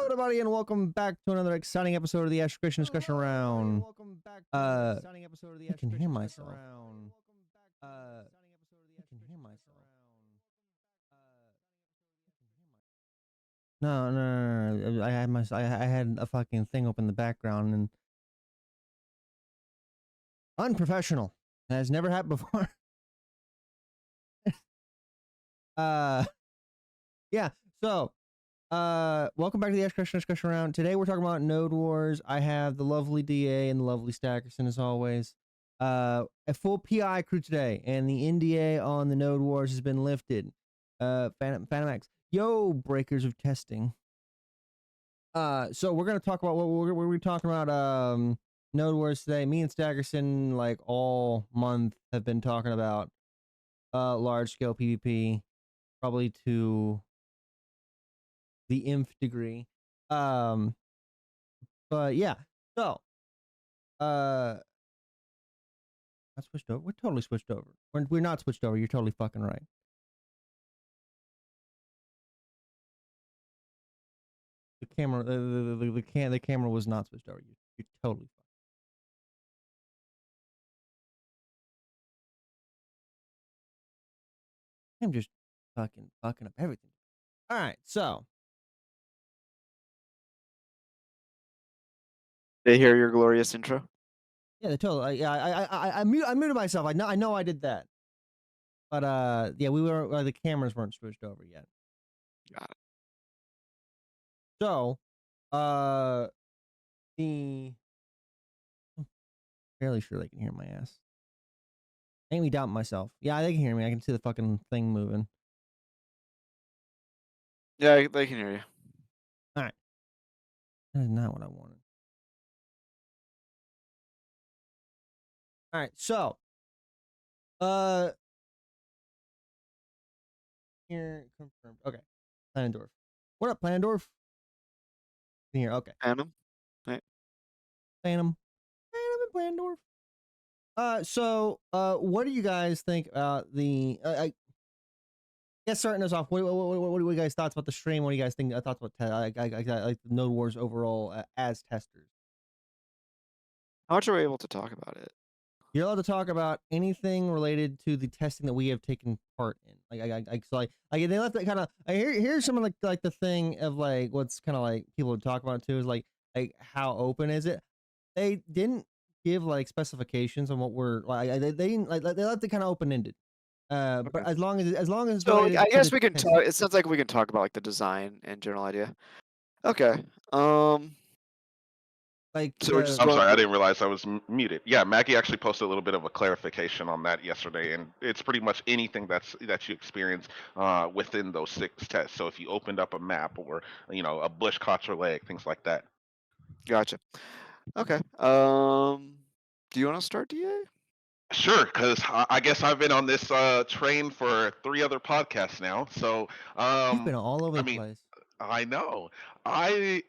Hello, everybody, and welcome back to another exciting episode of the Christian discussion round. I can hear myself. I can hear myself. No. I had a fucking thing open in the background and unprofessional. That has never happened before. Yeah. So, welcome back to the Christian discussion round. Today we're talking about Node Wars. I have the lovely DA and the lovely Stackerson as always. A full PI crew today, and the NDA on the Node Wars has been lifted. Phantom X. Yo, breakers of testing. So we're gonna talk about what we're talking about. Node Wars today. Me and Stackerson, like all month, have been talking about large scale PvP, probably to the nth degree. But yeah. So not switched over. We're totally switched over. We're not switched over. You're totally fucking right. The camera, the camera was not switched over. You're totally fine. I'm just fucking up everything. All right, so They hear your glorious intro. yeah, the total. I muted myself. I know I did that, but yeah, we were the cameras weren't switched over yet. Got it. So, the fairly sure they can hear my ass. Made me doubt myself. Yeah, they can hear me. I can see the fucking thing moving. Yeah, they can hear you. All right, that is not what I wanted. All right, so, here confirmed. Okay, Planendorf. What up, Planendorf? Here, okay. Phantom. Phantom and Plandorf. So, what do you guys think about the? I guess starting us off. What do you guys thoughts about the stream? What do you guys think? Thoughts about like the Node Wars overall as testers? How much are we able to talk about it? You're allowed to talk about anything related to the testing that we have taken part in. Like they left it kind of. Here's some of like the thing of like what's kind of like people would talk about too is like how open is it? They didn't give like specifications on what we're like. They didn't like they left it kind of open ended. But Okay. as long as So I guess we can test. talk. It sounds like we can talk about like the design and general idea. Okay. Like So we're just I'm going sorry, I didn't realize I was muted. Yeah, Maggie actually posted a little bit of a clarification on that yesterday, and it's pretty much anything that you experience within those 6 tests. So if you opened up a map or a bush caught your leg, things like that. Gotcha. Okay. Do you want to start, DA? Sure, because I guess I've been on this train for 3 other podcasts now. So you've been all over the place. I know. I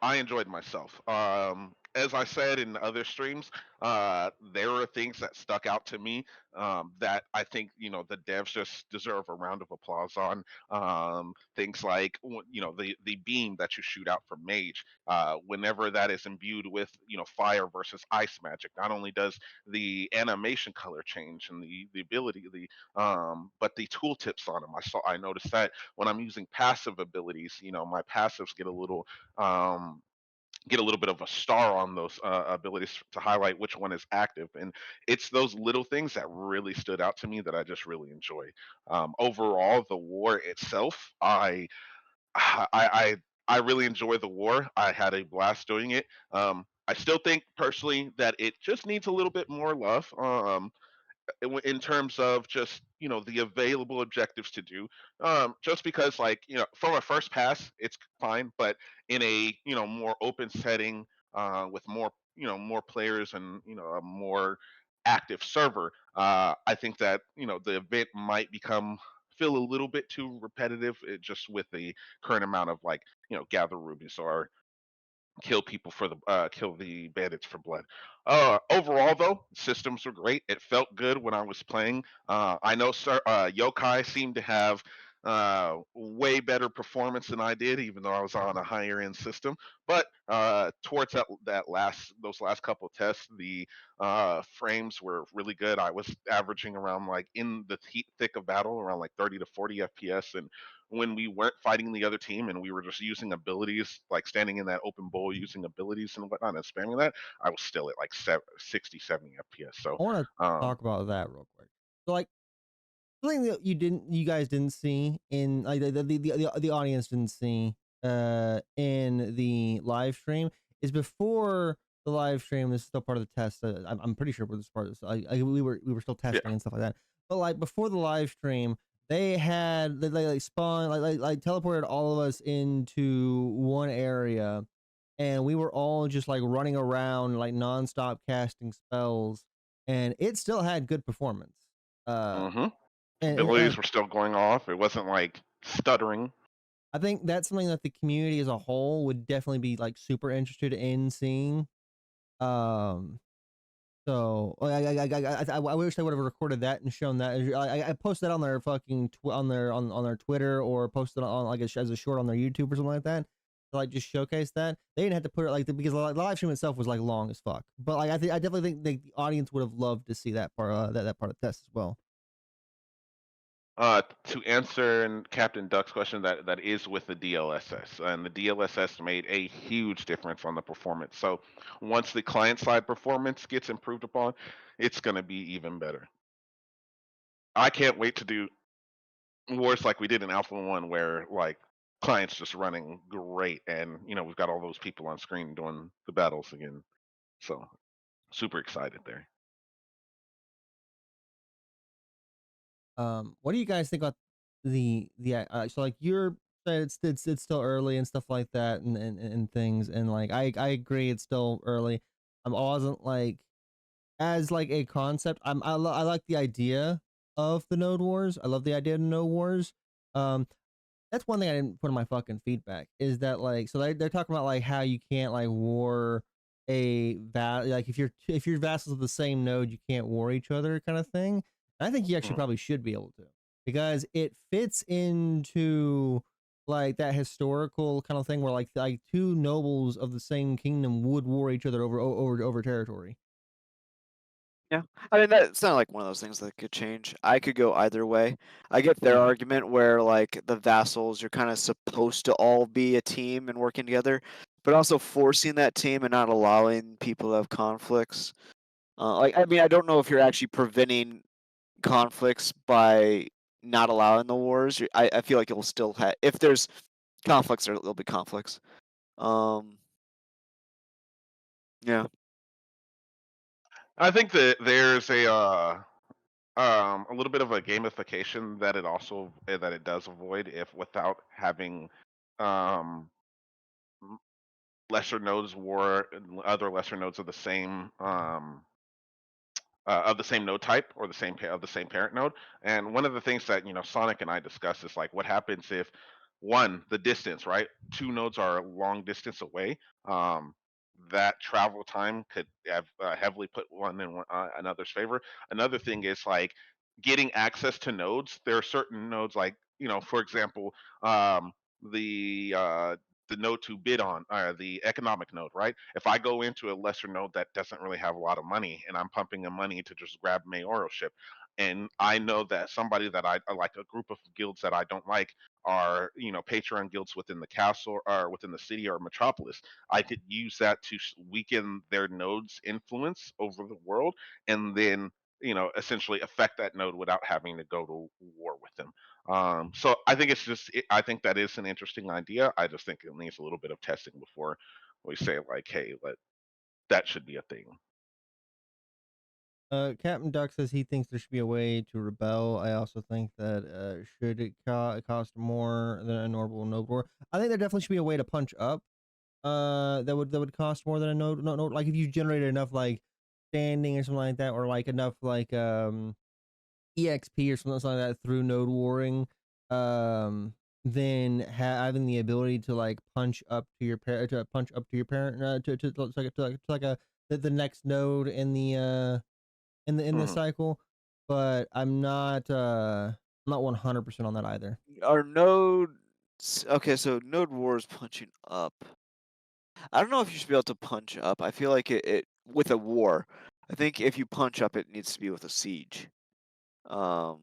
enjoyed myself. As I said in other streams, there are things that stuck out to me that I think the devs just deserve a round of applause on. Things like the beam that you shoot out from mage. Whenever that is imbued with fire versus ice magic, not only does the animation color change and the ability but the tooltips on them. I noticed that when I'm using passive abilities, my passives get a little bit of a star on those abilities to highlight which one is active, and it's those little things that really stood out to me that I just really enjoy. Overall, the war itself, I really enjoy the war. I had a blast doing it. I still think personally that it just needs a little bit more love. In terms of just the available objectives to do, just because like from a first pass it's fine, but in a more open setting with more players and a more active server, I think that the event might feel a little bit too repetitive, just with the current amount of like gather rubies or kill the bandits for blood. Overall though, systems were great. It felt good when I was playing. I know yokai seemed to have way better performance than I did, even though I was on a higher end system. But towards those last couple of tests, the frames were really good. I was averaging around, like, in the thick of battle, around like 30 to 40 FPS. And when we weren't fighting the other team and we were just using abilities, like standing in that open bowl using abilities and whatnot and spamming that, I was still at like 60, 70 FPS. So I want to um, talk about that real quick. So like something that you guys didn't see in like the audience didn't see in the live stream is before the live stream. This is still part of the test. I'm pretty sure we're this part. We were still yeah. testing and stuff like that. But like before the live stream, they had they like spawned like teleported all of us into one area, and we were all just like running around like nonstop casting spells, and it still had good performance. Uh, hmm and Abilities were still going off. It wasn't like stuttering. I think that's something that the community as a whole would definitely be like super interested in seeing. Um, so I wish I would have recorded that and shown that. I posted that on their fucking on their Twitter, or posted on like as a short on their YouTube or something like that. To like just showcase that. They didn't have to put it like because the live stream itself was like long as fuck. But like I definitely think the audience would have loved to see that part that part of the test as well. To answer Captain Duck's question, that is with the DLSS, and the DLSS made a huge difference on the performance. So once the client side performance gets improved upon, it's going to be even better. I can't wait to do wars like we did in Alpha 1, where like clients just running great, and we've got all those people on screen doing the battles again. So super excited there. What do you guys think about the so like you're said it's still early and stuff like that and things, and like I agree it's still early. I wasn't like as like a concept. I like the idea of the Node Wars. I love the idea of Node Wars. Um, that's one thing I didn't put in my fucking feedback is that like so they're talking about like how you can't like war like if you're vassals of the same node you can't war each other kind of thing. And I think you actually Mm. probably should be able to, because it fits into like that historical kind of thing where like two nobles of the same kingdom would war each other over territory. Yeah, I mean, that's not like one of those things that could change. I could go either way. I get their Mhm. argument where like the vassals, you're kind of supposed to all be a team and working together, but also forcing that team and not allowing people to have conflicts. Like, I mean, I don't know if you're actually preventing conflicts by not allowing the wars. I feel like it'll still have, if there's conflicts, there'll be conflicts. Um, yeah. I think that there's a little bit of a gamification that it does avoid, if without having um lesser nodes war other lesser nodes of the same node type, or of the same parent node. And one of the things that Sonic and I discussed is like, what happens if, one, the distance, right? Two nodes are a long distance away. Um, that travel time could have heavily put one in another's favor. Another thing is like getting access to nodes. There are certain nodes, like, for example, the the node to bid on, the economic node, right? If I go into a lesser node that doesn't really have a lot of money, and I'm pumping in money to just grab mayoralship, and I know that somebody that I like, a group of guilds that I don't like, are Patreon guilds within the castle or within the city or metropolis, I could use that to weaken their node's influence over the world, and then essentially affect that node without having to go to war with them. So I think I think that is an interesting idea. I just think it needs a little bit of testing before we say like, hey, that should be a thing. Captain Duck says he thinks there should be a way to rebel. I also think that should it cost more than a normal node war. I think there definitely should be a way to punch up. That would cost more than a node. Like if you generated enough like standing or something like that, or like enough like EXP or something like that through node warring, then having the ability to like punch up to your parent, to like a the next node in the in the Mhm. cycle. But I'm not I'm not 100% on that either. Are nodes okay? So Node Wars punching up. I don't know if you should be able to punch up. I feel like it with a war. I think if you punch up, it needs to be with a siege. Um,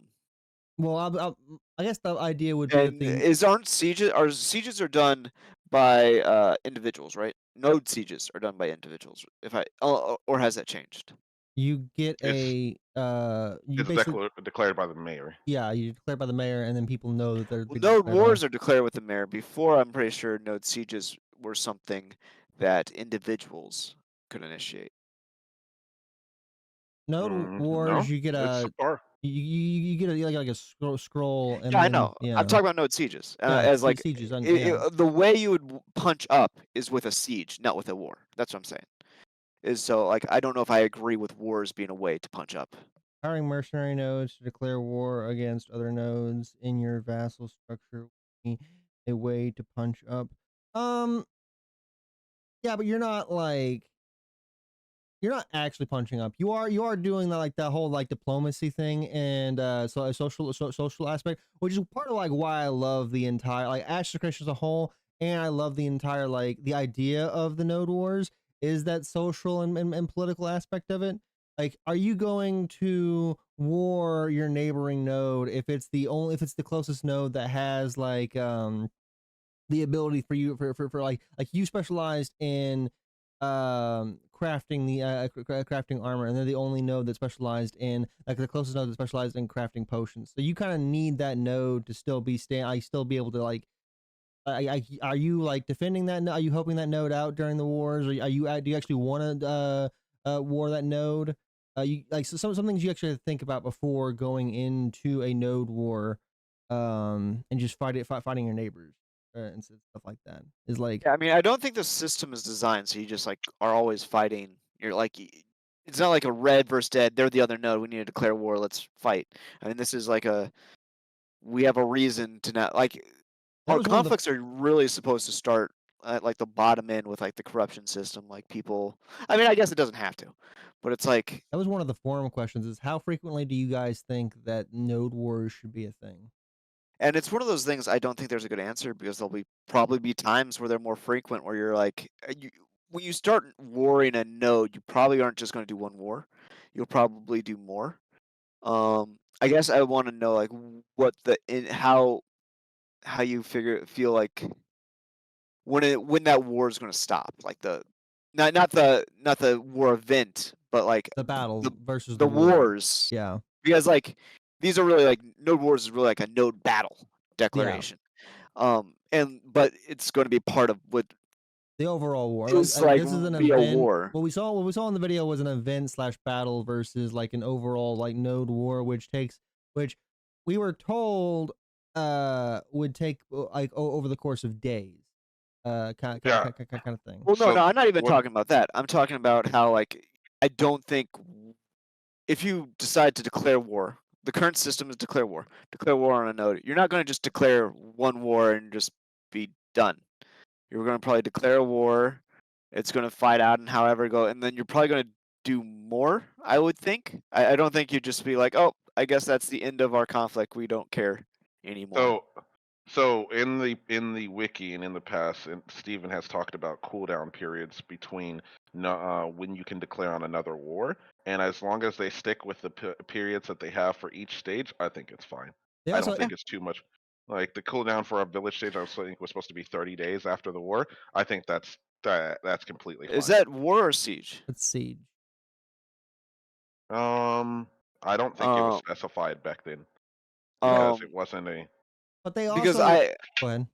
Well, I guess the idea would be that and the aren't sieges are done by individuals, right? Node sieges are done by individuals. If I or has that changed? you get It's you it's basically declared by the mayor. yeah, you declare by the mayor, and then people know that they're Well, they node declared by. wars are declared with the mayor. Before, I'm pretty sure node sieges were something that individuals could initiate. Node No, Wars, you get it's a subpar. you get a like a scroll, Yeah, and I then know. I'm yeah, talking about node sieges yeah, as like sieges, and yeah. the way you would punch up is with a siege, not with a war. That's what I'm saying. Is so like I don't know if I agree with wars being a way to punch up. Hiring mercenary nodes to declare war against other nodes in your vassal structure would be a way to punch up. Um, yeah, but you're not actually punching up. You are doing that like that whole like diplomacy thing and so a social aspect, which is part of like why I love the entire like Ashes of Christian as a whole, and I love the entire like the idea of the Node Wars is that social and political aspect of it. Like, are you going to war your neighboring node if it's the closest node that has like the ability for you for like you specialized in crafting the crafting armor, and they're the only node that specialized in like the closest node that specialized in crafting potions, so you kind of need that node to still be still be able to like are you like defending that are you helping that node out during the wars, or are you do you actually want to war that node? You like so some things you actually have to think about before going into a node war, and just fighting your neighbors and stuff like that is like. Yeah, I mean, I don't think the system is designed so you just like are always fighting. You're like it's not like a red versus dead. They're the other node. We need to declare war. Let's fight. I mean, this is like we have a reason to not like That our was one of the conflicts are really supposed to start at like the bottom end with like the corruption system. Like people, I mean, I guess it doesn't have to, but it's like, that was one of the forum questions is how frequently do you guys think that node wars should be a thing? and it's one of those things I don't think there's a good answer because there'll be probably be times where they're more frequent where you're like, when you start warring a node, you probably aren't just going to do one war. You'll probably do more. I guess I want to know like what how you feel like when that war is going to stop, like the not the war event, but like The battle versus the the war. wars, Yeah. because like these are really like node wars is really like a node battle Yeah. declaration. And but it's going to be part of what The overall war. is Like like this is an be a event. war. What we saw in the video was an event slash battle versus like an overall like node war, which we were told would take like over the course of days. Yeah. Kind of thing. Well, no, So I'm not even what? talking about that. I'm talking about how like I don't think if you decide to declare war, the current system is declare war. Declare war on a node. You're not going to just declare one war and just be done. You're going to probably declare a war. It's going to fight out and however go, and then you're probably going to do more. I would think. I don't think you'd just be like, oh, I guess that's the end of our conflict. We don't care anymore. So so in the wiki and in the past, and Stephen has talked about cooldown periods between when you can declare on another war, and as long as they stick with the periods that they have for each stage, I think it's fine. They I don't also Yeah. think it's too much. Like the cooldown for a village stage, I was think was supposed to be 30 days after the war. I think that's completely Is fine. that war or siege? It's siege. Um, I don't think it was Um, specified back then because um, it wasn't a. But they because also go ahead.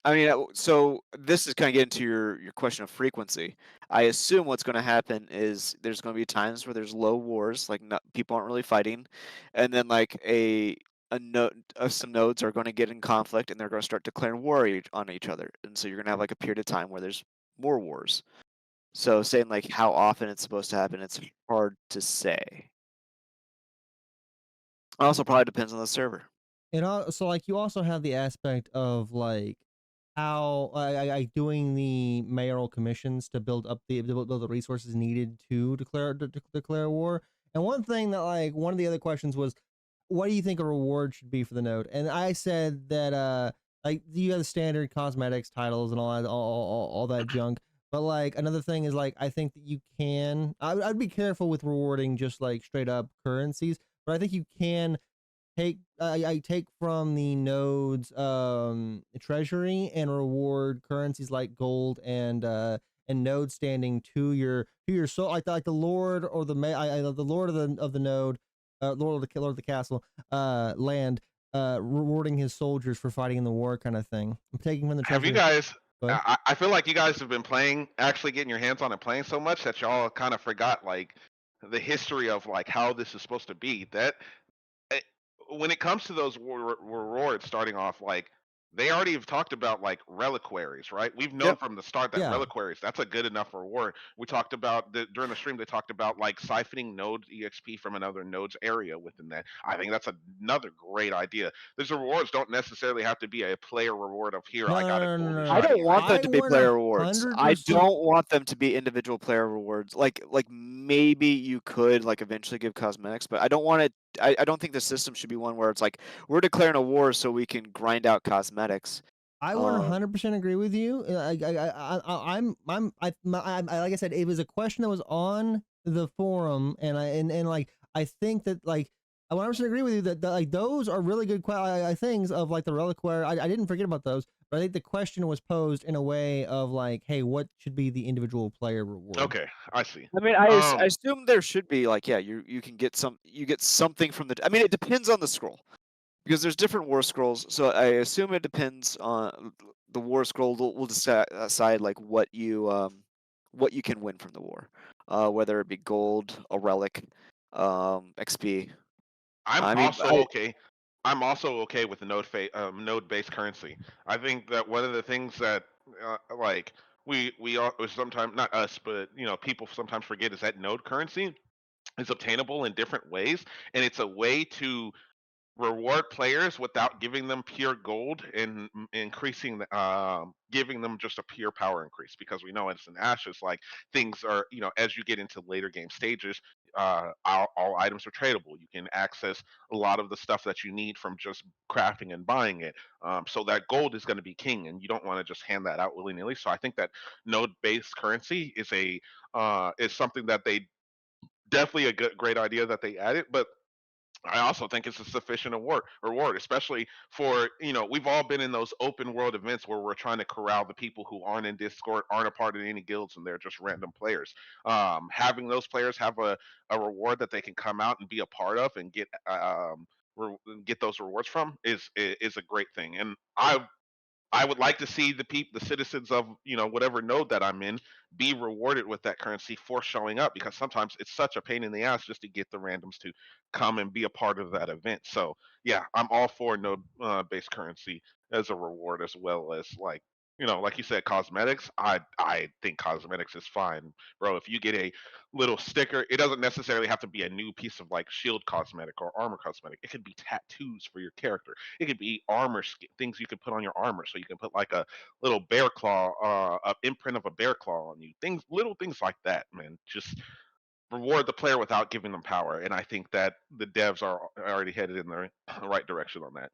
I mean, so this is kind of getting to your question of frequency. I assume what's going to happen is there's going to be times where there's low wars, like people aren't really fighting, and then like some nodes are going to get in conflict and they're going to start declaring war on each other, and so you're going to have like a period of time where there's more wars. So saying like how often it's supposed to happen, it's hard to say. It also probably depends on the server. It also like you also have the aspect of like how I doing the mayoral commissions to build up build the resources needed to declare war. And one thing that like one of the other questions was what do you think a reward should be for the node? And I said that like you have the standard cosmetics, titles, and all that, all that junk. But like another thing is like I think that you can. I'd be careful with rewarding just like straight up currencies, but I think you can take I take from the node's treasury and reward currencies like gold and node standing to your soul, like the lord or the the lord of the node, lord of the castle, land, rewarding his soldiers for fighting in the war, kind of thing. I'm taking from the Have you treasury. guys? Go ahead. I feel like you guys have been playing, actually getting your hands on it, playing so much that y'all kind of forgot like the history of like how this is supposed to be. That eh, when it comes to those rewards starting off, like they already have talked about like reliquaries, right? We've known Yep. from the start that Yeah. reliquaries, that's a good enough reward. We talked about during the stream, they talked about like siphoning node exp from another node's area within that. I think that's another great idea. These rewards don't necessarily have to be a player reward of here, I got a golden I shiny don't want them I to be player rewards. I 100%. don't want them to be individual player rewards. Like maybe you could like eventually give cosmetics, but I don't want it. I don't think the system should be one where it's like we're declaring a war so we can grind out cosmetics. I 100% agree with you. I'm like I said, it was a question that was on the forum, and like I think that like I 100% agree with you that like those are really good things of like the reliquary. I didn't forget about those, but I think the question was posed in a way of like, hey, what should be the individual player reward? Okay, I see. I mean, I assume there should be like, yeah, you can get something from the. I mean, it depends on the scroll because there's different war scrolls. So I assume it depends on the war scroll. Will decide like what you can win from the war, whether it be gold, a relic, XP. I mean, I'm also okay with the node based currency. I think that one of the things that like we all sometimes, not us, but people sometimes forget, is that node currency is obtainable in different ways, and it's a way to reward players without giving them pure gold and increasing giving them just a pure power increase, because we know it's in ashes, like things are, as you get into later game stages, all items are tradable. You can access a lot of the stuff that you need from just crafting and buying it. So that gold is going to be king, and you don't want to just hand that out willy-nilly. So I think that node based currency is something that they definitely a great idea that they added. But I also think it's a sufficient reward, especially for, we've all been in those open world events where we're trying to corral the people who aren't in Discord, aren't a part of any guilds, and they're just random players. Having those players have a reward that they can come out and be a part of and get those rewards from is a great thing. And I would like to see the citizens of whatever node that I'm in be rewarded with that currency for showing up, because sometimes it's such a pain in the ass just to get the randoms to come and be a part of that event. So yeah, I'm all for node based currency as a reward, as well as like you said, cosmetics. I think cosmetics is fine, bro. If you get a little sticker, it doesn't necessarily have to be a new piece of like shield cosmetic or armor cosmetic. It could be tattoos for your character. It could be things you could put on your armor, so you can put like a little bear claw, a imprint of a bear claw on you. Little things like that, man. Just reward the player without giving them power, and I think that the devs are already headed in the right direction on that.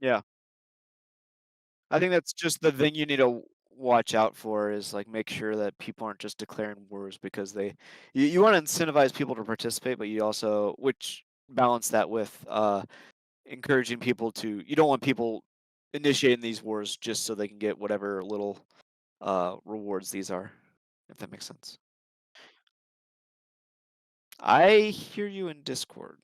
yeah, I think that's just the thing you need to watch out for is like make sure that people aren't just declaring wars because you want to incentivize people to participate, but you also which balance that with encouraging people to. You don't want people initiating these wars just so they can get whatever little rewards these are, if that makes sense. I hear you in Discord.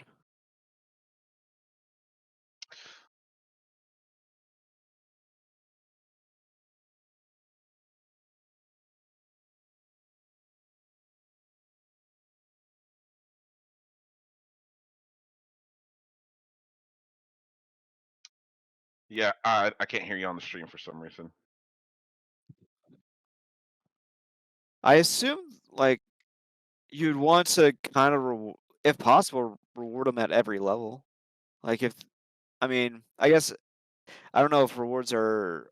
Yeah, I can't hear you on the stream for some reason. I assume like you'd want to kind of, if possible, reward them at every level. Like I mean, I guess I don't know if rewards are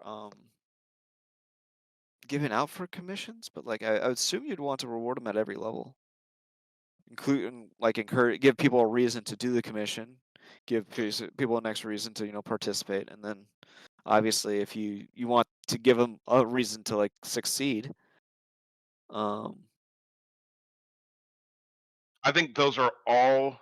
given out for commissions, but like I would assume you'd want to reward them at every level, including like encourage, give people a reason to do the commission, give people a next reason to participate, and then obviously if you want to give them a reason to like succeed. Um, I think those are all.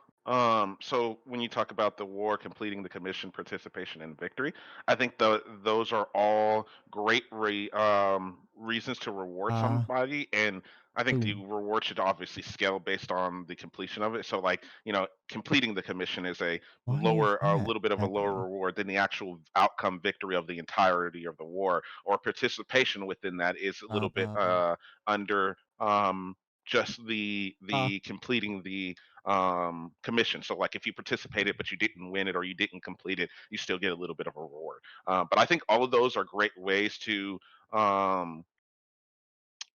So when you talk about the war, completing the commission, participation, and victory, I think those are all great reasons to reward Uh, somebody, and I think the ooh, reward should obviously scale based on the completion of it. So like completing the commission is why is a that little bit of a lower happening? reward than the actual outcome victory of the entirety of the war, or participation within that is a little bit Blah. under just the completing the commission. So like if you participated but you didn't win it or you didn't complete it, you still get a little bit of a reward. But I think all of those are great ways to um,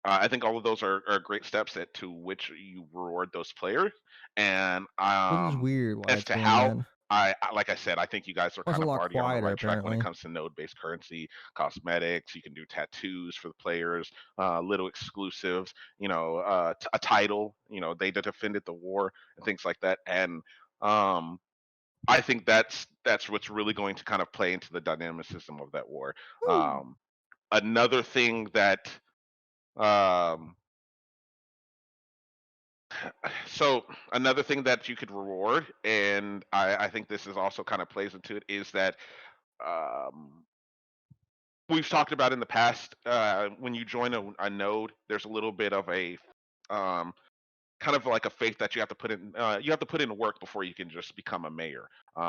I think all of those are great steps to which you reward those players. And Which is weird why as it's to doing how, that. like I said, I think you guys are Oh, it's a kind of lot already on the quieter right track when it apparently. comes to node-based currency, cosmetics. You can do tattoos for the players, little exclusives, a title, they defended the war and things like that. And um, I think that's what's really going to kind of play into the dynamicism of that war. Woo. Um, Another thing that um, so another thing that you could reward, and I think this is also kind of plays into it, is that um, we've talked about in the past. When you join a node, there's a little bit of a um, kind of like a faith that you have to put in. You have to put in work before you can just become a mayor,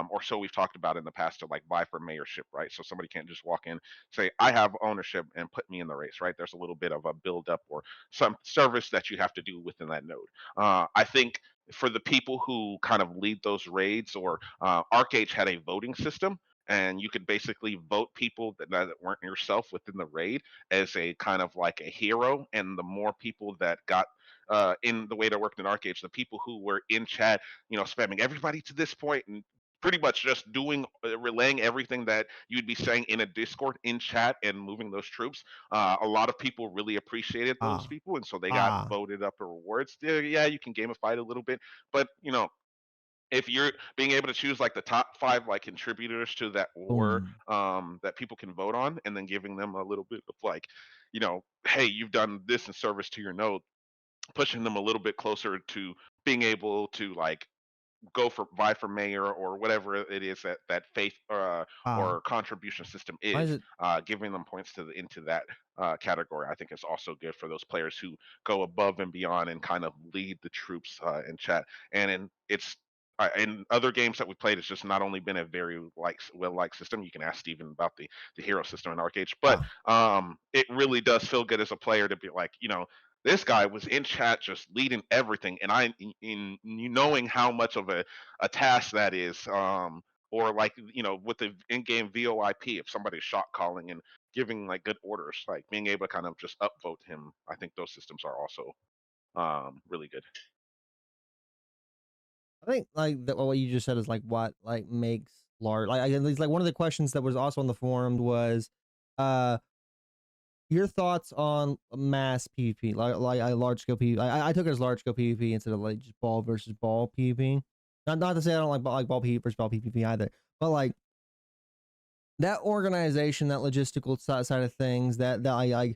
or so we've talked about in the past to like vie for mayorship, right? So somebody can't just walk in, say I have ownership, and put me in the race, right? There's a little bit of a build up or some service that you have to do within that node. I think for the people who kind of lead those raids, or Arcage had a voting system. And you could basically vote people that weren't yourself within the raid as a kind of like a hero. And the more people that got in the way that worked in Arcade, the people who were in chat, spamming everybody to this point and pretty much just doing relaying everything that you'd be saying in a Discord in chat and moving those troops. A lot of people really appreciated those Ah. people, and so they got Ah. voted up for rewards. Yeah, you can gamify it a little bit, but if you're being able to choose like the top 5 like contributors to that war Boom. that people can vote on, and then giving them a little bit of like, hey, you've done this in service to your node, pushing them a little bit closer to being able to like go for vie for mayor or whatever it is that faith Ah. or contribution system Why is is, it giving them points into that category. I think is also good for those players who go above and beyond and kind of lead the troops in chat. And in other games that we played, it's just not only been a very well liked system. You can ask Steven about the hero system in Arcade, but ah. it really does feel good as a player to be like, this guy was in chat just leading everything, and in knowing how much of a task that is, or like with the in-game VoIP, if somebody's shot calling and giving like good orders, like being able to kind of just upvote him. I think those systems are also really good. I think like that what you just said is like what like makes large like at least like one of the questions that was also on the forum was uh your thoughts on mass PvP, like large scale PvP. I took it as large scale PvP instead of like just ball versus ball PvP. Not to say I don't like ball PvP versus ball PvP either, but like that organization, that logistical side of things, that I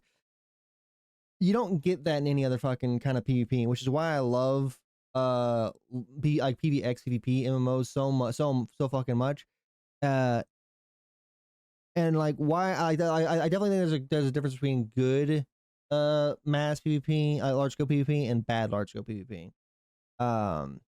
you don't get that in any other fucking kind of PvP, which is why I love be like PvX PvP MMOs so fucking much. Uh, and like why I definitely think there's a difference between good mass PvP, large scale PvP, and bad large scale PvP. Um,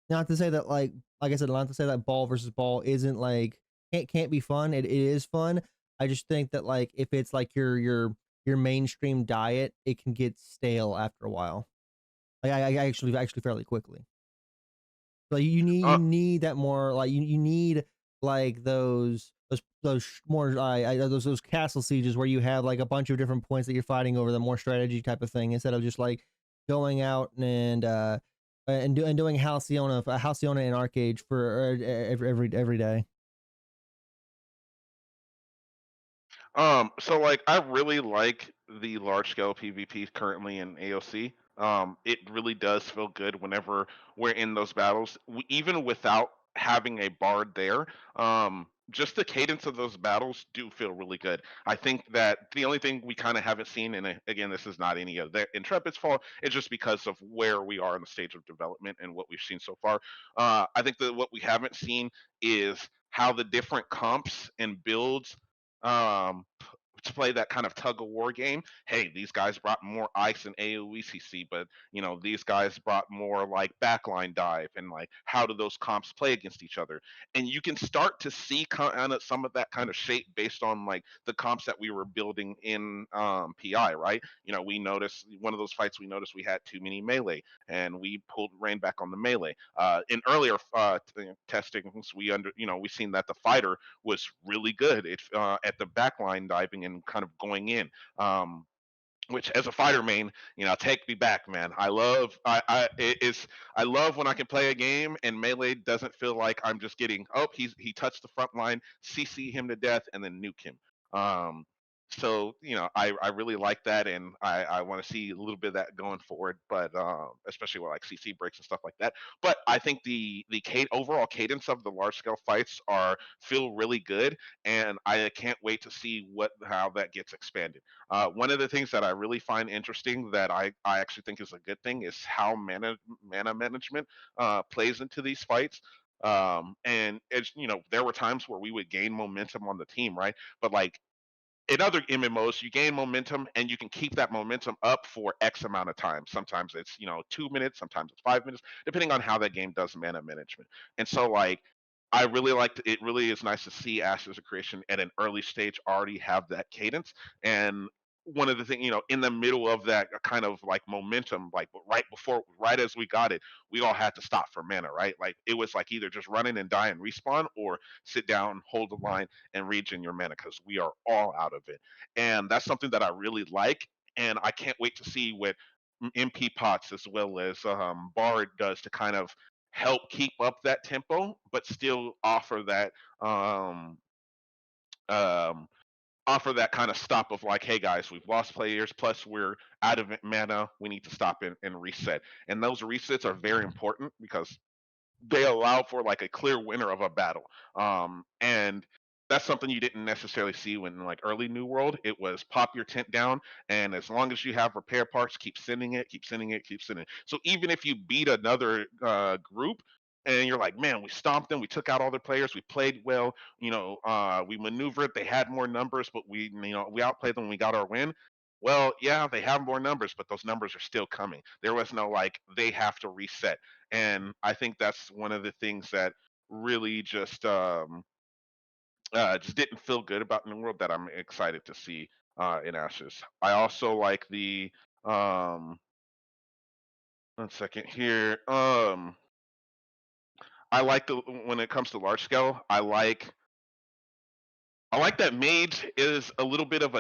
not to say that like I said, not to say that ball versus ball isn't like can't be fun. It is fun. I just think that like if it's like your mainstream diet, it can get stale after a while. Like I actually fairly quickly. So you Uh, need that more like you need like those more those castle sieges where you have like a bunch of different points that you're fighting over, the more strategy type of thing, instead of just like going out and doing Halcyona in Arcade for every day. So like I really like the large scale PvP currently in AOC. It really does feel good whenever we're in those battles, even without having a bard there. Just the cadence of those battles do feel really good. I think that the only thing we kind of haven't seen, and again, this is not any of their Intrepid's fault, it's just because of where we are in the stage of development and what we've seen so far. I think that what we haven't seen is how the different comps and builds um to play that kind of tug of war game. Hey, these guys brought more ice and AoE CC, but these guys brought more like backline dive, and like how do those comps play against each other? And you can start to see kind of some of that kind of shape based on like the comps that we were building in PI, right? We noticed one of those fights. We noticed we had too many melee, and we pulled rain back on the melee. In earlier testings, we seen that the fighter was really good at the backline diving and kind of going in. Which as a fighter main, take me back, man. I love when I can play a game and melee doesn't feel like I'm just getting, oh, he touched the front line, CC him to death, and then nuke him. Um, so I really like that, and I want to see a little bit of that going forward, but especially with like CC breaks and stuff like that. But I think the overall cadence of the large scale fights feel really good, and I can't wait to see how that gets expanded. One of the things that I really find interesting that I actually think is a good thing is how mana management plays into these fights. And it's there were times where we would gain momentum on the team, right? But like in other MMOs, you gain momentum and you can keep that momentum up for X amount of time. Sometimes it's 2 minutes, sometimes it's 5 minutes, depending on how that game does mana management. And so like I really liked it. Really is nice to see Ashes of Creation at an early stage already have that cadence. And one of the things, in the middle of that kind of like momentum, like right as we got it, we all had to stop for mana, right? Like it was like either just run in and die and respawn, or sit down, hold the line, and regen your mana because we are all out of it. And that's something that I really like. And I can't wait to see what MP Pots as well as Bard does to kind of help keep up that tempo, but still um, um, offer that kind of stop of like, hey guys, we've lost players, plus we're out of mana, we need to stop and reset. And those resets are very important because they allow for like a clear winner of a battle. And that's something you didn't necessarily see when like early New World. It was pop your tent down, and as long as you have repair parts, keep sending it, keep sending it, keep sending it. So even if you beat another group, and you're like, man, we stomped them, we took out all their players, we played well, we maneuvered, they had more numbers, but we outplayed them, we got our win. Well, yeah, they have more numbers, but those numbers are still coming. There was no like they have to reset. And I think that's one of the things that really just didn't feel good about New World that I'm excited to see in Ashes. I also like the um, 1 second here. I like the when it comes to large scale. I like that Mage is a little bit of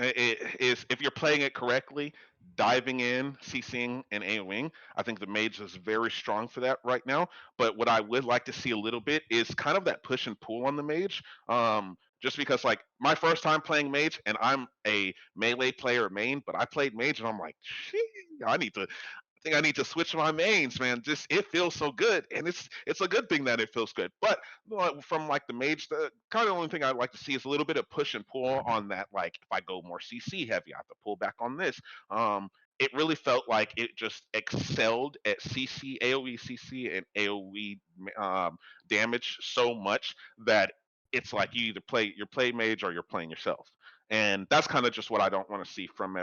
is if you're playing it correctly, diving in, CCing, and AOing. I think the Mage is very strong for that right now. But what I would like to see a little bit is kind of that push and pull on the Mage. Just because like my first time playing Mage, and I'm a melee player main, but I played Mage and I'm like, gee, I need to switch my mains, man. Just it feels so good, and it's a good thing that it feels good. But from like the mage, the kind of only thing I'd like to see is a little bit of push and pull on that. Like if I go more CC heavy, I have to pull back on this. It really felt like it just excelled at CC, AOE CC, and AOE damage so much that it's like you're play mage or you're playing yourself, and that's kind of just what I don't want to see from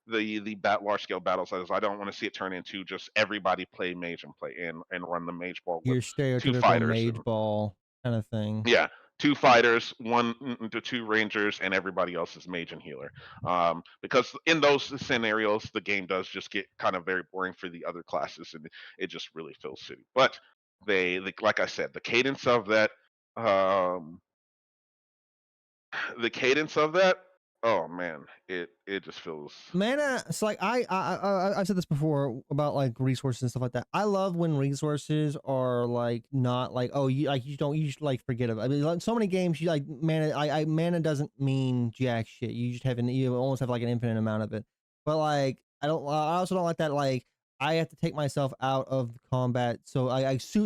the large scale battles. As I don't want to see it turn into just everybody play mage and play and run the mage ball with Your two stereotypical fighters. mage ball kind of thing. Yeah, two fighters, one to two rangers, and everybody else is mage and healer. Because in those scenarios, the game does just get kind of very boring for the other classes, and it just really feels silly. But like I said, the cadence of that, um, the cadence of that Oh man, it just feels. Mana, it's like I've said this before about like resources and stuff like that. I love when resources are like not like, oh, you just like forget about it. I mean, like, so many games you like mana. Mana doesn't mean jack shit. You just you almost have like an infinite amount of it. But like I also don't like that like I have to take myself out of combat so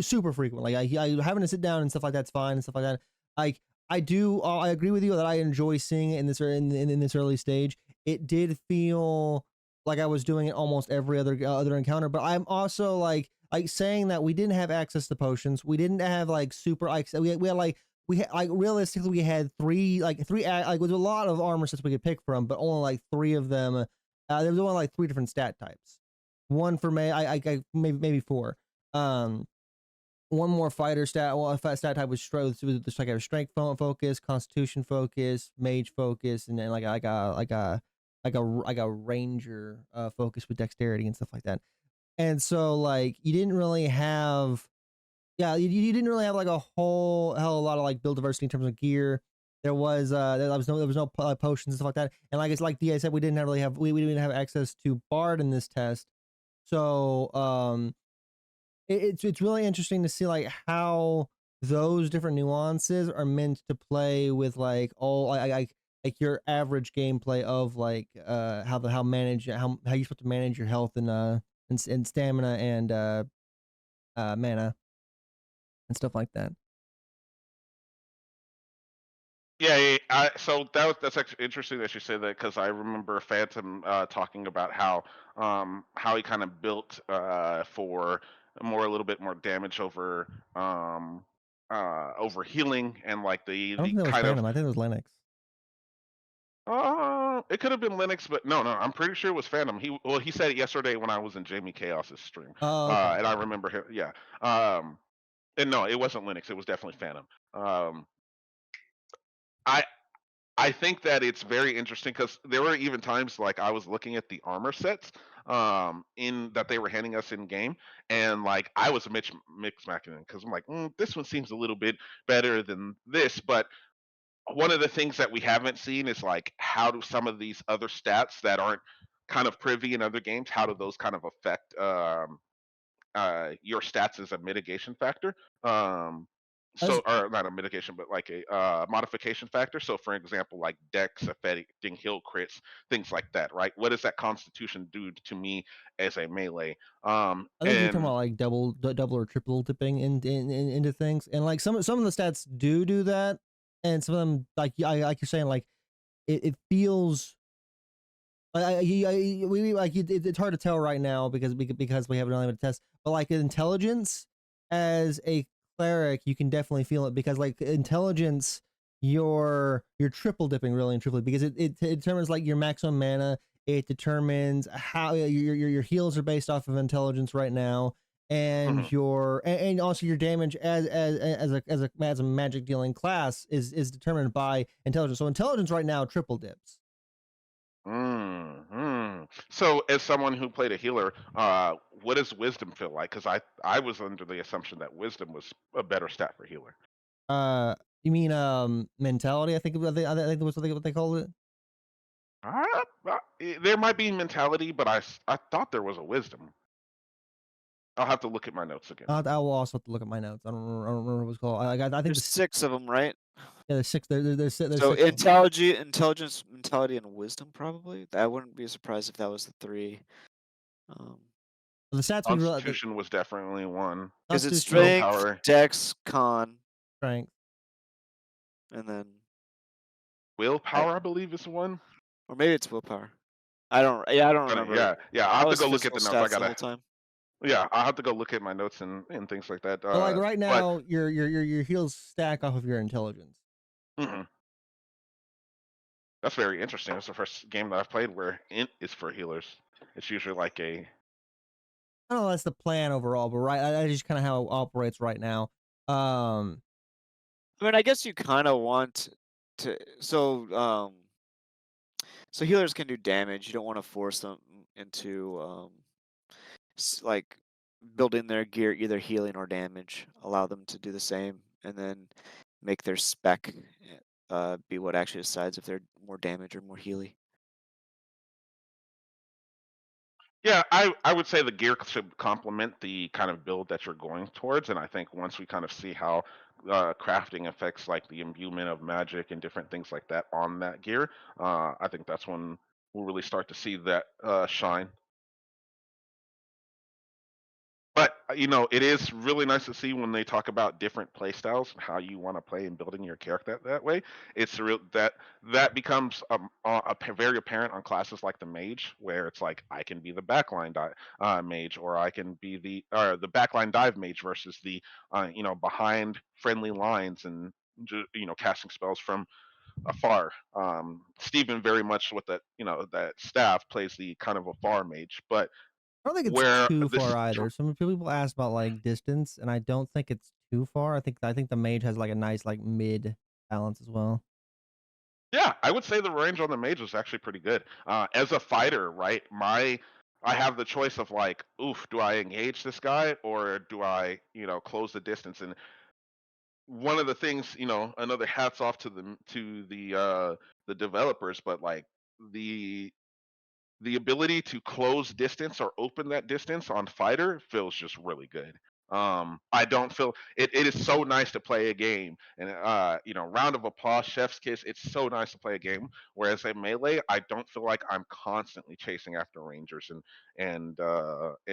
super frequent. Like I having to sit down and stuff like that's fine and stuff like that. Like I do I agree with you that I enjoy seeing it in this in this early stage. It did feel like I was doing it almost every other encounter, but I'm also like saying that we didn't have access to potions. We didn't have like super like we had like realistically we had three like with a lot of armor sets we could pick from, but only like three of them. There was only like three different stat types. One for May, I maybe four. One more fighter stat. Well, stat type was just like a strength focus, constitution focus, mage focus, and then like a ranger focus with dexterity and stuff like that. And so like you didn't really have, yeah, you didn't really have like a whole hell of a lot of like build diversity in terms of gear. There was no potions and stuff like that. And like it's like DA said, we didn't really have we didn't have access to Bard in this test. So it's really interesting to see like how those different nuances are meant to play with like all like your average gameplay of like how you're supposed to manage your health and stamina and mana and stuff like that. Yeah, so that's actually interesting that you say that because I remember Phantom talking about how he kind of built for a little bit more damage over healing and like I don't the think that was kind of Phantom. I think it was Linux. it could have been Linux, but no, I'm pretty sure it was Phantom. He said it yesterday when I was in Jamie Chaos's stream, Oh, okay. and I remember him. Yeah, and no, it wasn't Linux. It was definitely Phantom. I I think that it's very interesting because there were even times like I was looking at the armor sets in that they were handing us in game, and like I was mix matching because I'm like, this one seems a little bit better than this, but one of the things that we haven't seen is like how do some of these other stats that aren't kind of privy in other games, how do those kind of affect your stats as a mitigation factor. As Or not a mitigation, but like a modification factor. So, for example, like Dex affecting heal crits, things like that, right? What does that Constitution do to me as a melee? I think you're talking And about like double or triple dipping into things, and like some of the stats do that, and some of them like you're saying like it feels it's hard to tell right now because we haven't really had a test, but like intelligence as a cleric, you can definitely feel it because like intelligence, you're triple dipping really and truthfully because it determines like your maximum mana. It determines how your heals are based off of intelligence right now, and mhm. and also your damage as a magic dealing class is determined by intelligence. So intelligence right now triple dips. So, as someone who played a healer, what does wisdom feel like? Because I was under the assumption that wisdom was a better stat for healer. Uh, you mean mentality? I think that's what they called it. There might be mentality, but I thought there was a wisdom. I'll have to look at my notes again. I will also have to look at my notes. I don't remember what it was called. I think There's 6 of them, right? yeah, there's six. There's So six. Of them. intelligence, mentality, and wisdom probably. I wouldn't be surprised if that was the 3. The stats we realized Constitution was definitely one. Because it's Constitution, strength, Willpower. dex, con, strength. and then Willpower, I believe, is one. or maybe it's willpower. I don't remember. Yeah. I'll I have to was go look at physical the notes. stats the whole time. Yeah, I'll have to go look at my notes and things like that. But like right But now, your heals stack off of your intelligence. mhm. That's very interesting. It's the first game that I've played where int is for healers. It's usually like a I don't know. That's the plan overall, but right, that is just kind of how it operates right now. I mean, I guess you kind of want to. So healers can do damage. You don't want to force them into like building their gear either healing or damage. Allow them to do the same, and then make their spec be what actually decides if they're more damage or more healy. Yeah, I would say the gear should complement the kind of build that you're going towards, and I think once we kind of see how crafting affects like the imbuement of magic and different things like that on that gear, I think that's when we'll really start to see that shine. But it is really nice to see when they talk about different play styles and how you want to play and building your character that way. It's real that becomes very apparent on classes like the mage, where it's like I can be the mage, or I can be the backline dive mage versus the behind friendly lines and casting spells from afar. Stephen very much with that staff plays the kind of afar mage, but I don't think it's where too this far either. Some people ask about like distance, and I don't think it's too far. I think the mage has like a nice like mid balance as well. Yeah, I would say the range on the mage is actually pretty good. As a fighter, right? I have the choice of like, oof, do I engage this guy or do I, close the distance? And one of the things, another hats off to the developers, but like the the ability to close distance or open that distance on fighter feels just really good. I don't feel it is so nice to play a game, and round of applause, chef's kiss. It's so nice to play a game. Whereas at melee, I don't feel like I'm constantly chasing after rangers and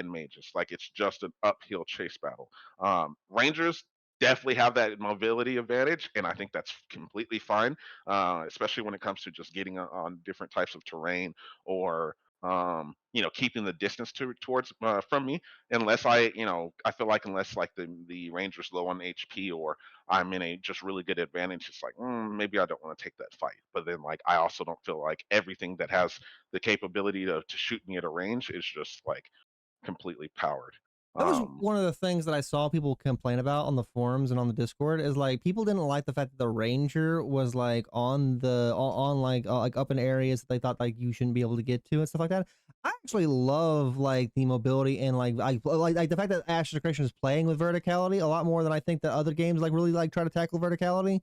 mages. Like it's just an uphill chase battle. Rangers definitely have that mobility advantage, and I think that's completely fine, especially when it comes to just getting on different types of terrain or keeping the distance towards from me, unless I feel like unless like the ranger's low on HP or I'm in a just really good advantage, it's like maybe I don't want to take that fight. But then like I also don't feel like everything that has the capability to shoot me at a range is just like completely powered. That was um one of the things that I saw people complain about on the forums and on the Discord is like people didn't like the fact that the ranger was like on like up in areas that they thought like you shouldn't be able to get to and stuff like that. I actually love like the mobility and like the fact that Ashes of Creation is playing with verticality a lot more than I think that other games like really like try to tackle verticality.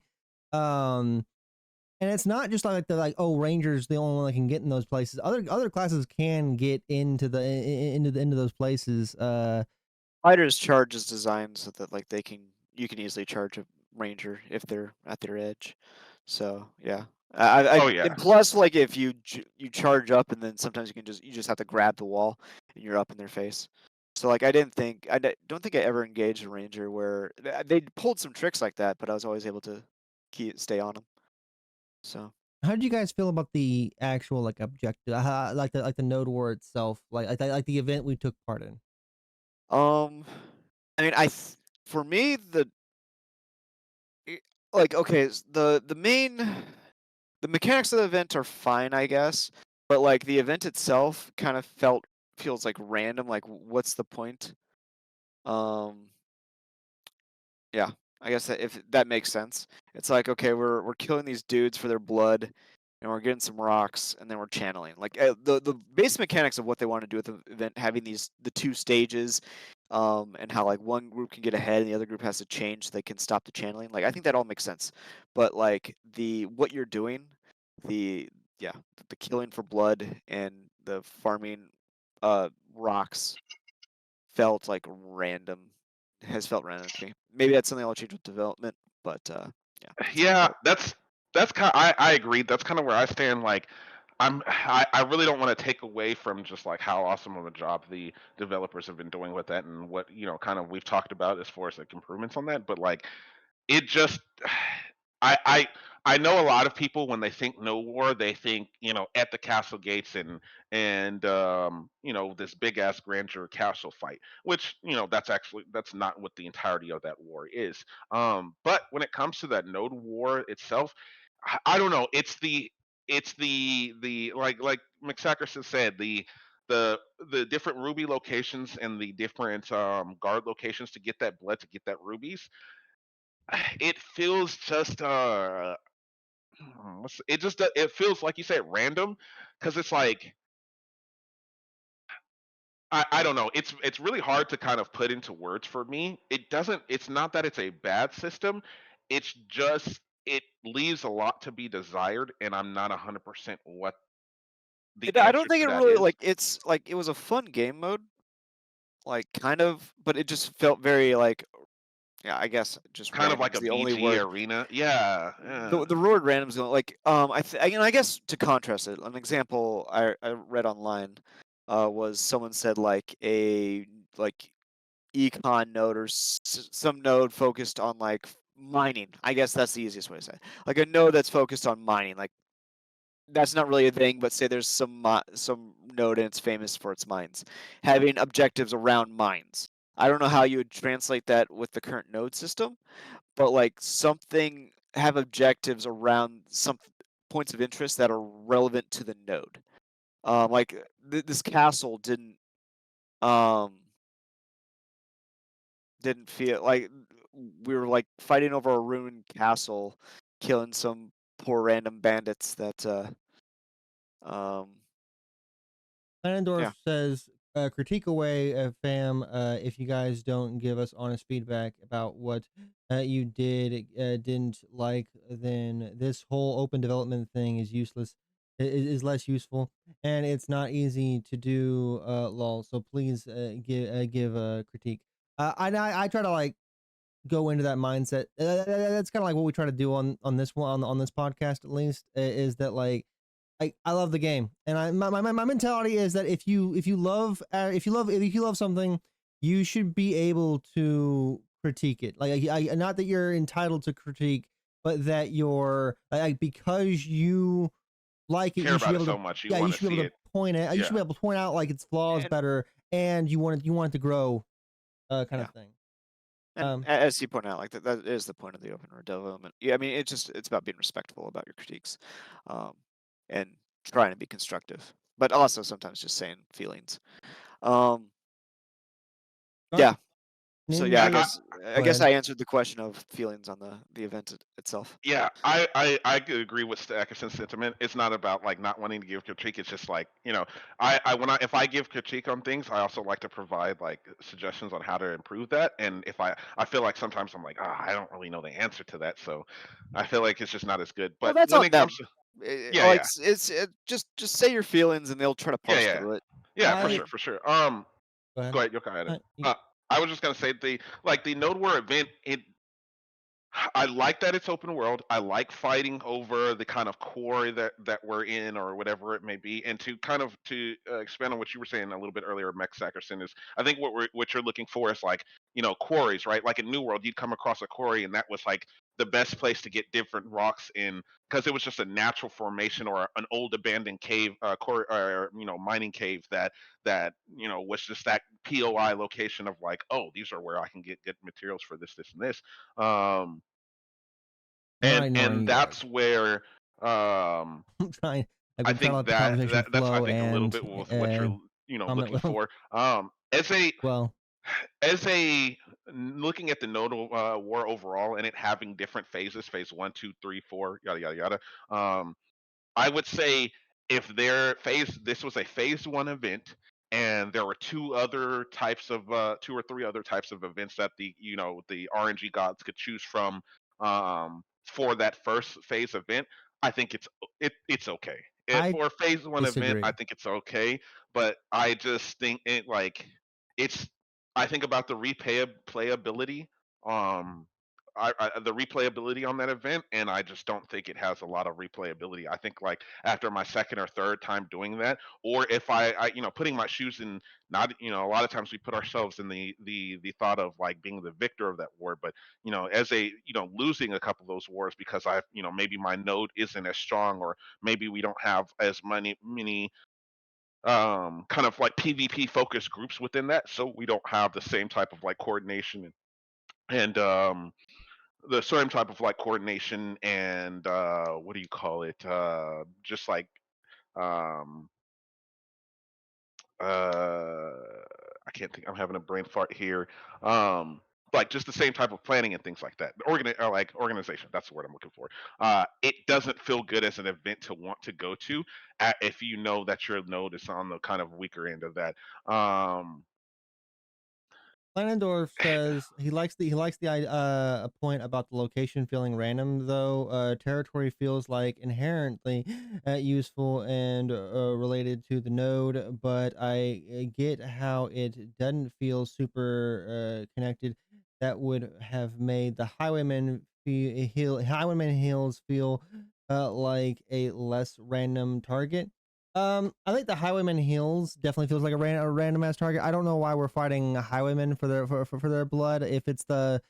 Um, and it's not just like they're like, oh, Ranger's the only one that can get in those places. Other classes can get into into those places. Fighters charge is designed so that like you can easily charge a ranger if they're at their edge. So yeah, oh yeah. and plus like if you charge up and then sometimes you just have to grab the wall and you're up in their face. So like don't think I ever engaged a ranger where they pulled some tricks like that, but I was always able to stay on them. So How did you guys feel about the actual like objective, like the Node War itself, like the event we took part in? I mean for me like okay, the mechanics of the event are fine, I guess, but like the event itself kind of feels like random. Like, what's the point? Um, yeah, I guess if that makes sense. It's like, okay, we're killing these dudes for their blood, and we're getting some rocks, and then we're channeling. Like the base mechanics of what they want to do with the event, having the two stages, and how like one group can get ahead and the other group has to change so they can stop the channeling. Like I think that all makes sense, but like what you're doing, the yeah, the killing for blood and the farming, rocks felt like random has felt random to me. Maybe that's something I'll change with development, but yeah, that's how it Yeah, felt. that's kind. I agree. That's kind of where I stand. Like, I really don't want to take away from just like how awesome of a job the developers have been doing with that, and what kind of we've talked about as far as like improvements on that. But like, it just I I I know a lot of people when they think no war, they think at the castle gates and this big ass grandeur castle fight, which that's not what the entirety of that war is. But when it comes to that node war itself, I don't know. It's the like McStackerson said, the different ruby locations and the different guard locations to get that blood, to get that rubies. It feels just it feels like you said random, because it's like I don't know. It's really hard to kind of put into words for me. It's not that it's a bad system. It's just it leaves a lot to be desired, and I'm not 100% what the I don't answer think to it that really is. like it's like it was a fun game mode, like kind of, but it just felt very like yeah, I guess just Kind of like random's a the only BG word. arena. Yeah, yeah. The word random's the like I guess to contrast it, an example I read online was someone said like a like econ node or some node focused on like mining. I guess that's the easiest way to say it. Like a node that's focused on mining. Like that's not really a thing, but say there's some node and it's famous for its mines, having objectives around mines. I don't know how you would translate that with the current node system, but like something have objectives around some points of interest that are relevant to the node. Like this castle um didn't feel like we were like fighting over a ruined castle, killing some poor random bandits that um Landorf yeah. says, critique away, fam, if you guys don't give us honest feedback about what you didn't like, then this whole open development thing is useless, is less useful, and it's not easy to do, lol. So please give a critique. I try to like go into that mindset. That's kind of like what we try to do on this one on this podcast at least, is that like I love the game, and my mentality is that if you love something, you should be able to critique it. Like not that you're entitled to critique, but that you're like because you like it, Care you should about be it able so to much, you yeah you want to should be see able to it. point it. You should be Yeah, able to point out like its flaws And better, and you want it to grow, kind yeah. of thing. And as you point out, like that is the point of the open development. Yeah, I mean, it's about being respectful about your critiques, um, and trying to be constructive, but also sometimes just saying feelings. Um, All right, yeah. So yeah, yeah. Ninja. I Go guess ahead. I answered the question of feelings on the event itself. Yeah, I could agree with Stackerson's sentiment. It's not about like not wanting to give critique. It's just like, I if I give critique on things, I also like to provide like suggestions on how to improve that. And if I feel like sometimes I'm like, I don't really know the answer to that, so I feel like it's just not as good. Well, But that's when on it comes them. to yeah, Like yeah, just say your feelings, and they'll try to yeah, parse yeah, through it. yeah, for I sure, for sure. Go ahead. Go ahead, you go ahead. Uh, y- Uh, I was just gonna say the Node Ware event. I like that it's open world. I like fighting over the kind of quarry that we're in or whatever it may be. And to kind of to expand on what you were saying a little bit earlier, McStackerson, is I think what you're looking for is like quarries, right? Like in New World, you'd come across a quarry, and that was like the best place to get different rocks in because it was just a natural formation or an old abandoned cave, quarry, or mining cave that was just that POI location of like, oh, these are where I can get materials for this, this, and this. Um, I'm not and ignoring and you guys. that's where um I'm trying. Like I we're trying to think let the conversation that's I flow think a little and bit with what you're comment looking well. for. As a Well, as a looking at the Node War overall and it having different phases, phase 1, 2, 3, 4, yada yada yada. I would say if this was a phase 1 event and there were two or three other types of events that the RNG gods could choose from for that first phase event, I think it's okay. I For a phase 1 event, I disagree. think it's okay, but I just think it's I think about the replayability. Um, the replayability on that event, and I just don't think it has a lot of replayability. I think like after my second or third time doing that, or if I putting my shoes in, not a lot of times we put ourselves in the thought of like being the victor of that war, but as a losing a couple of those wars because maybe my node isn't as strong, or maybe we don't have as many kind of like PvP focused groups within that, so we don't have the same type of like coordination and the same type of like coordination and what do you call it? Just like um uh I can't think. I'm having a brain fart here. Um, like just the same type of planning and things like that. Like organization. That's the word I'm looking for. It doesn't feel good as an event to want to go to if you know that your node is on the kind of weaker end of that. Um, Planendorf says he likes the point about the location feeling random though. Territory feels like inherently useful and related to the node, but I get how it doesn't feel super connected. That would have made the Highwayman Hills feel like a less random target. I think the Highwayman Hills definitely feels like a random ass target. I don't know why we're fighting highwaymen for their blood. If it's the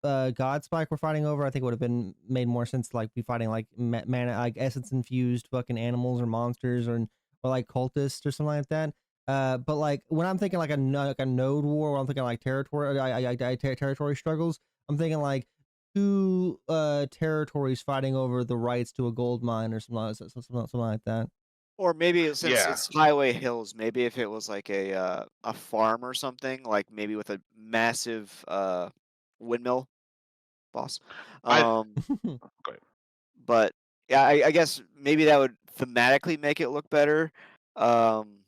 God Spike we're fighting over, I think it would have been made more sense to like be fighting like mana, like essence infused fucking animals or monsters or like cultists or something like that. But like when I'm thinking like a node war, or I'm thinking like territory struggles, I'm thinking like two territories fighting over the rights to a gold mine or something like that. Or maybe since Yeah, it's Highway Hills, maybe if it was like a farm or something, like maybe with a massive windmill boss. I Um, go ahead. but yeah, I guess maybe that would thematically make it look better. Um,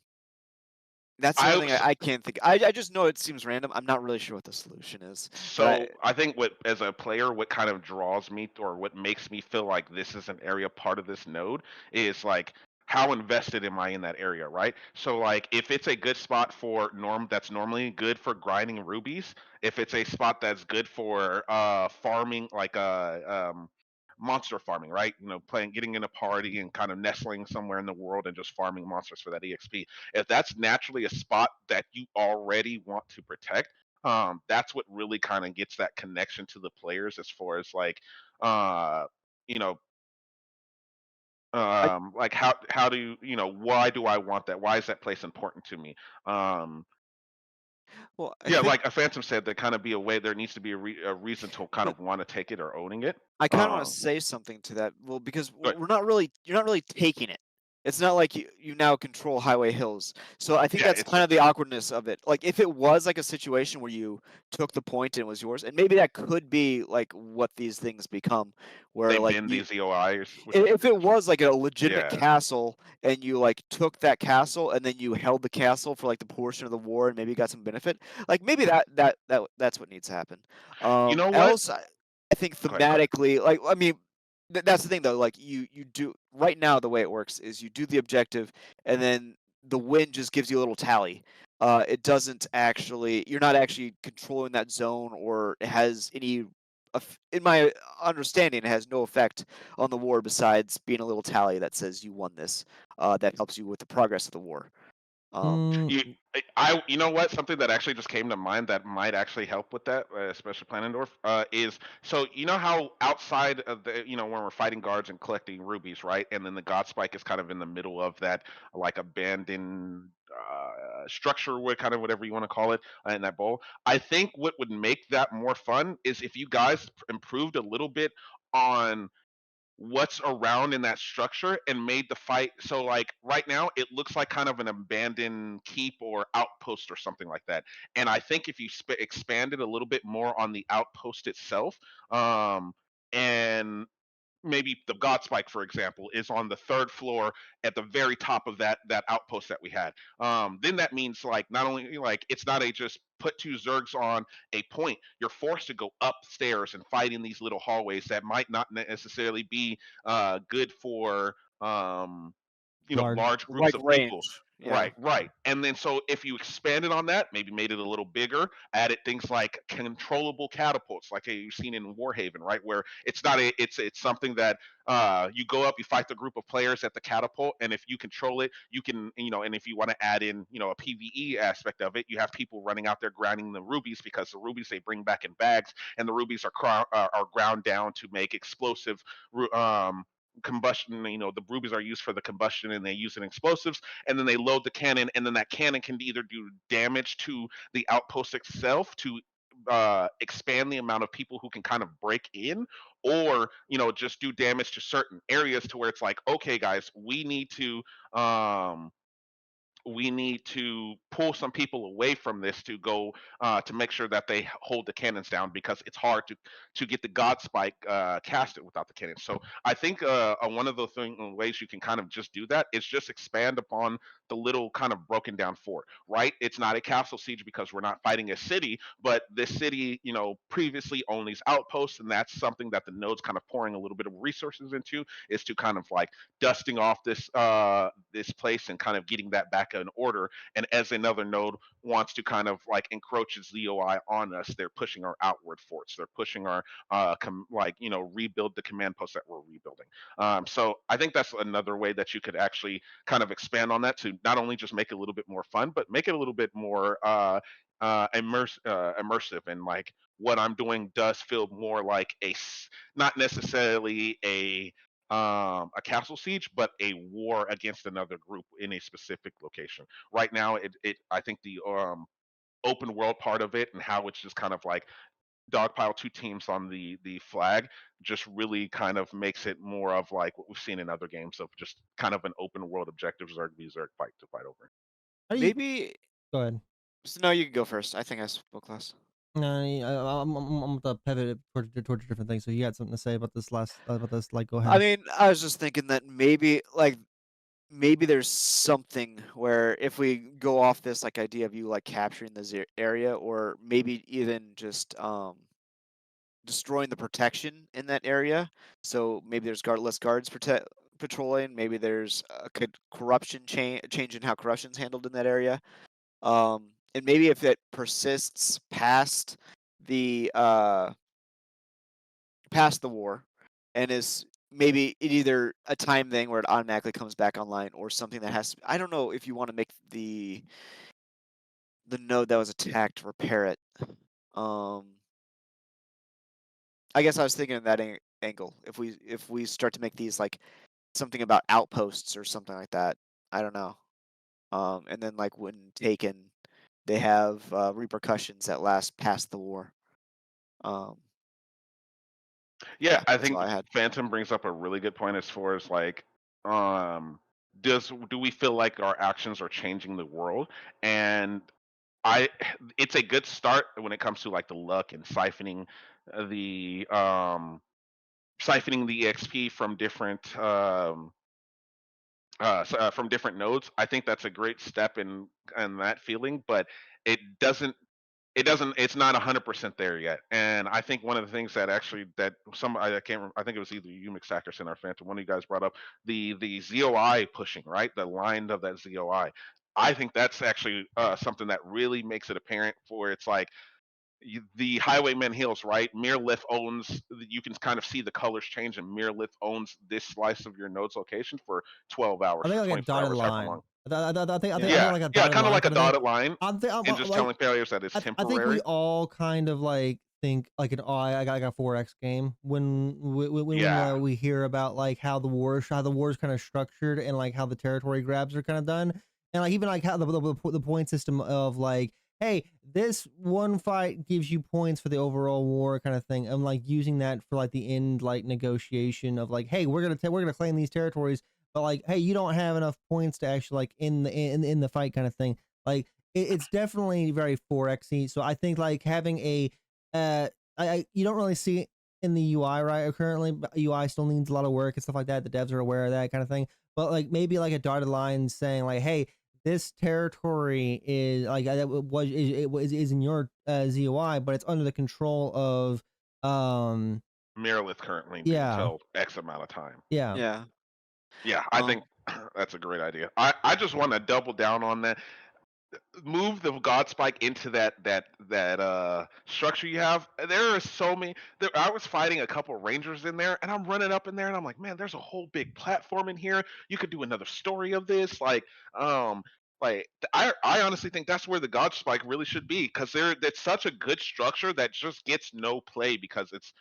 that's the I only thing was I can't think. I just know it seems random. I'm not really sure what the solution is, but So I think what, as a player, what kind of draws me or what makes me feel like this is an area part of this node is like how invested am I in that area, right? So like if it's a good spot for that's normally good for grinding rubies, if it's a spot that's good for farming like monster farming, right? You know, playing getting in a party and kind of nestling somewhere in the world and just farming monsters for that EXP. If that's naturally a spot that you already want to protect, that's what really kind of gets that connection to the players as far as like uh you know I like how do you know why do I want that, why is that place important to me? um well, I yeah, think like a Phantom said, there kind of be a way, there needs to be a reason to kind but of want to take it or owning it. I kind of want to um say something to that. Well, because but you're not really taking it. It's not like you now control Highway Hills. So I think yeah, that's kind of the awkwardness of it. Like if it was like a situation where you took the point and it was yours, and maybe that could be like what these things become, where they like bend you these EOIs, which if it was like a legitimate yeah, castle and you like took that castle and then you held the castle for like the portion of the war and maybe got some benefit, like maybe that's what needs to happen. you know what, Else I think go ahead, go ahead. thematically, like I mean, that's the thing though. Like you do right now, the way it works is you do the objective, and then the win just gives you a little tally. It doesn't actually. You're not actually controlling that zone, or it has any. In my understanding, it has no effect on the war besides being a little tally that says you won this. That helps you with the progress of the war. Um, Mm, You, you know what? Something that actually just came to mind that might actually help with that, especially Planendorf, is so you know how outside of the, you know, when we're fighting guards and collecting rubies, right? And then the God Spike is kind of in the middle of that, like abandoned structure, what kind of whatever you want to call it, in that bowl. I think what would make that more fun is if you guys improved a little bit on what's around in that structure and made the fight so like right now it looks like kind of an abandoned keep or outpost or something like that. And I think if you expanded a little bit more on the outpost itself, and maybe the God Spike, for example, is on the third floor at the very top of that outpost that we had. Then that means like not only like it's not a just put two Zergs on a point. You're forced to go upstairs and fight in these little hallways that might not necessarily be good for large. large groups like of people. range, yeah. Right, right. And then so if you expanded on that, maybe made it a little bigger, added things like controllable catapults, like you've seen in Warhaven, right? Where it's not it's something that you go up, you fight the group of players at the catapult, and if you control it, you can, and if you want to add in, a PvE aspect of it, you have people running out there grinding the rubies because the rubies they bring back in bags, and the rubies are ground down to make explosive combustion. The rubies are used for the combustion and they use it in explosives, and then they load the cannon, and then that cannon can either do damage to the outpost itself to expand the amount of people who can kind of break in, or just do damage to certain areas to where it's like, okay guys, we need to um we need to pull some people away from this to go to make sure that they hold the cannons down, because it's hard to get the God Spike casted without the cannons. So I think one of the ways you can kind of just do that is just expand upon the little kind of broken down fort, right? It's not a castle siege because we're not fighting a city, but this city, previously owned these outposts, and that's something that the node's kind of pouring a little bit of resources into, is to kind of like dusting off this place and kind of getting that back in order. And as another node wants to kind of like encroach its ZOI on us, they're pushing our outward forts. They're pushing our rebuild the command posts that we're rebuilding. So I think that's another way that you could actually kind of expand on that, to not only just make it a little bit more fun, but make it a little bit more immersive, and like what I'm doing does feel more like not necessarily a castle siege, but a war against another group in a specific location. Right now, I think the open world part of it, and how it's just kind of like dogpile two teams on the flag, just really kind of makes it more of like what we've seen in other games, of just kind of an open world objective Zerg v Zerg fight to fight over. How do you Maybe. go ahead? No, you can go first. I think I spoke last. No, I'm gonna pivot towards different things. So you got something to say about this Like, go ahead. I mean, I was just thinking that maybe there's something where if we go off this like idea of you like capturing this area, or maybe even just destroying the protection in that area. So maybe there's less guards patrolling. Maybe there's a corruption change in how corruption's handled in that area. And maybe if it persists past the war, and is maybe either a time thing where it automatically comes back online, or something that has to, I don't know if you want to make the node that was attacked repair it. I guess I was thinking of that angle. If we start to make these like something about outposts or something like that, I don't know. And then like when taken, they have repercussions that last past the war. Yeah, I That's think all I had. Phantom brings up a really good point as far as like, do we feel like our actions are changing the world? And it's a good start when it comes to like the luck and the siphoning the EXP from different nodes. I think that's a great step in that feeling, but it doesn't it's not 100% there yet. And I think one of the things that actually that I can't remember, I think it was either you, McStackerson, or Phantom, one of you guys brought up the ZOI pushing, right, the line of that ZOI. I think that's actually something that really makes it apparent, for it's like the Highwayman Hills, right? Mirlith owns. You can kind of see the colors change, and Mirlith owns this slice of your node's location for 12 hours, I think for like a 24 dotted hours, however line. long. I think Yeah, like a yeah, dotted kind of line like a kind of thing. dotted line, and just telling players that it's I think we temporary. all kind of like think like I got like a 4X game when Yeah. we hear about like how the war's kind of structured, and like how the territory grabs are kind of done, and like even like how the point system of like, hey, this one fight gives you points for the overall war kind of thing, and like using that for like the end like negotiation of like, hey, we're gonna claim these territories, but like, hey, you don't have enough points to actually like in the fight kind of thing. Like it's definitely very 4X-y. So I think like having a you don't really see it in the UI right currently, but UI still needs a lot of work and stuff like that. The devs are aware of that kind of thing. But like maybe like a dotted line saying like, hey, this territory is like is in your ZOI, but it's under the control of Miralith currently yeah. until X amount of time. Yeah. Yeah. Yeah, I think that's a great idea. I just want to double down on that. Move the God Spike into that structure you have. There are so many. I was fighting a couple Rangers in there, and I'm running up in there, and I'm like, man, there's a whole big platform in here. You could do another story of this, um, I honestly think that's where the God Spike really should be, because it's such a good structure that just gets no play because it's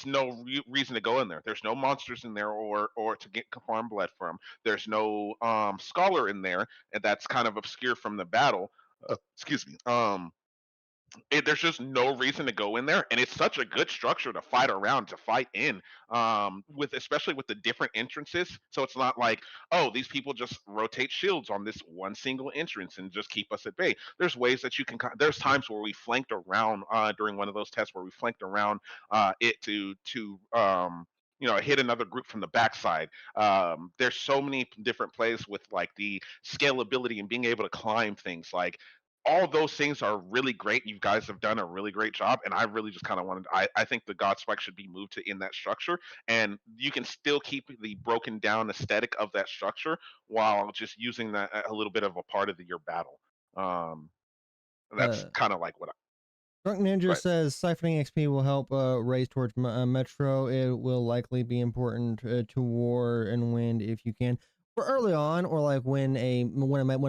no reason to go in there. There's no monsters in there or to get farm blood from. There's no scholar in there, and that's kind of obscure from the battle. Excuse me. there's just no reason to go in there, and it's such a good structure to fight around, to fight in, with especially with the different entrances. So it's not like, oh, these people just rotate shields on this one single entrance and just keep us at bay. There's ways that you can. There's times where we flanked around during one of those tests where we flanked around it to hit another group from the backside. There's so many different plays with like the scalability and being able to climb things. Like all those things are really great. You guys have done a really great job, and I really just kind of wanted. I think the God Spike should be moved to in that structure, and you can still keep the broken down aesthetic of that structure while just using that a little bit of a part of your battle. Um, that's Uh, kind of like what I. Drunk Ninja Right. says siphoning XP will help raise towards Metro. It will likely be important to war and wind if you can. For early on, or like when a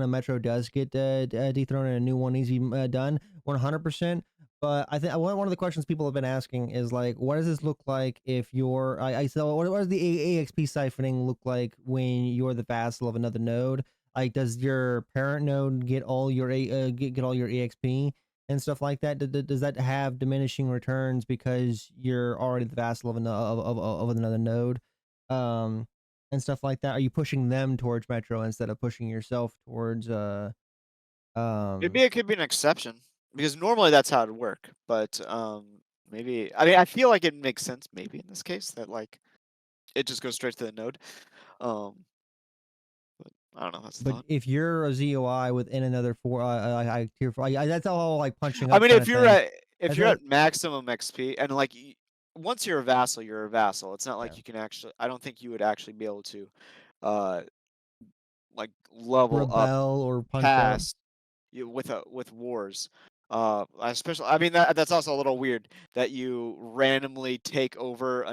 Metro does get dethroned and a new one needs to be done, 100%. But I think one of the questions people have been asking is like, what does this look like if you're? So what does the AXP siphoning look like when you're the vassal of another node? Like, does your parent node get all your get all your EXP? And stuff like that? Does that have diminishing returns because you're already the vassal of another node, um, and stuff like that? Are you pushing them towards Metro instead of pushing yourself towards Maybe it could be an exception because normally that's how it would work. But maybe I mean I feel like it makes sense maybe in this case that like it just goes straight to the node. But I don't know. That's a But thought. if you're a ZOI within another tier 4, that's all like punching I up mean, kind if of you're thing. at That's a, maximum XP and like once you're a vassal, you're a vassal. It's not yeah. like you can actually. I don't think you would actually be able to, uh, like level up Rebel or punch up. past with wars. Especially, I mean that's also a little weird that you randomly take over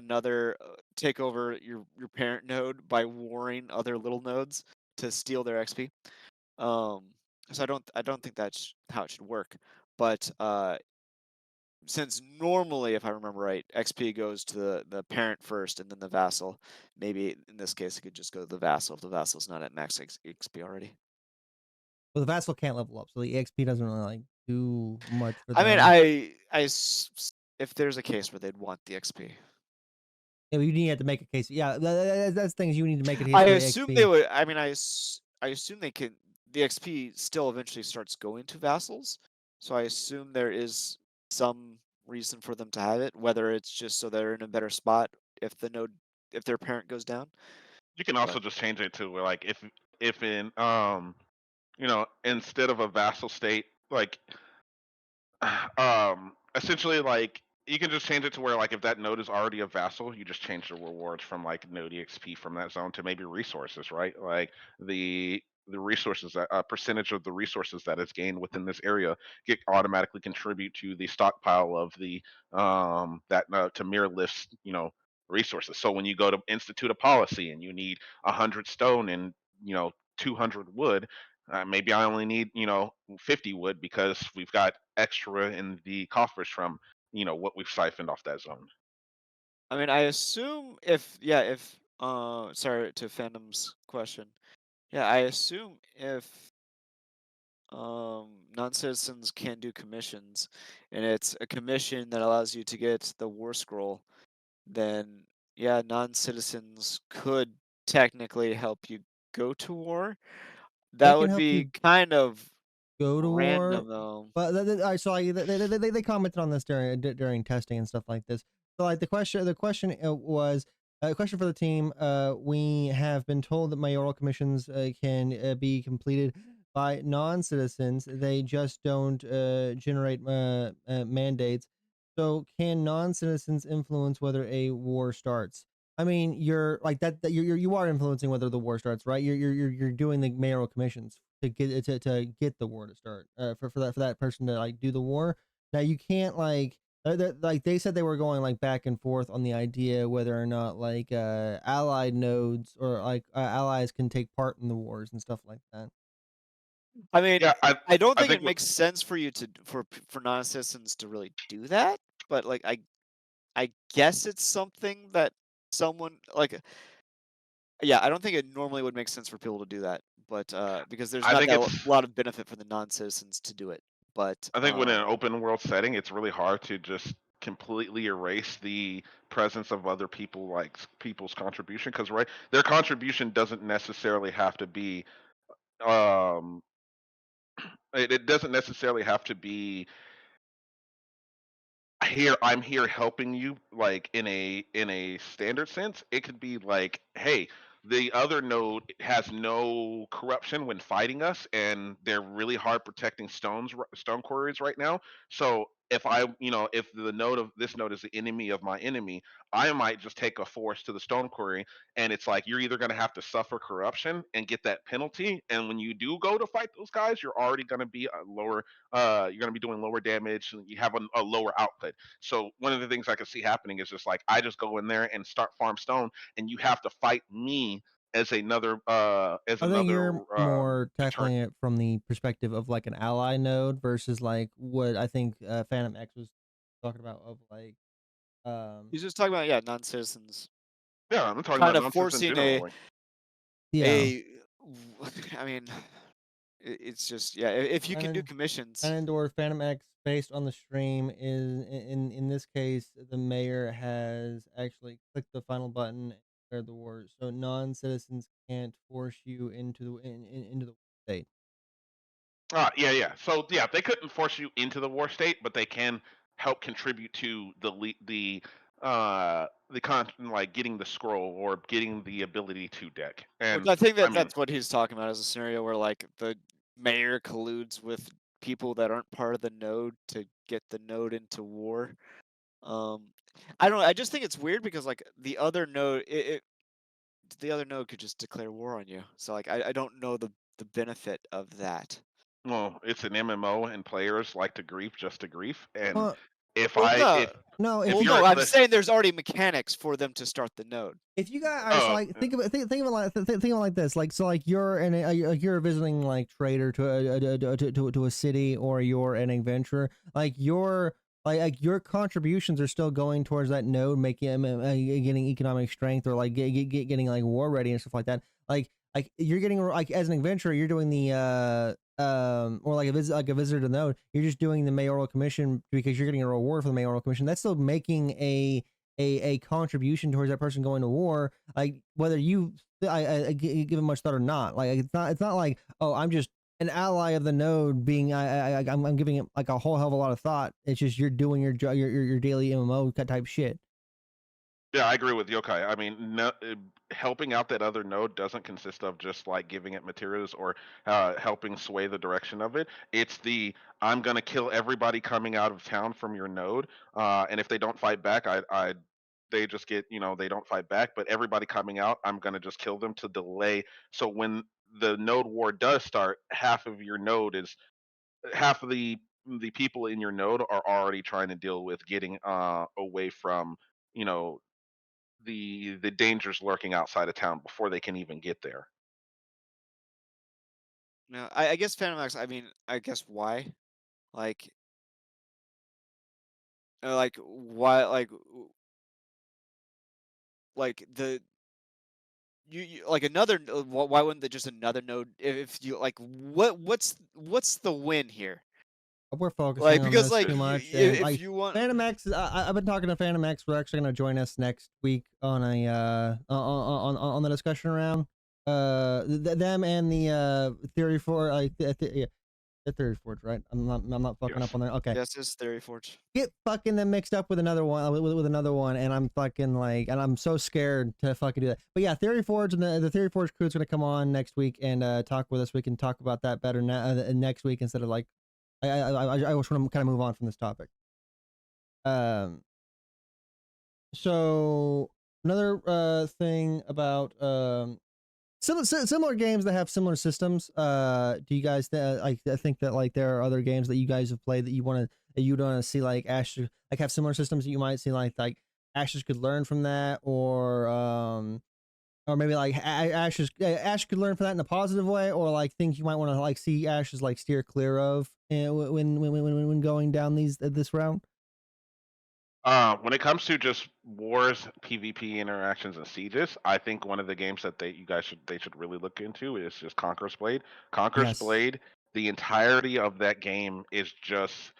your parent node by warring other little nodes to steal their XP. So I don't think that's how it should work. But since normally, if I remember right, XP goes to the parent first and then the vassal. Maybe in this case, it could just go to the vassal if the vassal's not at max XP already. But the vassal can't level up, so the EXP doesn't really like do much for I mean, them. if there's a case where they'd want the XP, Yeah, you need to make a case. Yeah, that's things you need to make a case I for the assume XP. they would. I mean, I assume they can. The XP still eventually starts going to vassals, so I assume there is some reason for them to have it. Whether it's just so they're in a better spot if their parent goes down. You can But also just change it to where like if in instead of a vassal state, like essentially like you can just change it to where like if that node is already a vassal, you just change the rewards from like node exp from that zone to maybe resources, right? Like the resources that a percentage of the resources that is gained within this area get automatically contribute to the stockpile of the that to mirror lifts resources. So when you go to institute a policy and you need 100 stone and 200 wood, maybe I only need 50 wood because we've got extra in the coffers from what we've siphoned off that zone. I mean, I assume if sorry to Phantom's question. Yeah, I assume if non-citizens can do commissions and it's a commission that allows you to get the war scroll, then yeah, non-citizens could technically help you go to war. They That can would help be you kind of go to war, random though. but I saw they commented on this during testing and stuff like this. So like the question was a question for the team. We have been told that mayoral commissions can be completed by non-citizens. They just don't generate mandates. So can non-citizens influence whether a war starts? I mean, you're like that you are influencing whether the war starts, right? You're doing the mayoral commissions to get the war to start, for that person to like do the war. Now you can't like they said they were going like back and forth on the idea whether or not like allied nodes or like allies can take part in the wars and stuff like that. I mean, Yeah, I don't I think think it makes sense for you to for non-citizens to really do that, but like I guess it's something that someone like yeah, I don't think it normally would make sense for people to do that, but because there's I not think that it's lot of benefit for the non-citizens to do it. But I think when in an open world setting, it's really hard to just completely erase the presence of other people, like people's contribution, because right, their contribution doesn't necessarily have to be um it doesn't necessarily have to be here I'm here helping you like in a standard sense. It could be like, hey, the other node has no corruption when fighting us, and they're really hard protecting stone quarries right now. So if the node of this node is the enemy of my enemy, I might just take a force to the stone quarry, and it's like you're either going to have to suffer corruption and get that penalty, and when you do go to fight those guys, you're already going to be a lower you're going to be doing lower damage, and you have a lower output. So one of the things I could see happening is just like I just go in there and start farm stone, and you have to fight me as another I think you're more deterrent. tackling it from the perspective of like an ally node versus like what I think Phantom X was talking about of like he's just talking about non-citizens Yeah, I'm talking kind about of nonsense in forcing general. Like, yeah. I mean, it's just if you can do And commissions. or Phantom X based on the stream is in this case the mayor has actually clicked the final button and declared the war, so non-citizens can't force you into into the state. yeah. So yeah, they couldn't force you into the war state, but they can help contribute to like getting the scroll or getting the ability to deck. Which And I think I that mean, that's what he's talking about, as a scenario where like the mayor colludes with people that aren't part of the node to get the node into war. Um, I don't know. I just think it's weird because like the other node could just declare war on you. So like I don't know the benefit of that. well, it's an MMO, and players like to grief just to grief. And Well, if Well, I no. no, if Well, you're no. I'm the saying there's already mechanics for them to start the node. if you guys are so like think of it like this, like so like you're you're visiting like trader to a city, or you're an adventurer, like your contributions are still going towards that node, making getting economic strength, or like getting like war ready and stuff like that. Like you're getting like as an adventurer, you're doing the or like a visitor to the node, you're just doing the mayoral commission because you're getting a reward for the mayoral commission. That's still making a contribution towards that person going to war, like whether you give it much thought or not. Like it's not like, oh, I'm just an ally of the node being I'm giving it like a whole hell of a lot of thought. It's just you're doing your daily MMO type shit. Yeah, I agree with Yokai. I mean, no, helping out that other node doesn't consist of just like giving it materials or helping sway the direction of it. It's I'm gonna kill everybody coming out of town from your node, and if they don't fight back, they just get, they don't fight back. But everybody coming out, I'm gonna just kill them to delay. So when the node war does start, half of the people in your node are already trying to deal with getting away from you know the dangers lurking outside of town before they can even get there. No, I guess Phantom X. I mean, I guess why? Like, like why? Like the like another. Why wouldn't they just another node? If you like, what's the win here? We're focusing Like on because this like too much, and if like you want. Phantom X, I've been talking to Phantom X. We're actually going to join us next week on a on the discussion round. Them and the Theory for like yeah, the Theory Forge, right? I'm not fucking Yes. up on there. Okay, Yes, it's Theory Forge. get fucking them mixed up with another one with another one, and I'm fucking like, and I'm so scared to fucking do that. But yeah, Theory Forge and the Theory Forge crew is going to come on next week and talk with us. We can talk about that better next week instead of like. I just want to kind of move on from this topic. So another thing about similar games that have similar systems. Do you guys I think that like there are other games that you guys have played that you want to see like Ash like have similar systems that you might see like Ashes could learn from that, or maybe like Ash could learn from that in a positive way, or like things you might want to like see Ashes like steer clear of when going down this route. When it comes to just wars, PvP interactions, and sieges, I think one of the games that they should really look into is just Conqueror's Blade. Conqueror's Yes. Blade the entirety of that game is just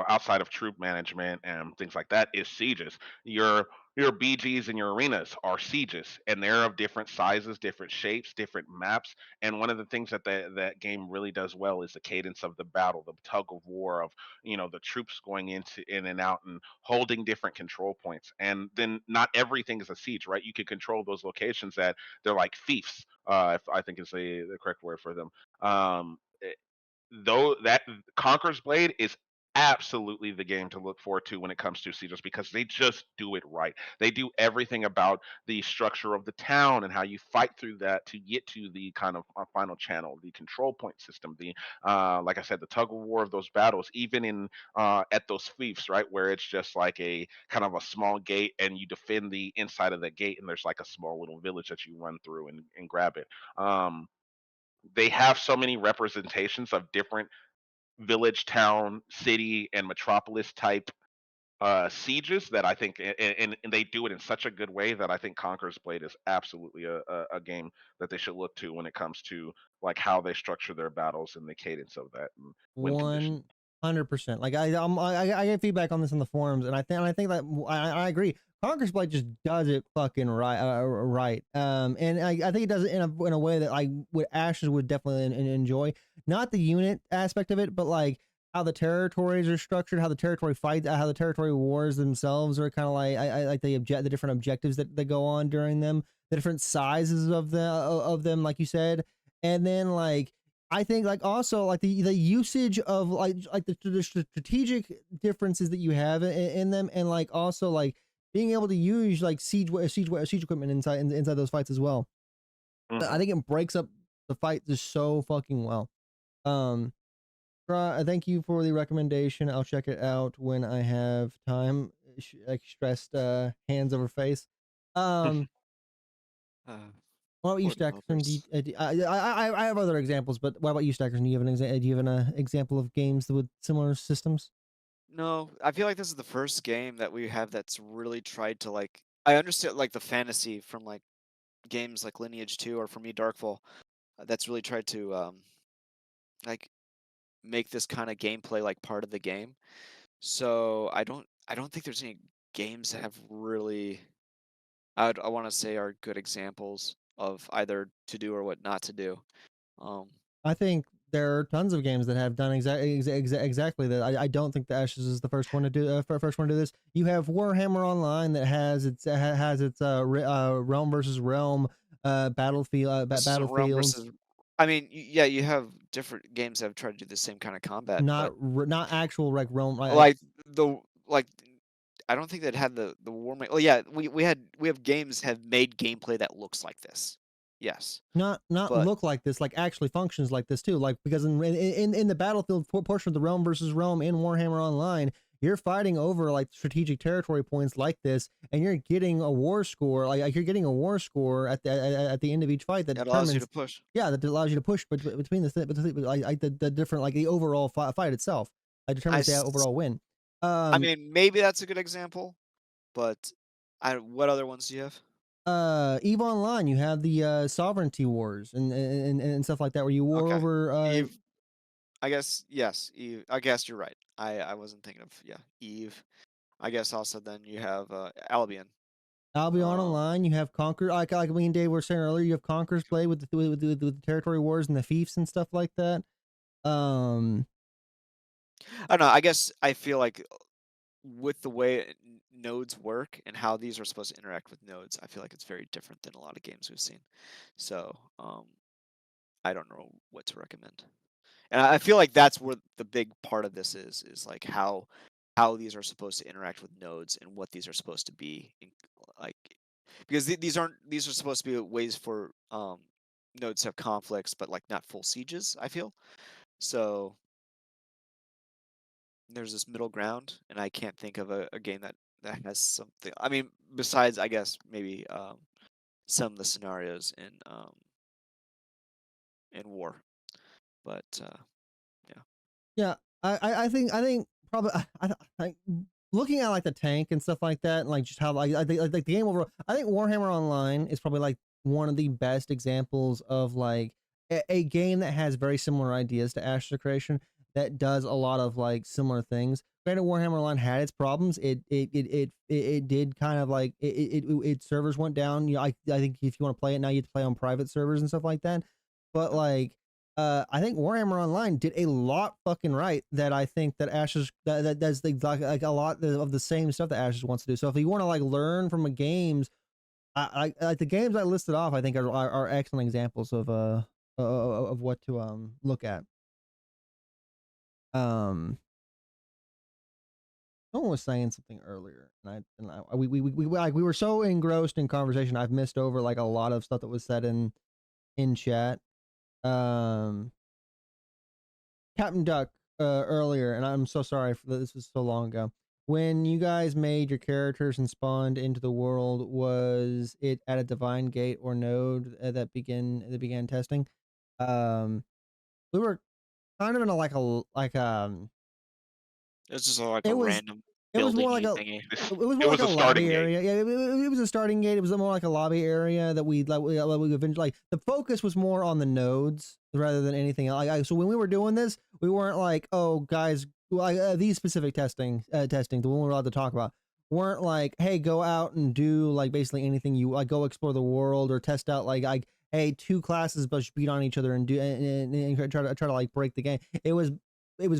outside of troop management and things like that, is sieges. Your BGs and your arenas are sieges, and they're of different sizes, different shapes, different maps. And one of the things that that game really does well is the cadence of the battle, the tug of war of the troops going in and out and holding different control points. And then not everything is a siege, right? You can control those locations that they're like fiefs, if I think is the correct word for them. Though that Conqueror's Blade is absolutely the game to look forward to when it comes to sieges, because they just do it right. They do everything about the structure of the town and how you fight through that to get to the kind of final channel, the control point system, the like I said, the tug of war of those battles, even in at those fiefs, right, where it's just like a kind of a small gate and you defend the inside of the gate, and there's like a small little village that you run through and grab it. They have so many representations of different village, town, city, and metropolis type sieges that I think, and they do it in such a good way that I think Conqueror's Blade is absolutely a game that they should look to when it comes to like how they structure their battles and the cadence of that and win condition. 100%. Like I get feedback on this in the forums, and I think that I agree. Conqueror's Blade just does it fucking right, right. And I think it does it in a way that like what Ashes would definitely enjoy. Not the unit aspect of it, but like how the territories are structured, how the territory fights, how the territory wars themselves are kind of like I like the different objectives that go on during them, the different sizes of them, like you said, and then like I think like also like the usage of like the strategic differences that you have in them, and like also like being able to use like siege equipment inside those fights as well. I think it breaks up the fight just so fucking well. Thank you for the recommendation. I'll check it out when I have time. Like stressed hands over face. What about you, Stackerson? I have other examples, but what about you, Stackerson? Do you have an example of games with similar systems? No, I feel like this is the first game that we have that's really tried to like. I understand like the fantasy from like games like Lineage 2 or for me Darkfall, that's really tried to like make this kind of gameplay like part of the game. So I don't think there's any games that have really I want to say are good examples of either to do or what not to do. Um, I think there are tons of games that have done exactly that. I don't think the Ashes is the first one to do first one to do this. You have Warhammer Online that has its realm versus realm battlefield this isn't realm battlefields. versus. I mean, yeah, you have different games that have tried to do the same kind of combat, but Not actual like realm like the like I don't think that had the war. Oh yeah, we have games have made gameplay that looks like this. Yes, not but look like this, like actually functions like this too, like because in the battlefield portion of the realm versus realm in Warhammer Online, you're fighting over like strategic territory points like this, and you're getting a war score, like you're getting a war score at the end of each fight that that determines, allows you to push. yeah, that allows you to push between the different like the overall fight itself, determines the overall win. I mean, maybe that's a good example, but what other ones do you have? EVE Online, you have the sovereignty wars and stuff like that, where you war Okay, over Eve. I guess yes, Eve. I guess you're right. I wasn't thinking of Eve. I guess also then you have Albion. Albion Online. You have Conquer, like me and Dave were saying earlier. You have Conqueror's Blade with the territory wars and the fiefs and stuff like that. I don't know. I guess I feel like with the way nodes work and how these are supposed to interact with nodes, I feel like it's very different than a lot of games we've seen. So I don't know what to recommend. And I feel like that's where the big part of this is like how these are supposed to interact with nodes and what these are supposed to be like, because these are supposed to be ways for nodes to have conflicts, but like not full sieges, I feel. So there's this middle ground, and I can't think of a game that has something. I mean, besides I guess maybe some of the scenarios in war, but yeah. Yeah, I think probably I looking at like the tank and stuff like that, and like just how like I think like the game overall, I think Warhammer Online is probably like one of the best examples of like a game that has very similar ideas to Ashes of Creation that does a lot of like similar things. Granted, Warhammer Online had its problems. It did kind of like it servers went down. You know, I think if you want to play it now, you have to play on private servers and stuff like that. But like, I think Warhammer Online did a lot fucking right. That I think that Ashes that does like a lot of the same stuff that Ashes wants to do. So if you want to like learn from a games, I like the games I listed off. I think are excellent examples of what to look at. Someone was saying something earlier, and we were so engrossed in conversation, I've missed over like a lot of stuff that was said in chat. Captain Duck earlier, and I'm so sorry for this was so long ago. When you guys made your characters and spawned into the world, was it at a divine gate or node that began testing? We were kind of in a It's just like it a was random it was more building like a thingy. it was It more like was a a starting lobby gate. area. Yeah, it was a starting gate. It was more like a lobby area that we eventually like. The focus was more on the nodes rather than anything else. So when we were doing this, we weren't like, oh guys, these specific testing, the one we're allowed to talk about, weren't like, hey, go out and do like basically anything you like, go explore the world or test out like hey, two classes but beat on each other and do and try to like break the game. It was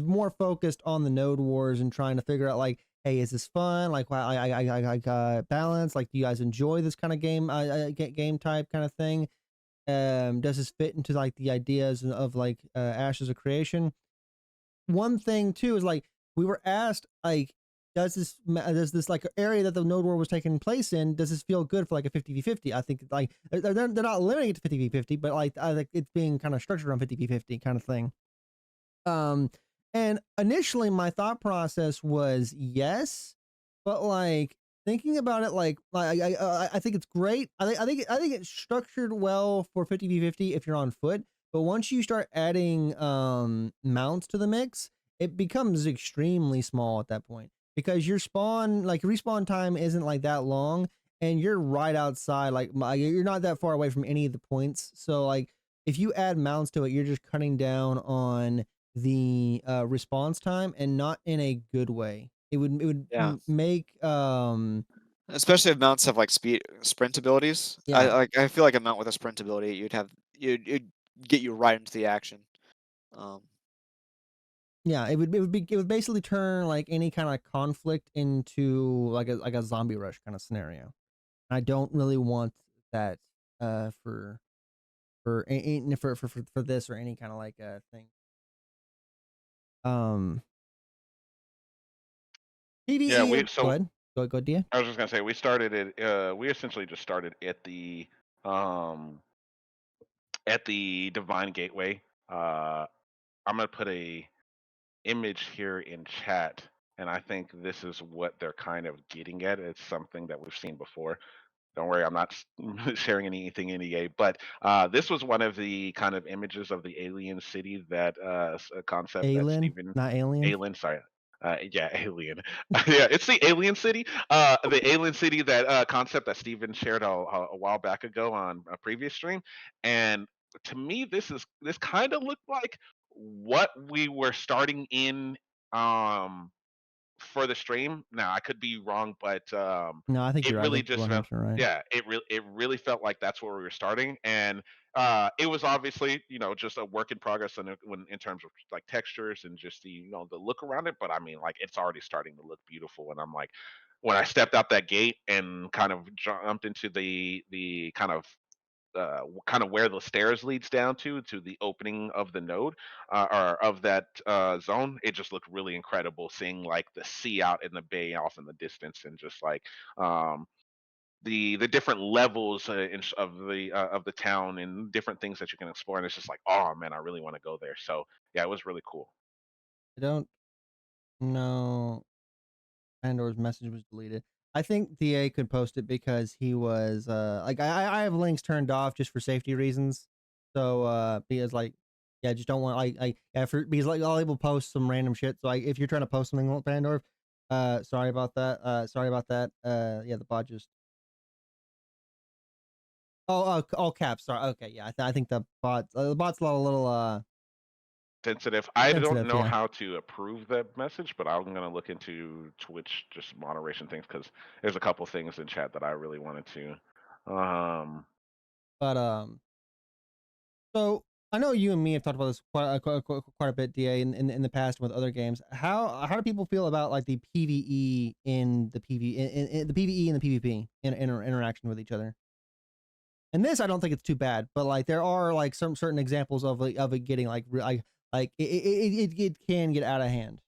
more focused on the node wars and trying to figure out like, hey, is this fun? Like, wow, I balance. Like, do you guys enjoy this kind of game type kind of thing? Does this fit into like the ideas of like Ashes of Creation? One thing too is like we were asked like, does this like area that the node war was taking place in, does this feel good for like a 50v50? I think like they're not limiting it to 50v50, but like I think it's being kind of structured around 50v50 kind of thing. And initially my thought process was yes, but like thinking about it, like I think it's great. I think it's structured well for 50v50 if you're on foot. But once you start adding mounts to the mix, it becomes extremely small at that point because your respawn time isn't like that long, and you're right outside. Like you're not that far away from any of the points. So like if you add mounts to it, you're just cutting down on the response time, and not in a good way. It would Yeah. make Especially if mounts have like sprint abilities. Yeah. I feel like a mount with a sprint ability, you'd get you right into the action. Yeah, it would basically turn like any kind of conflict into like a zombie rush kind of scenario. I don't really want that for this or any kind of like thing. PvE. Yeah, Go ahead. Go ahead, Dia. I was just gonna say we started it. We essentially just started at the Divine Gateway. I'm gonna put a image here in chat, and I think this is what they're kind of getting at. It's something that we've seen before. Don't worry, I'm not sharing anything NDA, but this was one of the kind of images of the alien city that a concept that Alien, Stephen not alien. Alien, sorry. Yeah, alien. Yeah, it's the alien city. The alien city that concept that Steven shared a while back ago on a previous stream, and to me, this kind of looked like what we were starting in for the stream. Now I could be wrong, but No, I think it you're right. I really think you're just felt 100% right. yeah, it really felt like that's where we were starting, and it was obviously just a work in progress in terms of like textures and just the look around it. But I mean, like it's already starting to look beautiful, and I'm like, when I stepped out that gate and kind of jumped into the kind of where the stairs leads down to the opening of the node or of that zone, it just looked really incredible seeing like the sea out in the bay off in the distance, and just like um, the different levels of the town and different things that you can explore, and it's just like, oh man, I really want to go there. So yeah, it was really cool. I don't know. Pandor's message was deleted. I think DA could post it because he was like I have links turned off just for safety reasons. So because like yeah, just don't want because like I'll able to post some random shit. So if you're trying to post something with Pandor, sorry about that. Yeah, the bot just All caps. Sorry. Okay, yeah. I think the bot's a little sensitive. I don't sensitive. know Yeah. how to approve that message, but I'm gonna look into Twitch just moderation things because there's a couple things in chat that I really wanted to. But so I know you and me have talked about this quite a bit, Da, in the past with other games. How do people feel about like the PvE in the in the PvE and the PvP interaction with each other? And this, I don't think it's too bad, but like there are like some certain examples of it getting like it can get out of hand.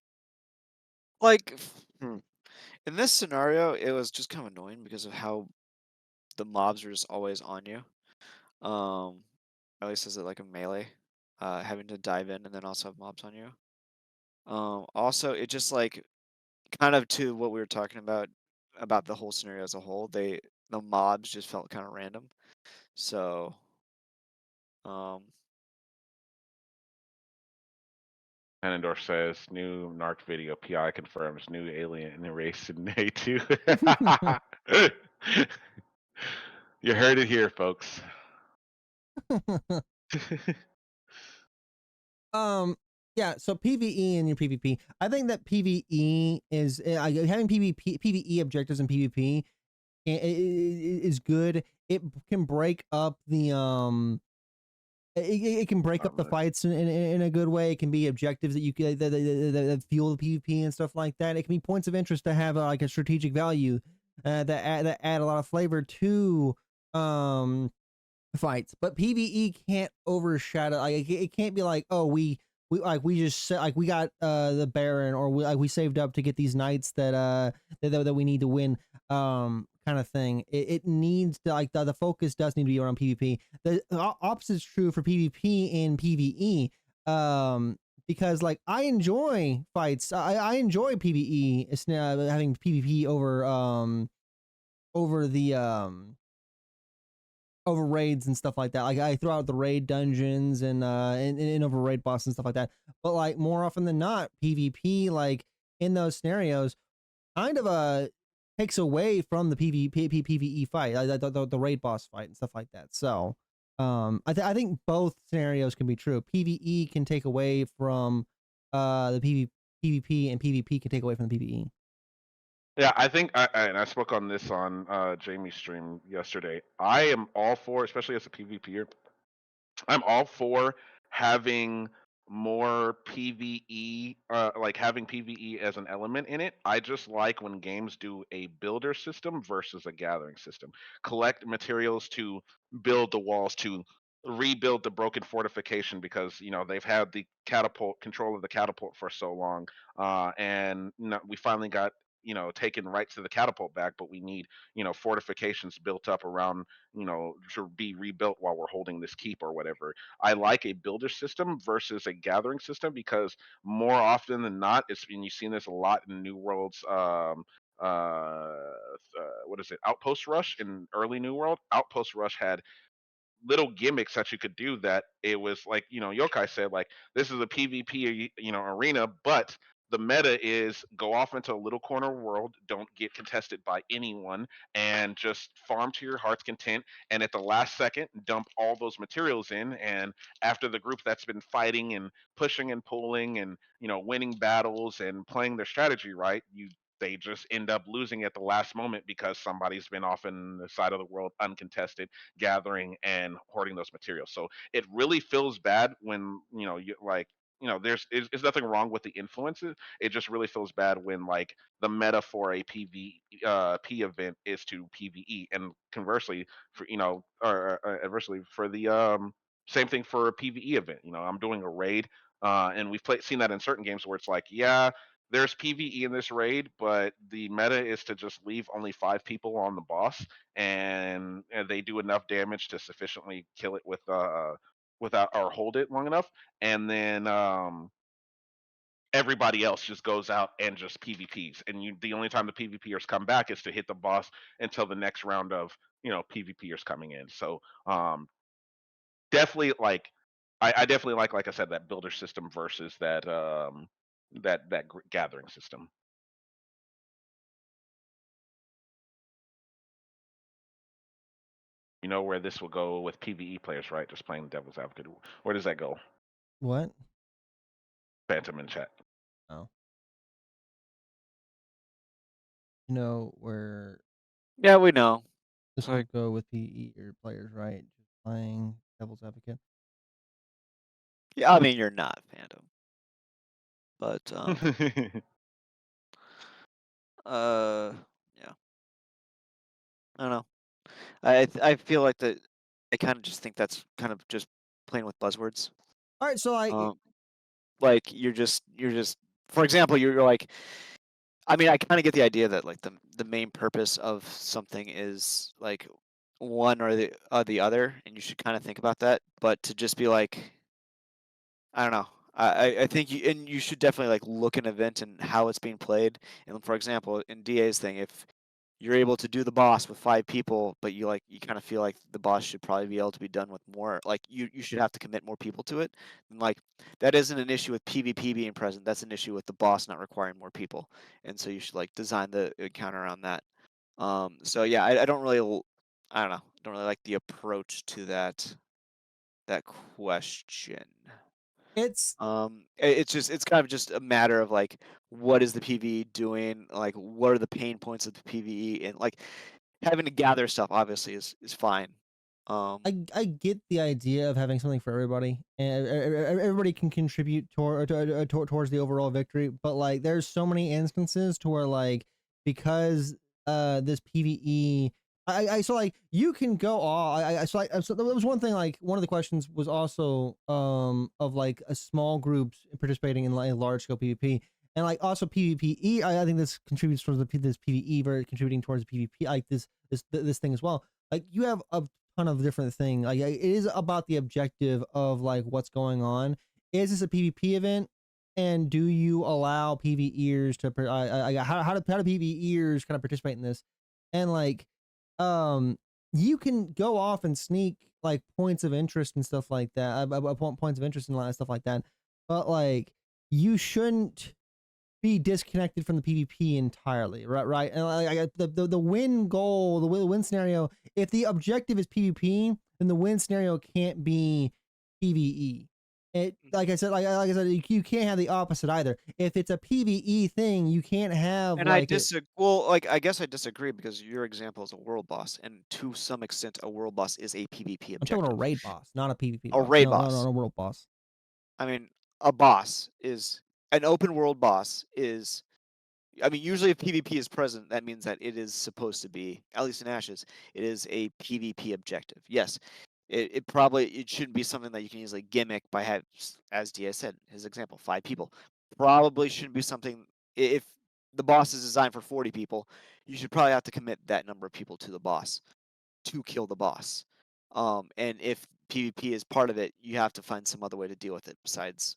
Like, in this scenario, it was just kind of annoying because of how the mobs are just always on you. At least as it like a melee, having to dive in and then also have mobs on you. Also, it just like kind of to what we were talking about the whole scenario as a whole. The mobs just felt kind of random. So, um, Anandor says new narc video PI confirms new alien race in A2. You heard it here, folks. Yeah, so PvE and your PvP. I think that PvE is having PvE objectives in PvP is good. It can break up the it can break up the fights in a good way. It can be objectives that you can that fuel the PvP and stuff like that. It can be points of interest to have like a strategic value that add a lot of flavor to fights. But PvE can't overshadow. Like it can't be like, oh, we just like we got the Baron, or we saved up to get these knights that we need to win, kind of thing. It needs to like the focus does need to be around PvP. The opposite is true for PvP and PvE. Because like I enjoy fights. I enjoy PvE. It's having PvP over the over raids and stuff like that. Like I throw out the raid dungeons and over raid boss and stuff like that. But like more often than not, PvP like in those scenarios kind of takes away from the PvE fight, the raid boss fight and stuff like that. So I think both scenarios can be true. PvE can take away from the PvP, and PvP can take away from the PvE. Yeah, I think and I spoke on this on Jamie's stream yesterday. I am all for, especially as a PvPer, I'm all for having more PvE, like having PvE as an element in it. I just like when games do a builder system versus a gathering system. Collect materials to build the walls, to rebuild the broken fortification, because they've had the catapult control of the catapult for so long, and we finally got taken rights to the catapult back, but we need fortifications built up around to be rebuilt while we're holding this keep or whatever. I like a builder system versus a gathering system because more often than not, and you've seen this a lot in New World's what is it, Outpost Rush. In early New World, Outpost Rush had little gimmicks that you could do that it was like Yokai said, like, this is a PvP arena, but the meta is go off into a little corner world, don't get contested by anyone, and just farm to your heart's content, and at the last second dump all those materials in, and after the group that's been fighting and pushing and pulling and winning battles and playing their strategy right, they just end up losing at the last moment because somebody's been off in the side of the world uncontested, gathering and hoarding those materials. So it really feels bad when you like there's nothing wrong with the influences. It just really feels bad when like the meta for a PvP event is to PvE, and conversely for or adversely for the same thing for a PvE event. I'm doing a raid, and we've seen that in certain games where it's like, yeah, there's PvE in this raid, but the meta is to just leave only 5 people on the boss, and they do enough damage to sufficiently kill it without or hold it long enough, and then everybody else just goes out and just PvPs, and the only time the PvPers come back is to hit the boss until the next round of PvPers coming in. So definitely like I definitely like I said, that builder system versus that gathering system. you know where this will go with PvE players, right? Just playing devil's advocate. Where does that go? What? Phantom in chat. Oh. You know where Yeah, we know. this Like, will go with PE or players, right? Just playing devil's advocate. yeah, I mean you're not Phantom, but yeah, I don't know. I feel like that. I kind of just think that's kind of just playing with buzzwords. All right, so Like you're just for example, you're like, I mean, I kind of get the idea that like the main purpose of something is like one or the other, and you should kind of think about that. But to just be like, I don't know. I think you should definitely like look an event and how it's being played. And for example, in DA's thing, if you're able to do the boss with 5 people, but you kind of feel like the boss should probably be able to be done with more, like you should have to commit more people to it. And like that isn't an issue with PvP being present. That's an issue with the boss not requiring more people. And so you should like design the encounter around that. So yeah, I don't really, I don't know, don't really like the approach to that question. it's It's kind of just a matter of like, what is the PvE doing? Like, what are the pain points of the PvE? And like, having to gather stuff obviously is fine. I get the idea of having something for everybody, and everybody can contribute towards the overall victory. But like, there's so many instances to where like, because this PvE, I so like you can go all so there was one thing, like one of the questions was also of like a small groups participating in like large scale PvP. And like also PvPE, I think this contributes towards this PvE, very contributing towards the PvP, like this thing as well. Like you have a ton of different thing. Like it is about the objective of like what's going on. Is this a PvP event? And do you allow PvEers to how do PvEers kind of participate in this? And like you can go off and sneak like points of interest and stuff like that. Points of interest and a lot of stuff like that. But like you shouldn't be disconnected from the PvP entirely, right? And like the win goal, the win scenario, if the objective is PvP, then the win scenario can't be PvE. It like I said, you can't have the opposite either. If it's a PvE thing, you can't have and like I disagree. Well, like I guess I disagree because your example is a world boss, and to some extent, a world boss is a PvP I'm talking about a objective. raid boss, not a PvP A boss. raid No, boss. a world boss. I mean, a boss is an open world boss is. I mean, usually if PvP is present, that means that it is supposed to be, at least in Ashes, it is a PvP objective. Yes, it shouldn't be something that you can easily gimmick by having, as Dia said, his example, 5 people. Probably shouldn't be something, if the boss is designed for 40 people, you should probably have to commit that number of people to the boss to kill the boss. And if PvP is part of it, you have to find some other way to deal with it besides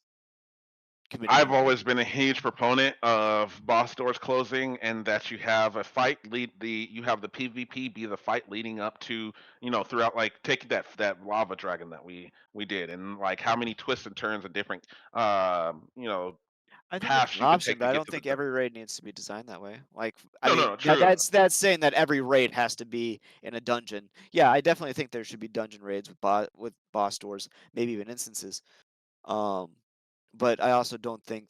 committing I've more always people. been a huge proponent of boss doors closing, and that you have a fight you have the PvP be the fight leading up to, throughout, like take that lava dragon that we did, and like how many twists and turns and different I think it's paths an you can option, take but to I get don't to the think dungeon. every raid needs to be designed that way. Like, I No, no, mean, no, true. that's saying that every raid has to be in a dungeon. Yeah, I definitely think there should be dungeon raids with boss doors, maybe even instances. Um, but I also don't think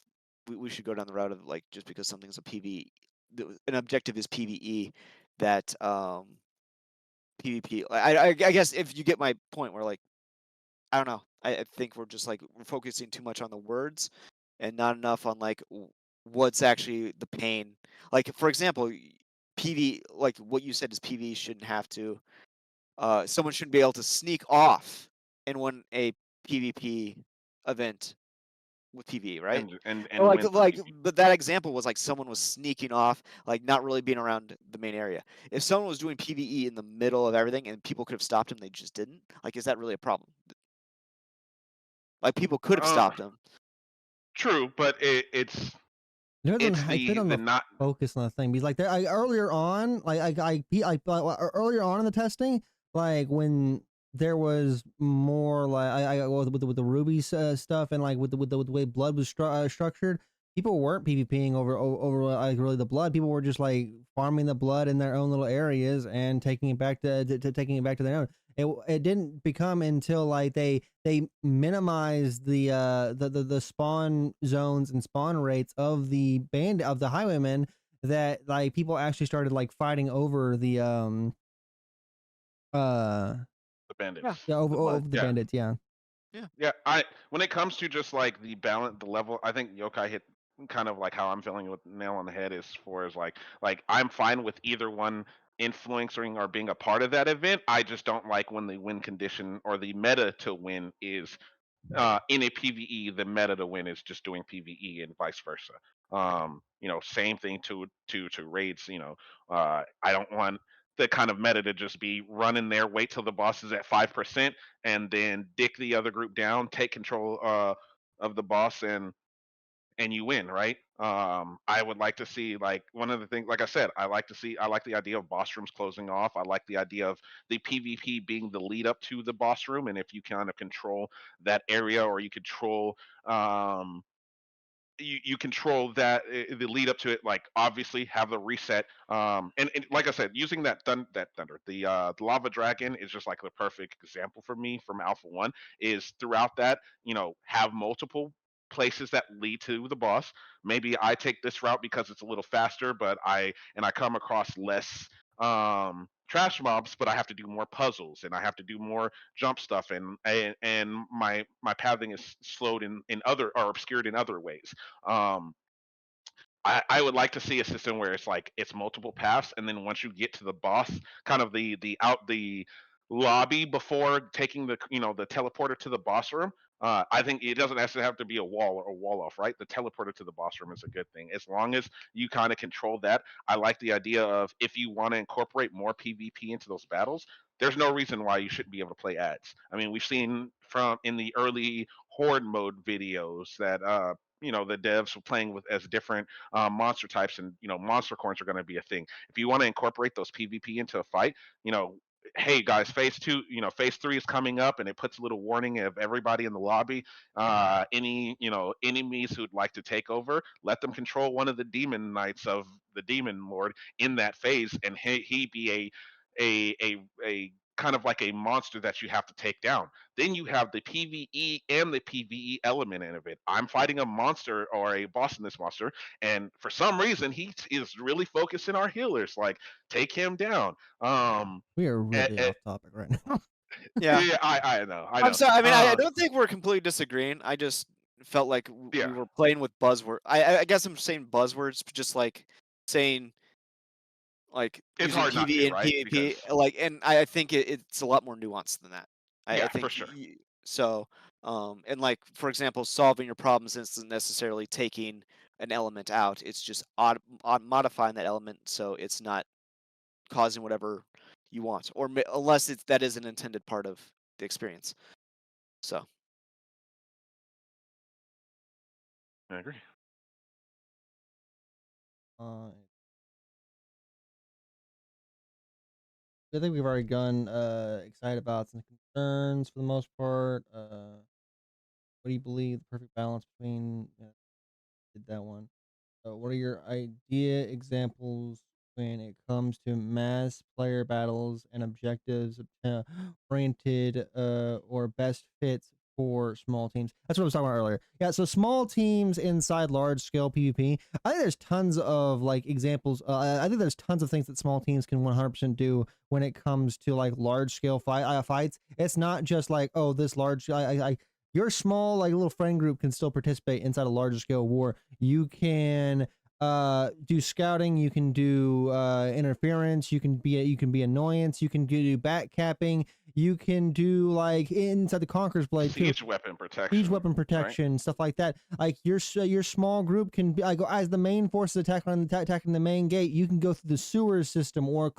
we should go down the route of like just because something's a PvE, an objective is PvE, that PvP. I guess if you get my point, where like I don't know. I think we're just like we're focusing too much on the words and not enough on like what's actually the pain. Like for example, PV, like what you said is PV shouldn't have to. Someone shouldn't be able to sneak off and win a PvP event with PvE, right? Or And win for PvP. but that example was like someone was sneaking off, like not really being around the main area. If someone was doing PvE in the middle of everything and people could have stopped him, they just didn't. Like, is that really a problem? Like, people could have Uh, stopped him. True, but it's I put on the the not. focus on the thing because like there, earlier on, earlier on in the testing, like when there was more like with the Ruby stuff and like with the way blood was structured, people weren't PvPing over like really the blood. People were just like farming the blood in their own little areas and taking it back to taking it back to their own. It didn't become until like they minimized the spawn zones and spawn rates of the highwaymen, that like people actually started like fighting over the The bandits. yeah, over, The mud. over the Yeah. bandits, yeah. Yeah, when it comes to just like the balance, the level, I think Yokai hit kind of like how I'm feeling with nail on the head as far as like I'm fine with either one influencing or being a part of that event. I just don't like when the win condition or the meta to win is in a PvE, the meta to win is just doing PvE and vice versa. Same thing to raids. I don't want the kind of meta to just be running there, wait till the boss is at 5%, and then dick the other group down, take control of the boss, and you win, right? I would like to see, like, one of the things, like I said, I like the idea of boss rooms closing off. I like the idea of the PvP being the lead up to the boss room, and if you kind of control that area, or you control um you control that the lead up to it, like obviously have the reset, and like I said, using that thunder, the lava dragon is just like the perfect example for me from Alpha 1. Is throughout that, have multiple places that lead to the boss. Maybe I take this route because it's a little faster, but I come across less trash mobs, but I have to do more puzzles and I have to do more jump stuff, and my pathing is slowed in other, or obscured in other ways. um I would like to see a system where it's like it's multiple paths, and then once you get to the boss, kind of the lobby before taking the teleporter to the boss room. I think it doesn't necessarily have to be a wall or a wall off, right? The teleporter to the boss room is a good thing as long as you kind of control that. I like the idea of, if you want to incorporate more PvP into those battles, there's no reason why you shouldn't be able to play ads. I mean, we've seen from in the early horde mode videos that the devs were playing with as different monster types, and monster corns are going to be a thing. If you want to incorporate those PvP into a fight, hey guys, phase 2, phase 3 is coming up, and it puts a little warning of everybody in the lobby. Any enemies who'd like to take over, let them control one of the demon knights of the demon lord in that phase, and he be a kind of like a monster that you have to take down. Then you have the PvE and the PvE element in of it. I'm fighting a monster or a boss in this monster, and for some reason he is really focusing our healers. Like, take him down. We are really off topic right now. Yeah. Yeah, I know. I'm sorry. I mean, I don't think we're completely disagreeing. I just felt like Yeah. we were playing with buzzword. I guess I'm saying buzzwords, just like saying, like, It's using hard not PvE to, and right? PvP, Because like, and I think it's a lot more nuanced than that. I yeah, think for sure. so. And like, for example, solving your problems isn't necessarily taking an element out. It's just modifying that element so it's not causing whatever you want, or unless that is an intended part of the experience. So. I agree. I think we've already gone excited about some concerns for the most part. What do you believe the perfect balance between did that one? What are your idea examples when it comes to mass player battles and objectives oriented or best fits for small teams? That's what I was talking about earlier. Yeah, so small teams inside large scale PvP. I think there's tons of like examples. I think there's tons of things that small teams can 100% do when it comes to like large scale fights. It's not just like, oh, this large. Your small like little friend group can still participate inside a larger scale war. You can do scouting, you can do interference, you can be annoyance, you can do back capping, you can do like inside the Conqueror's Blade too. Siege weapon protection. Siege weapon protection, right? Stuff like that. Like your small group can be like, as the main forces attacking the main gate, you can go through the sewer system or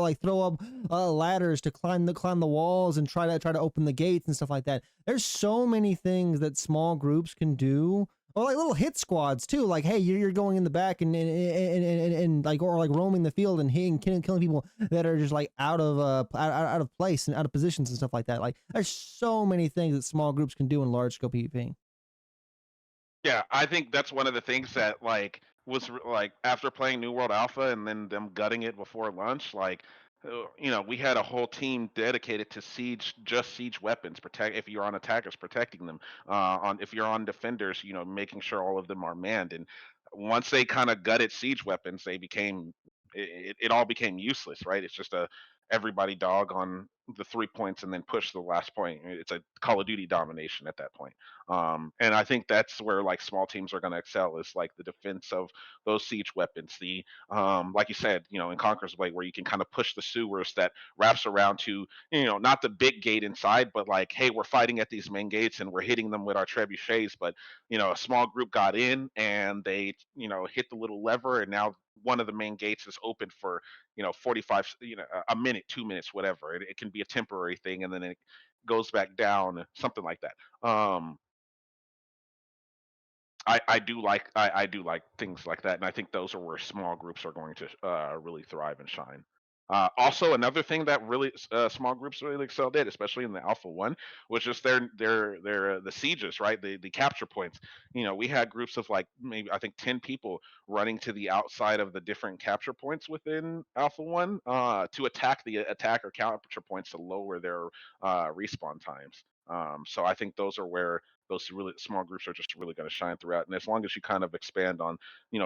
like throw up ladders to climb the walls and try to open the gates and stuff like that. There's so many things that small groups can do. Or like little hit squads too. Like, hey, you're going in the back and like, or like roaming the field and hitting, killing people that are just like out of place and out of positions and stuff like that. Like, there's so many things that small groups can do in large scope PvP. Yeah, I think that's one of the things that like was like after playing New World Alpha and then them gutting it before lunch. Like, we had a whole team dedicated to just siege weapons. Protect if you're on attackers, protecting them. On if you're on defenders, making sure all of them are manned. And once they kind of gutted siege weapons, they became it all became useless, right? It's just a everybody dog on the 3 points and then push the last point. It's a Call of Duty domination at that point. And I think that's where like small teams are going to excel is like the defense of those siege weapons, the like you said, in Conqueror's Blade, where you can kind of push the sewers that wraps around to, not the big gate inside, but like, hey, we're fighting at these main gates and we're hitting them with our trebuchets. But, a small group got in and they, hit the little lever, and now one of the main gates is open for, 45, a minute, 2 minutes, whatever. It can be a temporary thing, and then it goes back down, something like that. I do like things like that, and I think those are where small groups are going to really thrive and shine. Also, another thing that really small groups really excelled at, especially in the Alpha One, was just their the sieges, right? The capture points. We had groups of like maybe I think 10 people running to the outside of the different capture points within Alpha One to attack the attacker capture points to lower their respawn times. So I think those are where those really small groups are just really going to shine throughout. And as long as you kind of expand on,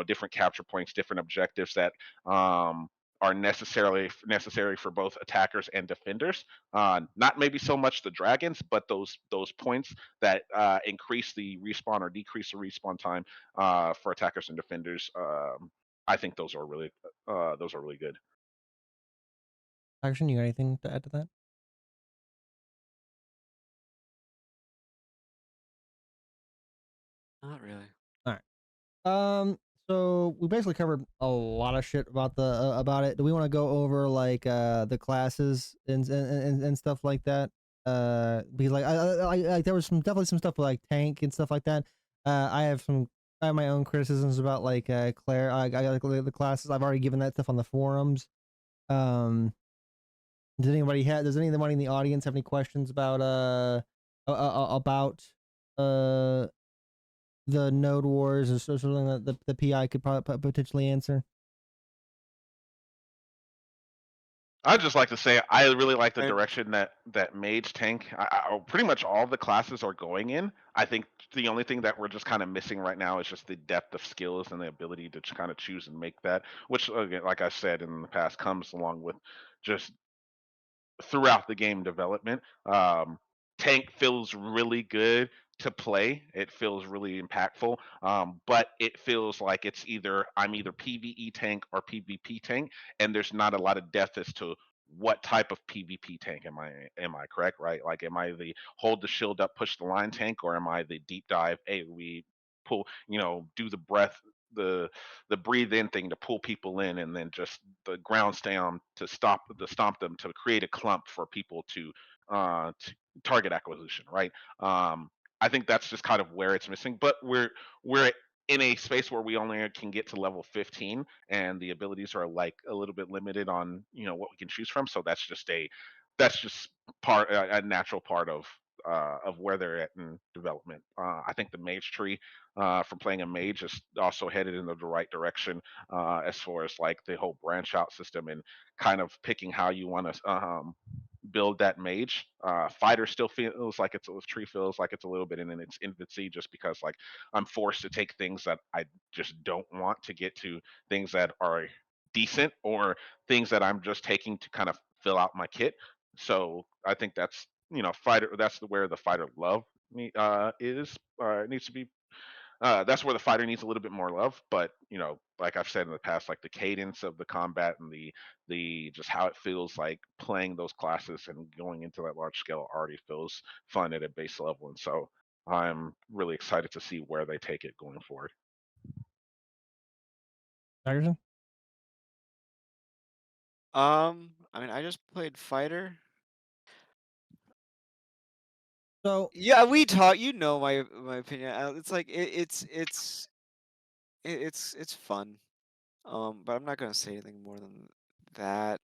different capture points, different objectives that are necessary for both attackers and defenders. Not maybe so much the dragons, but those points that increase the respawn or decrease the respawn time for attackers and defenders. I think those are really good. Action, you got anything to add to that? Not really. All right. So we basically covered a lot of shit about about it. Do we want to go over like the classes and stuff like that? Because like I there was definitely some stuff with like tank and stuff like that. I have my own criticisms about like Claire. I like the classes. I've already given that stuff on the forums. Um, does anybody in the audience have any questions about about uh the Node Wars or something that the PI could potentially answer? I'd just like to say I really like the Right. direction that Mage Tank, pretty much all the classes are going in. I think the only thing that we're just kind of missing right now is just the depth of skills and the ability to kind of choose and make that, which, again, like I said in the past, comes along with just throughout the game development. Tank feels really good to play. It feels really impactful, but it feels like I'm either PvE tank or PvP tank, and there's not a lot of depth as to what type of PvP tank am I. Am I correct? Right? Like, am I the hold the shield up, push the line tank, or am I the deep dive? Hey, we pull, do the breath, the breathe in thing to pull people in, and then just the ground stamp to stomp them to create a clump for people to target acquisition, right? I think that's just kind of where it's missing. But we're in a space where we only can get to level 15, and the abilities are like a little bit limited on what we can choose from. So that's just a natural part of where they're at in development. I think the mage tree from playing a mage is also headed in the right direction as far as like the whole branch out system and kind of picking how you want to build that mage. Fighter still feels like tree feels like it's a little bit in its infancy, just because like I'm forced to take things that I just don't want to get to things that are decent, or things that I'm just taking to kind of fill out my kit. So I think that's fighter. That's where the fighter love needs to be. That's where the fighter needs a little bit more love. But like I've said in the past, like the cadence of the combat and the just how it feels like playing those classes and going into that large scale already feels fun at a base level. And so I'm really excited to see where they take it going forward. Stackerson? I mean, I just played fighter. So Yeah, we talk. My opinion. It's like it's fun. But I'm not gonna say anything more than that.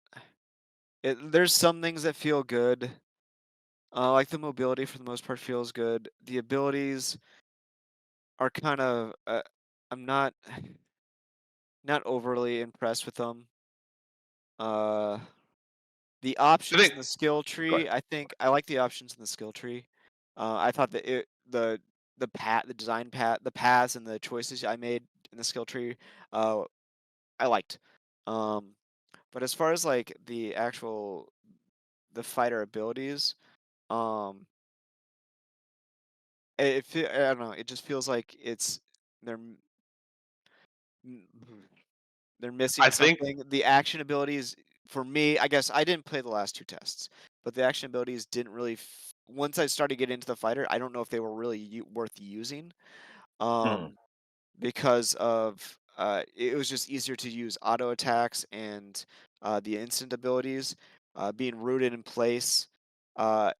There's some things that feel good. Like the mobility for the most part feels good. The abilities are kind of. I'm not overly impressed with them. Uh, The I options think. in the skill Go ahead. tree, I think I like the options in the skill tree. I thought that the design path, the paths and the choices I made in the skill tree, uh, I liked. Um, but as far as like the fighter abilities, um, I don't know. It just feels like they're m- m- they're missing I think. something. The action abilities, for me, I guess I didn't play the last two tests, but the action abilities didn't really. Once I started getting into the fighter, I don't know if they were really worth using, Mm. um, because of it was just easier to use auto attacks and the instant abilities being rooted in place. Uh,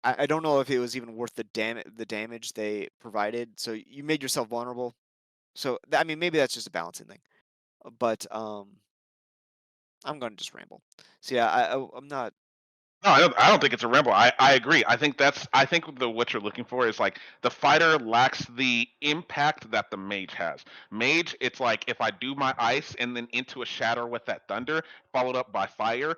I don't know if it was even worth the damage they provided. So you made yourself vulnerable. So I mean, maybe that's just a balancing thing. But I'm gonna just ramble. So yeah, I'm not. No, I don't think it's a ramble. I agree. I think what you're looking for is like the fighter lacks the impact that the mage has. Mage, it's like if I do my ice and then into a shatter with that thunder, followed up by fire,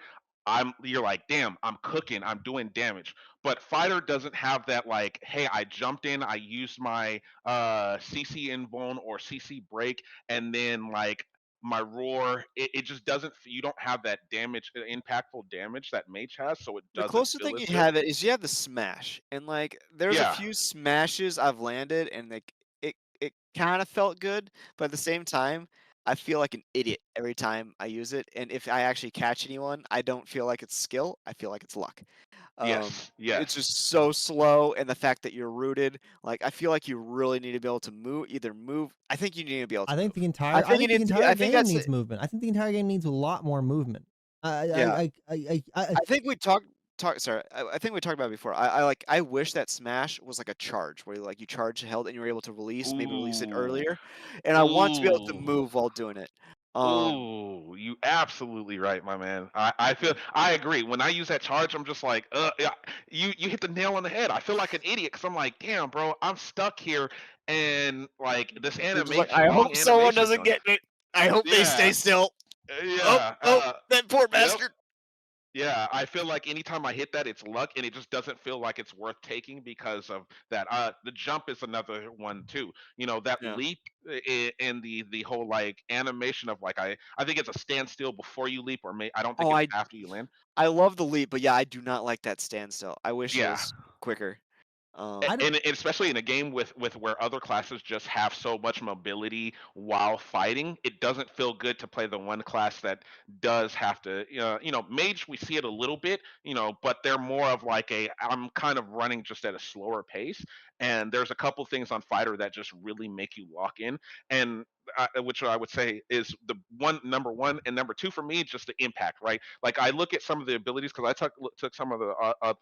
you're like, damn, I'm cooking, I'm doing damage. But fighter doesn't have that like, hey, I jumped in, I used my CC invuln or CC break, and then like my roar, it just doesn't, you don't have that damage, impactful damage that mage has, so it The doesn't closest feel thing as you good. have it is you have the smash, and like there's a Yeah. few smashes I've landed, and like it kind of felt good, but at the same time, I feel like an idiot every time I use it. And if I actually catch anyone, I don't feel like it's skill. I feel like it's luck. Yes. It's Yes. just so slow, and the fact that you're rooted, like I feel like you really need to be able to move, either move. I think you need to be able to move. I think the I entire think game that's needs movement. I think the entire game needs a lot more movement. yeah. I I think we talked. Sorry, I think we talked about it before. I wish that smash was like a charge, where like you charge held and you were able to release, maybe release it Ooh. earlier, and I want to be able to Ooh. move while doing it. Um, Ooh, you absolutely right, my man. I yeah. feel I agree. When I use that charge, I'm just like, yeah, you hit the nail on the head. I feel like an idiot because I'm like, damn, bro, I'm stuck here, and like this You're just like, animation, I long hope someone animation's doesn't going. get me. I hope they Yeah, stay still. Oh, yeah, oh, that poor yep. bastard. Yeah, I feel like anytime I hit that, it's luck, and it just doesn't feel like it's worth taking because of that. The jump is another one too. You know, that Yeah. leap and the whole like animation of like I think it's a standstill before you leap, or I don't think Oh, it's I after you land. I love the leap, but yeah, I do not like that standstill. I wish it Yeah, was quicker. I don't. and especially in a game with where other classes just have so much mobility while fighting, it doesn't feel good to play the one class that does have to, mage, we see it a little bit, but they're more of like I'm kind of running just at a slower pace, and there's a couple things on fighter that just really make you lock in, and which I would say is the one, number one, and number two for me, just the impact, right? Like I look at some of the abilities because I took some of the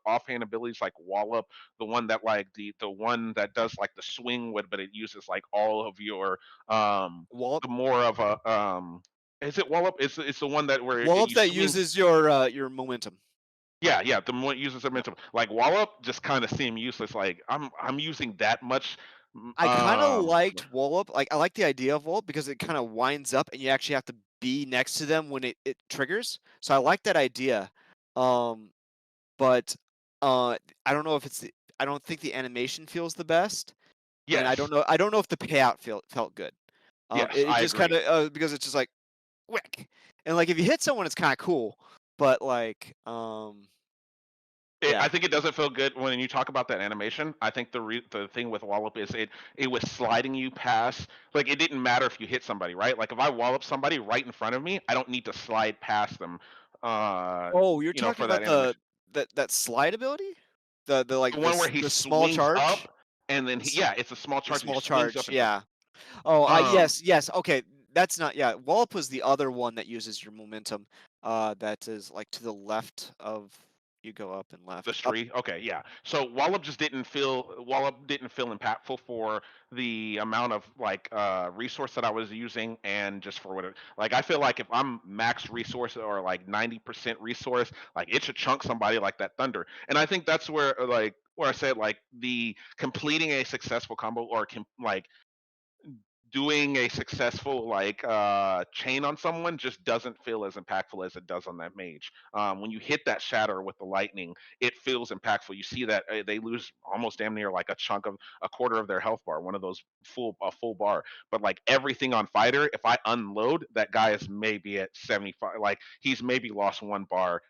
offhand abilities like wallop, the one that like the one that does like the swing wood, but it uses like all of your Wallop, the more of a is it wallop? It's the one that where wallop you that swing. uses your momentum. Yeah, yeah, the one uses momentum. Like wallop just kind of seem useless. Like I'm using that much. I kind of Too much. liked Wallop. Like I like the idea of Wallop because it kind of winds up and you actually have to be next to them when it triggers. So I like that idea. Um, but I don't know if I don't think the animation feels the best, and Yes, I don't know if the payout felt good. yes, It I just kind agree. of because it's just like quick, and like if you hit someone, it's kind of cool, but like I yeah. think it doesn't feel good when you talk about that animation. I think the thing with wallop is it was sliding you past. Like it didn't matter if you hit somebody, right? Like if I wallop somebody right in front of me, I don't need to slide past them. Oh, you're talking For that about the animation, that slide ability, the like the one where he the small swings charge. up and then The yeah, it's a small The charge and he small swings charge, up in front. yeah. Oh, Um, yes, yes, okay, that's not yeah, Wallop was the other one that uses your momentum, that is, like, to the left of you go up and The left. Up tree. Okay, yeah. So Wallop didn't feel impactful for the amount of like resource that I was using, and just for what like I feel like if I'm max resource or like 90% resource, like it should chunk somebody like that thunder. And I think that's where where I said like the completing a successful combo or like doing a successful like chain on someone just doesn't feel as impactful as it does on that mage. When you hit that shatter with the lightning, it feels impactful. You see that they lose almost damn near like a quarter of their health bar, one of those a full bar. But like everything on fighter, if I unload, that guy is maybe at 75. Like he's maybe lost 1 bar.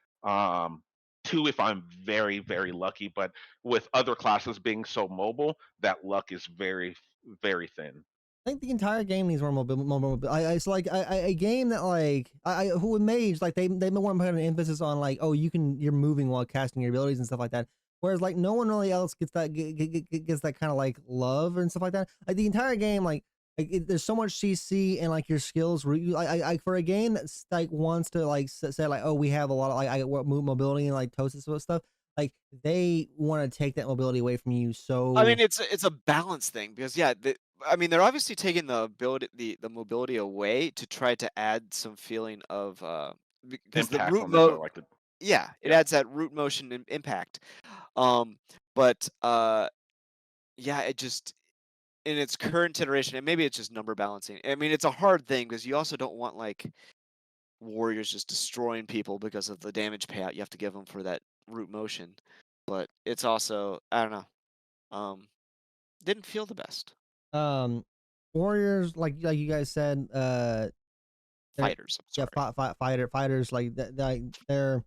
Two if I'm very very lucky, but with other classes being so mobile, that luck is very very thin. I think the entire game needs more mobile. It's like a game that like who with Mage like they want to put an emphasis on like, oh, you're moving while casting your abilities and stuff like that. Whereas like no one really else gets that gets that kind of like love and stuff like that. Like the entire game there's so much CC and like your skills. For a game that's like wants to like say like, oh, we have a lot of like mobility and like toast and stuff. Like they want to take that mobility away from you. So I mean, it's a balance thing because I mean, they're obviously taking the ability, the mobility away to try to add some feeling of because the root Impactfulness or like the yeah, it yeah. adds that root motion impact. But yeah, it just in its current iteration, and maybe it's just number balancing. I mean, it's a hard thing because you also don't want like warriors just destroying people because of the damage payout you have to give them for that root motion. But it's also I don't know. Didn't feel the best. Warriors like you guys said, Fighters, I'm sorry. fighters like they're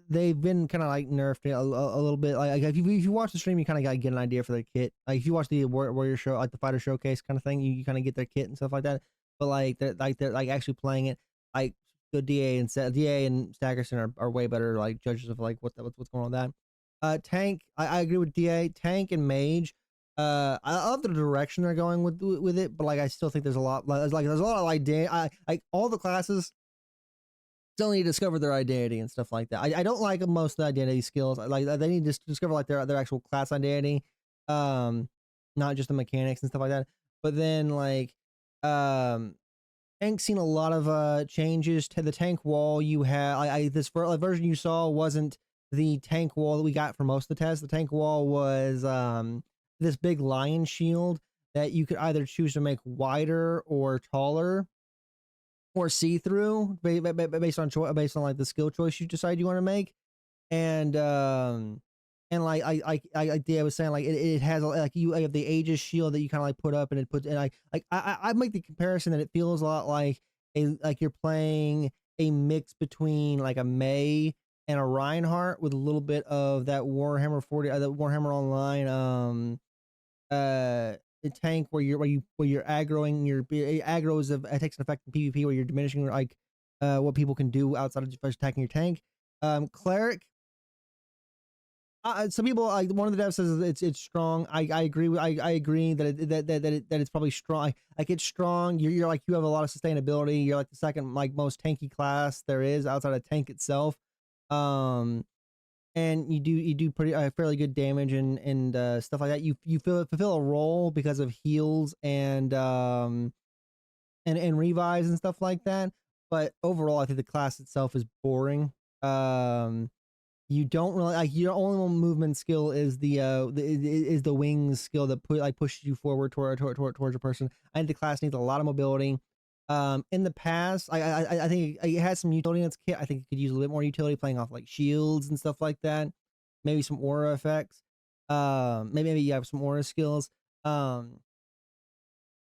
they've been kind of like nerfed a little bit. Like if you watch the stream, you kind of got to get an idea for their kit. Like if you watch the warrior show, like the fighter showcase kind of thing, you kind of get their kit and stuff like that. But like they're like actually playing it. Like the DA and Stackerson are way better like judges of like what's going on with that. Tank, I agree with DA. Tank and Mage. I love the direction they're going with it, but like I still think there's a lot there's a lot of idea. Like all the classes still need to discover their identity and stuff like that. I don't like most of the identity skills. Like they need to discover like their actual class identity, not just the mechanics and stuff like that. But then like Tank's seen a lot of changes to the tank wall. You have this version you saw wasn't the tank wall that we got for most of the tests. The tank wall was this big lion shield that you could either choose to make wider or taller or see-through based on like the skill choice you decide you want to make. And like I was saying, like it has like you have the Aegis shield that you kind of like put up, and it puts, and I make the comparison that it feels a lot like you're playing a mix between like a May and a Reinhardt with a little bit of that Warhammer 40, the Warhammer Online the tank where you're aggroing your aggro it takes an effect in PvP where you're diminishing like what people can do outside of just attacking your tank. Cleric. Some people like one of the devs says it's strong. I agree with I agree that it's probably strong. Like it's strong. You're like you have a lot of sustainability. You're like the second like most tanky class there is outside of tank itself. And you do pretty fairly good damage and stuff like that. You fulfill a role because of heals and revives and stuff like that. But overall, I think the class itself is boring. You don't really like your only movement skill is the wings skill that pushes you forward towards a person. I think the class needs a lot of mobility. In the past, I think it has some utility in its kit. I think it could use a little bit more utility playing off like shields and stuff like that. Maybe some aura effects. Maybe you have some aura skills.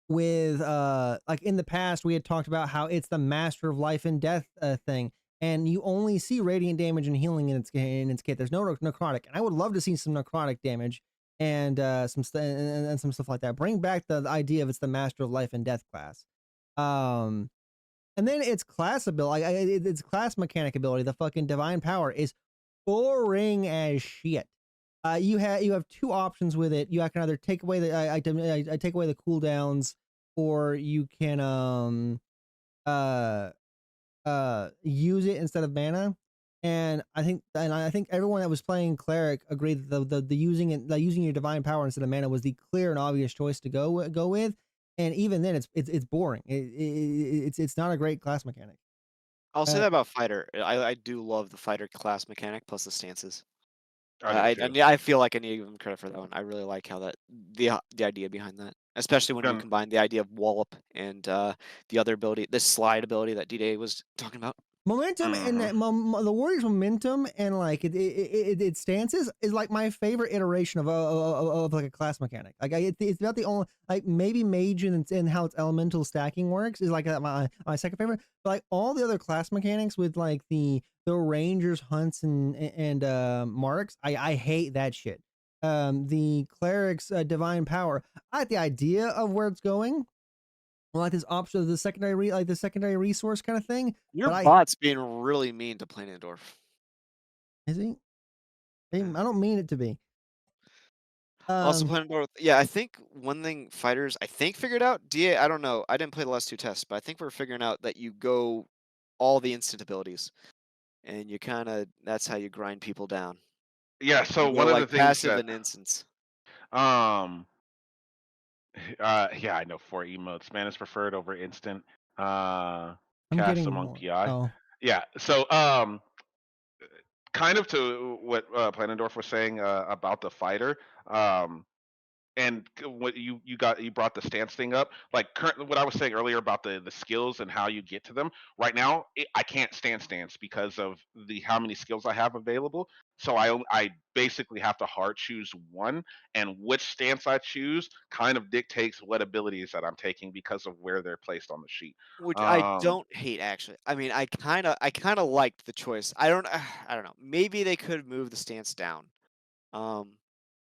With like in the past, we had talked about how it's the master of life and death thing, and you only see radiant damage and healing in its kit. There's no necrotic, and I would love to see some necrotic damage and some stuff like that. Bring back the idea of it's the master of life and death class. And then its class ability, its class mechanic ability, the fucking divine power is boring as shit. You have two options with it. You can either take away the I take away the cooldowns, or you can use it instead of mana. And I think everyone that was playing cleric agreed that the using your divine power instead of mana was the clear and obvious choice to go with. And even then, it's boring. It's not a great class mechanic. I'll say that about fighter. I do love the fighter class mechanic plus the stances. I feel like I need to give them credit for that one. I really like how the idea behind that. especially when you Gun- combine the idea of wallop and the other ability, the slide ability that DDA was talking about. Momentum and the Warriors' momentum and like its stances is like my favorite iteration of like a class mechanic. Like it's about the only, like maybe mage and how its elemental stacking works is like my second favorite. But like all the other class mechanics with like the rangers, hunts, and marks, I hate that shit. The clerics, divine power. I like the idea of where it's going. Like this option, the secondary resource kind of thing. Your But bot's being really mean to Planendorf. is he? I don't mean it to be. Also, Planendorf, yeah, I think one thing fighters, I think, figured out, DA, I don't know, I didn't play the last 2 tests, but I think we're figuring out that you go all the instant abilities, and you kinda, that's how you grind people down. Yeah, so You go, one of the like, things passive that and instance. yeah, I know 4 emotes. Man is preferred over instant. I'm Cast getting among more. PI. Oh, Yeah, so kind of to what Planendorf was saying about the fighter. And what you brought the stance thing up, like currently what I was saying earlier about the skills and how you get to them. Right now I can't stance because of the how many skills I have available, so I basically have to hard choose one, and which stance I choose kind of dictates what abilities that I'm taking because of where they're placed on the sheet. Which I um don't hate, actually. I mean, I kinda liked the choice. I don't I don't know, maybe they could move the stance down. Um,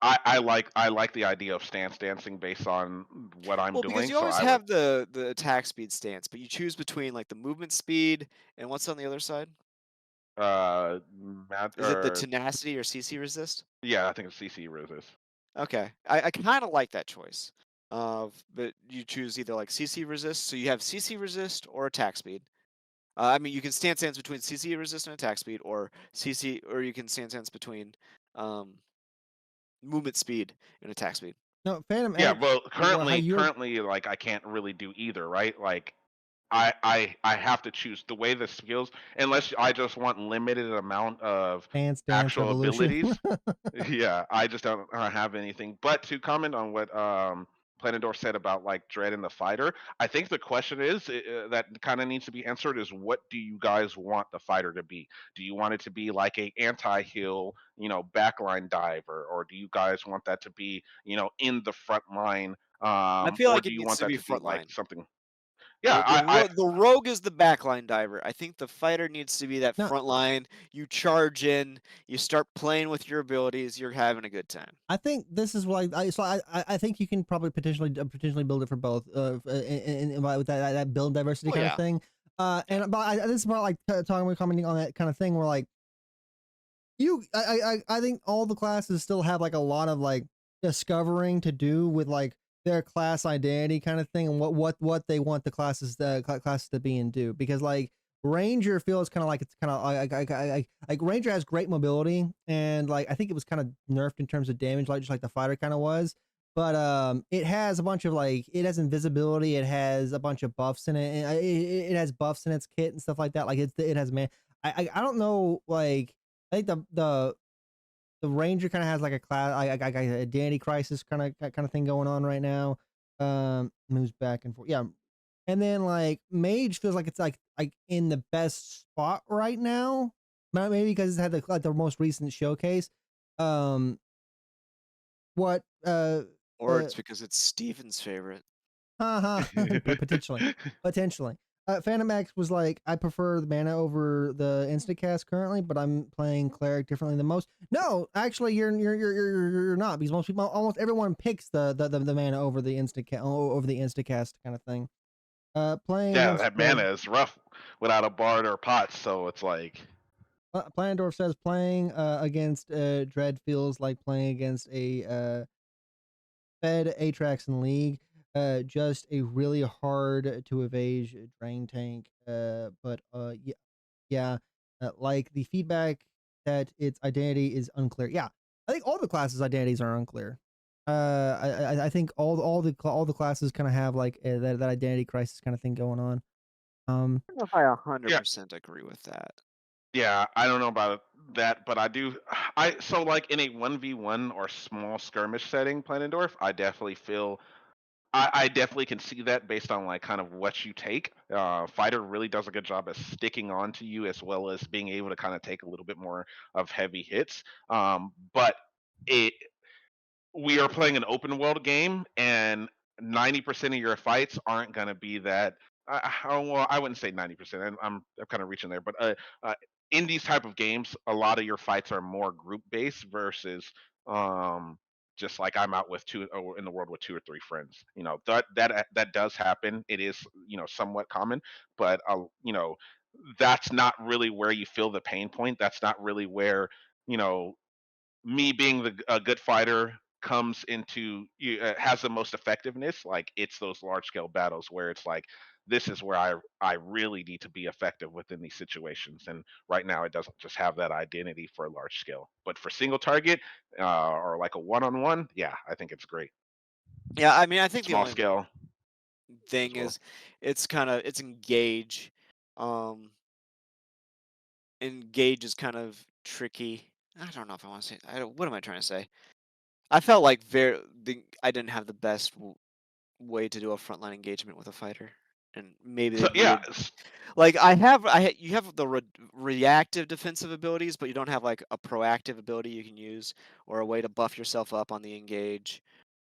I like the idea of stance dancing based on what I'm well, because doing, you so always I would have the attack speed stance, but you choose between, like, the movement speed and what's on the other side? Is it the or tenacity or CC resist? yeah, I think it's CC resist. Okay. I kinda like that choice. But you choose either, like, CC resist, so you have CC resist or attack speed. I mean, you can stance between CC resist and attack speed, or CC, or you can stance between, um, movement speed and attack speed. no, Phantom Yeah, X. well, How you're currently, like, I can't really do either, right? Like, I have to choose the way the skills, unless I just want limited amount of Dance actual Revolution. abilities. Yeah, I just don't have anything. But to comment on what Planendorf said about like Dread and the fighter, I think the question is that kind of needs to be answered is what do you guys want the fighter to be? Do you want it to be like a anti-heal, backline diver, or do you guys want that to be, in the front line, I feel or like do it you needs want to that be to be like frontline. something? Yeah, The rogue is the backline diver. I think the fighter needs to be that No, front line. You charge in, you start playing with your abilities, you're having a good time. I think this is why I think you can probably potentially build it for both with that build diversity Oh kind of yeah. thing. Yeah. And but this is about like commenting on that kind of thing where like I think all the classes still have like a lot of like discovering to do with like their class identity kind of thing and what they want the classes to be and do, because like Ranger feels kind of like it's kind of like Ranger has great mobility and like I think it was kind of nerfed in terms of damage, like just like the fighter kind of was. But it has a bunch of like it has invisibility, it has a bunch of buffs in it, and it has buffs in its kit and stuff like that. Like it has man. I don't know, like I think the Ranger kind of has like a class, like a identity crisis kind of thing going on right now. Moves back and forth, yeah. And then like Mage feels like it's like in the best spot right now, maybe because it's had the most recent showcase. Um, what Or it's because it's Steven's favorite. but potentially. Phantom X was like, I prefer the mana over the instant cast currently, but I'm playing cleric differently than most. No, actually, you're not, because most people, almost everyone picks the mana over the over the instant cast kind of thing. Playing yeah, against that mana is rough without a bard or pots, so it's like. Plandorf says playing against Dread feels like playing against a Fed Atrax in League. Just a really hard to evade drain tank. But yeah, like the feedback that its identity is unclear. Yeah, I think all the classes' identities are unclear. I think all the classes kind of have like that identity crisis kind of thing going on. I don't know if I Yeah, 100% agree with that. yeah, I don't know about that, but I do. I so like in a 1v1 or small skirmish setting, Planendorf, I definitely feel I definitely can see that based on like kind of what you take. Fighter really does a good job at sticking on to you as well as being able to kind of take a little bit more of heavy hits. But it we are playing an open world game, and 90% of your fights aren't going to be that. Well, I wouldn't say 90%. I'm kind of reaching there, but in these type of games, a lot of your fights are more group based versus um, just like I'm out with two or in the world with two or three friends. That does happen. It is somewhat common, but that's not really where you feel the pain point. That's not really where you know me being a good fighter comes into has the most effectiveness. Like it's those large scale battles where it's like this is where I really need to be effective within these situations, and right now it doesn't just have that identity for a large scale, but for single target or like a one-on-one, yeah, I think it's great. Yeah, I mean, I think the Small only scale as thing well. is it's engage. Um, Engage is kind of tricky. I don't know if I want to say. What am I trying to say? I felt like I didn't have the best way to do a frontline engagement with a fighter, and maybe So they yeah, needed like you have the reactive defensive abilities, but you don't have like a proactive ability you can use or a way to buff yourself up on the engage.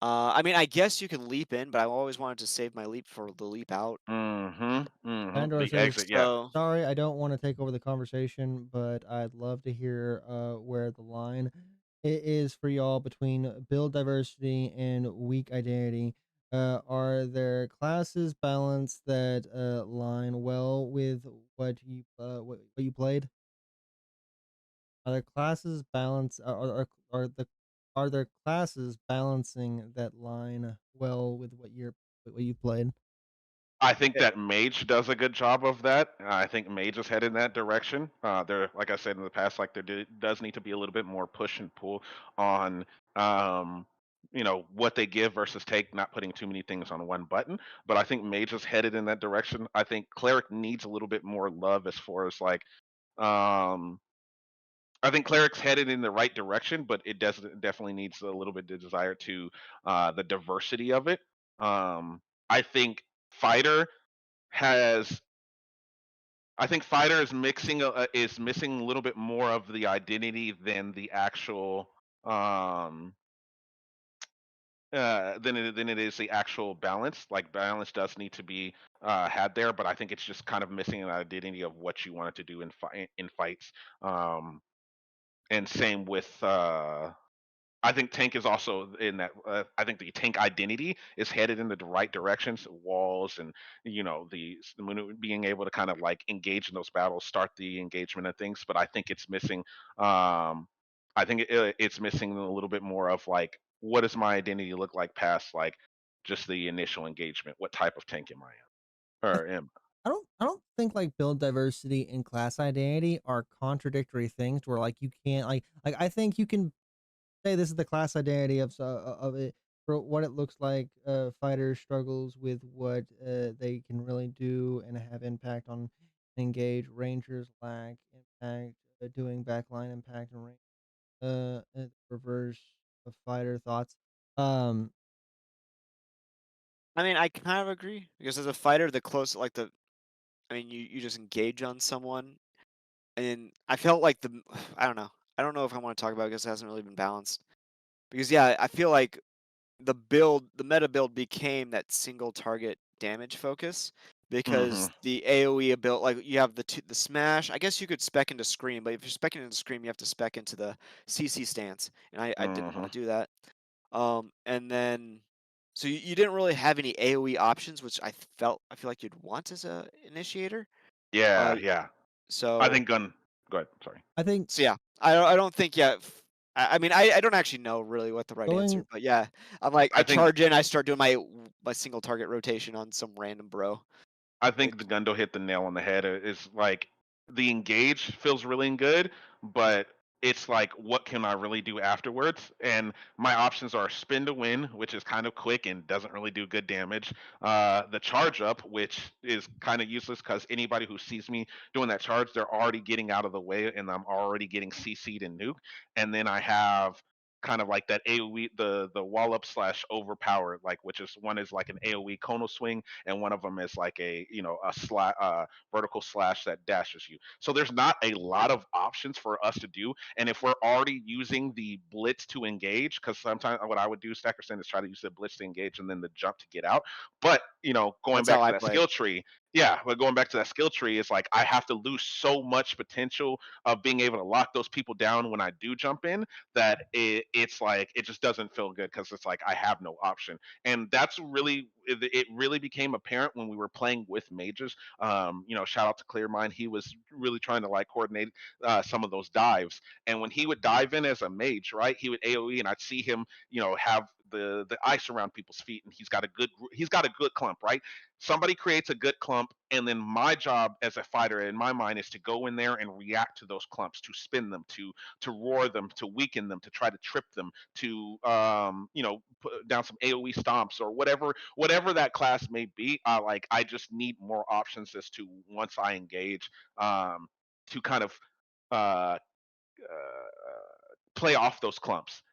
I mean, I guess you can leap in, but I always wanted to save my leap for the leap out. Pandora the says, exit, yeah. So sorry, I don't want to take over the conversation, but I'd love to hear where the line it is for y'all between build diversity and weak identity. Are there classes balance that line well with what you played? Are there classes balance are there classes balancing that line well with what you played? I think that Mage does a good job of that. I think Mage is headed in that direction. There, like I said in the past, like does need to be a little bit more push and pull on, um, what they give versus take, not putting too many things on one button. But I think Mage is headed in that direction. I think Cleric needs a little bit more love as far as like, um, I think Cleric's headed in the right direction, but definitely needs a little bit of desire to the diversity of it. I think Fighter has I think Fighter is missing a little bit more of the identity than the actual um than it is the actual balance. Like balance does need to be had there, but I think it's just kind of missing an identity of what you want it to do in fights. Um and same with I think tank is also in that. I think the tank identity is headed in the right directions. Walls and being able to kind of like engage in those battles, start the engagement and things. But I think it's missing. Um, I think it's missing a little bit more of like what does my identity look like past like just the initial engagement. What type of tank am I in I or am? I don't think like build diversity and class identity are contradictory things where like you can't like I think you can say this is the class identity of it for what it looks like fighter struggles with what they can really do and have impact on engage rangers lack impact doing backline impact and range reverse of fighter thoughts um I mean, I kind of agree because as a fighter, I mean, you just engage on someone, and I felt like I don't know. I don't know if I want to talk about it because it hasn't really been balanced. Because yeah, I feel like the meta build became that single target damage focus Mm-hmm. because the AoE ability, like you have the smash. I guess you could spec into scream, but if you're specking into scream, you have to spec into the CC stance, and I didn't Mm-hmm. want to do that. And then so you didn't really have any AoE options, which I feel like you'd want as a initiator. Uh, Yeah, yeah. I so think gun. Go ahead. Sorry. I think yeah, I don't think yeah. I mean, I don't actually know really what the right answer, going but yeah, I'm like I I think charge in, I start doing my single target rotation on some random bro. I think the Which Gundo hit the nail on the head. Is like the engage feels really good, but it's like what can I really do afterwards? And my options are spin to win, which is kind of quick and doesn't really do good damage. The charge up, which is kind of useless because anybody who sees me doing that charge, they're already getting out of the way, and I'm already getting CC'd and nuked. And then I have kind of like that AoE, the wall up slash overpower, like which is one is like an AoE conal swing, and one of them is like a vertical slash that dashes you. So there's not a lot of options for us to do, and if we're already using the blitz to engage, because sometimes what I would do, Stackerson, is try to use the blitz to engage and then the jump to get out. But going That's back how to I that play. skill tree, yeah, but going back to that skill tree, it's like I have to lose so much potential of being able to lock those people down when I do jump in that it's like it just doesn't feel good because it's like I have no option. And that's really it really became apparent when we were playing with mages. Shout out to Clearmind. He was really trying to like coordinate some of those dives. And when he would dive in as a mage, right, he would AoE, and I'd see him, have the ice around people's feet, and he's got a good clump, right? Somebody creates a good clump, and then my job as a fighter in my mind is to go in there and react to those clumps, to spin them, to roar them, to weaken them, to try to trip them, to put down some AoE stomps or whatever that class may be. I just need more options as to once I engage, to kind of uh, play off those clumps.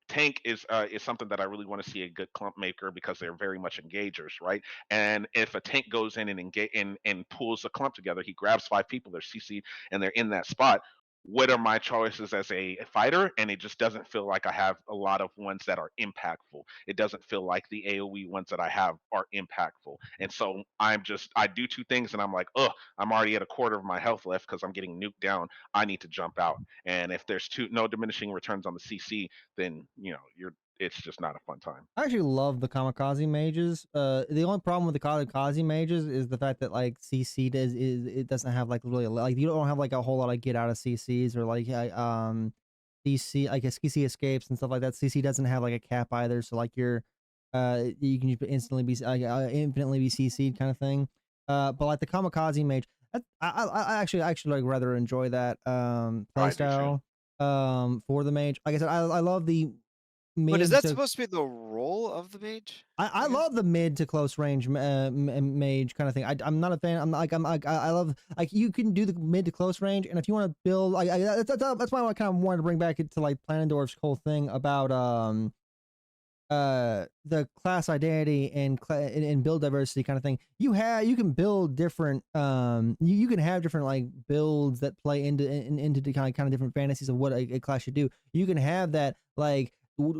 Tank is something that I really want to see a good clump maker because they're very much engagers, right? And if a tank goes in and engage and pulls a clump together, he grabs 5 people, they're CC'd, and they're in that spot. What are my choices as a fighter? And it just doesn't feel like I have a lot of ones that are impactful. It doesn't feel like the AoE ones that I have are impactful. And so I do 2 things and I'm like, I'm already at a quarter of my health left because I'm getting nuked down. I need to jump out. And if there's no diminishing returns on the CC, then it's just not a fun time. I actually love the kamikaze mages. The only problem with the kamikaze mages is the fact that like CC it doesn't have like really like you don't have like a whole lot of get out of CCs or like CC, I guess CC escapes and stuff like that. CC doesn't have like a cap either, so like you can instantly be infinitely be CC'd kind of thing. But like the kamikaze mage, I actually like rather enjoy that playstyle for the mage. Like I said, I love the But is mid that to supposed to be the role of the mage? I guess? love the mid to close range mage kind of thing. I'm not a fan. I love like you can do the mid to close range, and if you want to build, that's why I kind of wanted to bring back it to like Planendorf's whole thing about the class identity and build diversity kind of thing. You can build different you can have different like builds that play into the kind of different fantasies of what a class should do. You can have that like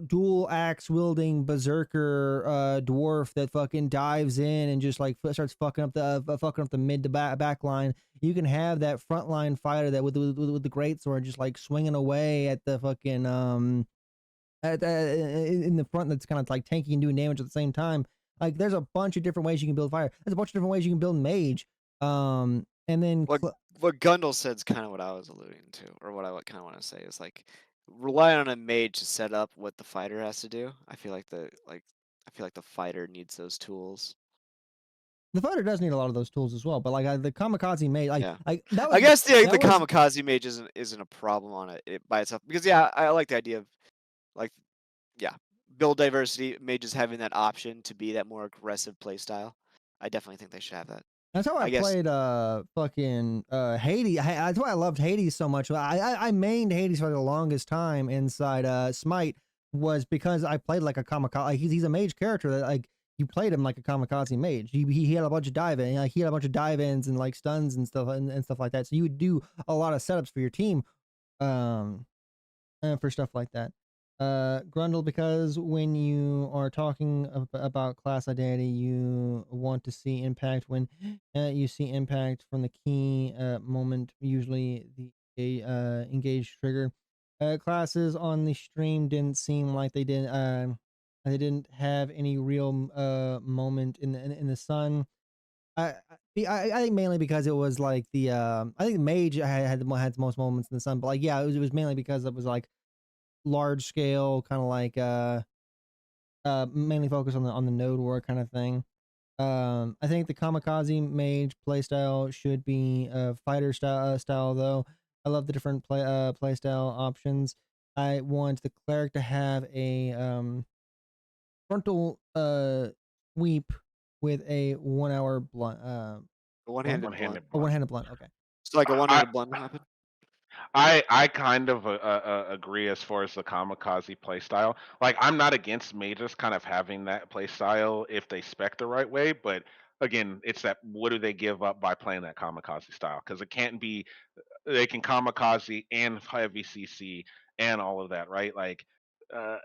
dual axe wielding berserker dwarf that fucking dives in and just like starts fucking up the mid to back line. You can have that frontline fighter that with the great sword just like swinging away at the fucking in the front that's kind of like tanky and doing damage at the same time. Like there's a bunch of different ways you can build fire. There's a bunch of different ways you can build mage. And then what Gundle said is kind of what I was alluding to, or what I kind of want to say is like rely on a mage to set up what the fighter has to do. I feel like the fighter needs those tools. The fighter does need a lot of those tools as well, but like the kamikaze mage, like, yeah. I guess the kamikaze mage isn't a problem on it by itself, because I like the idea of like build diversity, mages having that option to be that more aggressive play style. I definitely think they should have that. That's how I played fucking Hades. That's why I loved Hades so much. I mained Hades for the longest time inside Smite, was because I played like a kamikaze. Like, he's a mage character that like you played him like a kamikaze mage. He had a bunch of dive in, like he had a bunch of dive ins and like stuns and stuff like that. So you would do a lot of setups for your team, for stuff like that. Grundle, because when you are talking about class identity, you want to see impact. When you see impact from the key moment, usually the engage trigger. Classes on the stream didn't seem like they didn't have any real moment in the sun. I think mainly because it was like the I think mage had the most moments in the sun, but like yeah, it was mainly because it was like large scale, kind of like mainly focused on the Node Ware kind of thing. I think the kamikaze mage playstyle should be fighter style though. I love the different playstyle options. I want the cleric to have a frontal sweep with a 1 hour blunt one-handed One-handed blunt. one-handed blunt. Okay. So like a one-handed blunt happen. I kind of agree as far as the kamikaze playstyle. Like, I'm not against mages kind of having that playstyle if they spec the right way, but again, it's that what do they give up by playing that kamikaze style? Because it can't be they can kamikaze and heavy CC and all of that, right? Like, uh,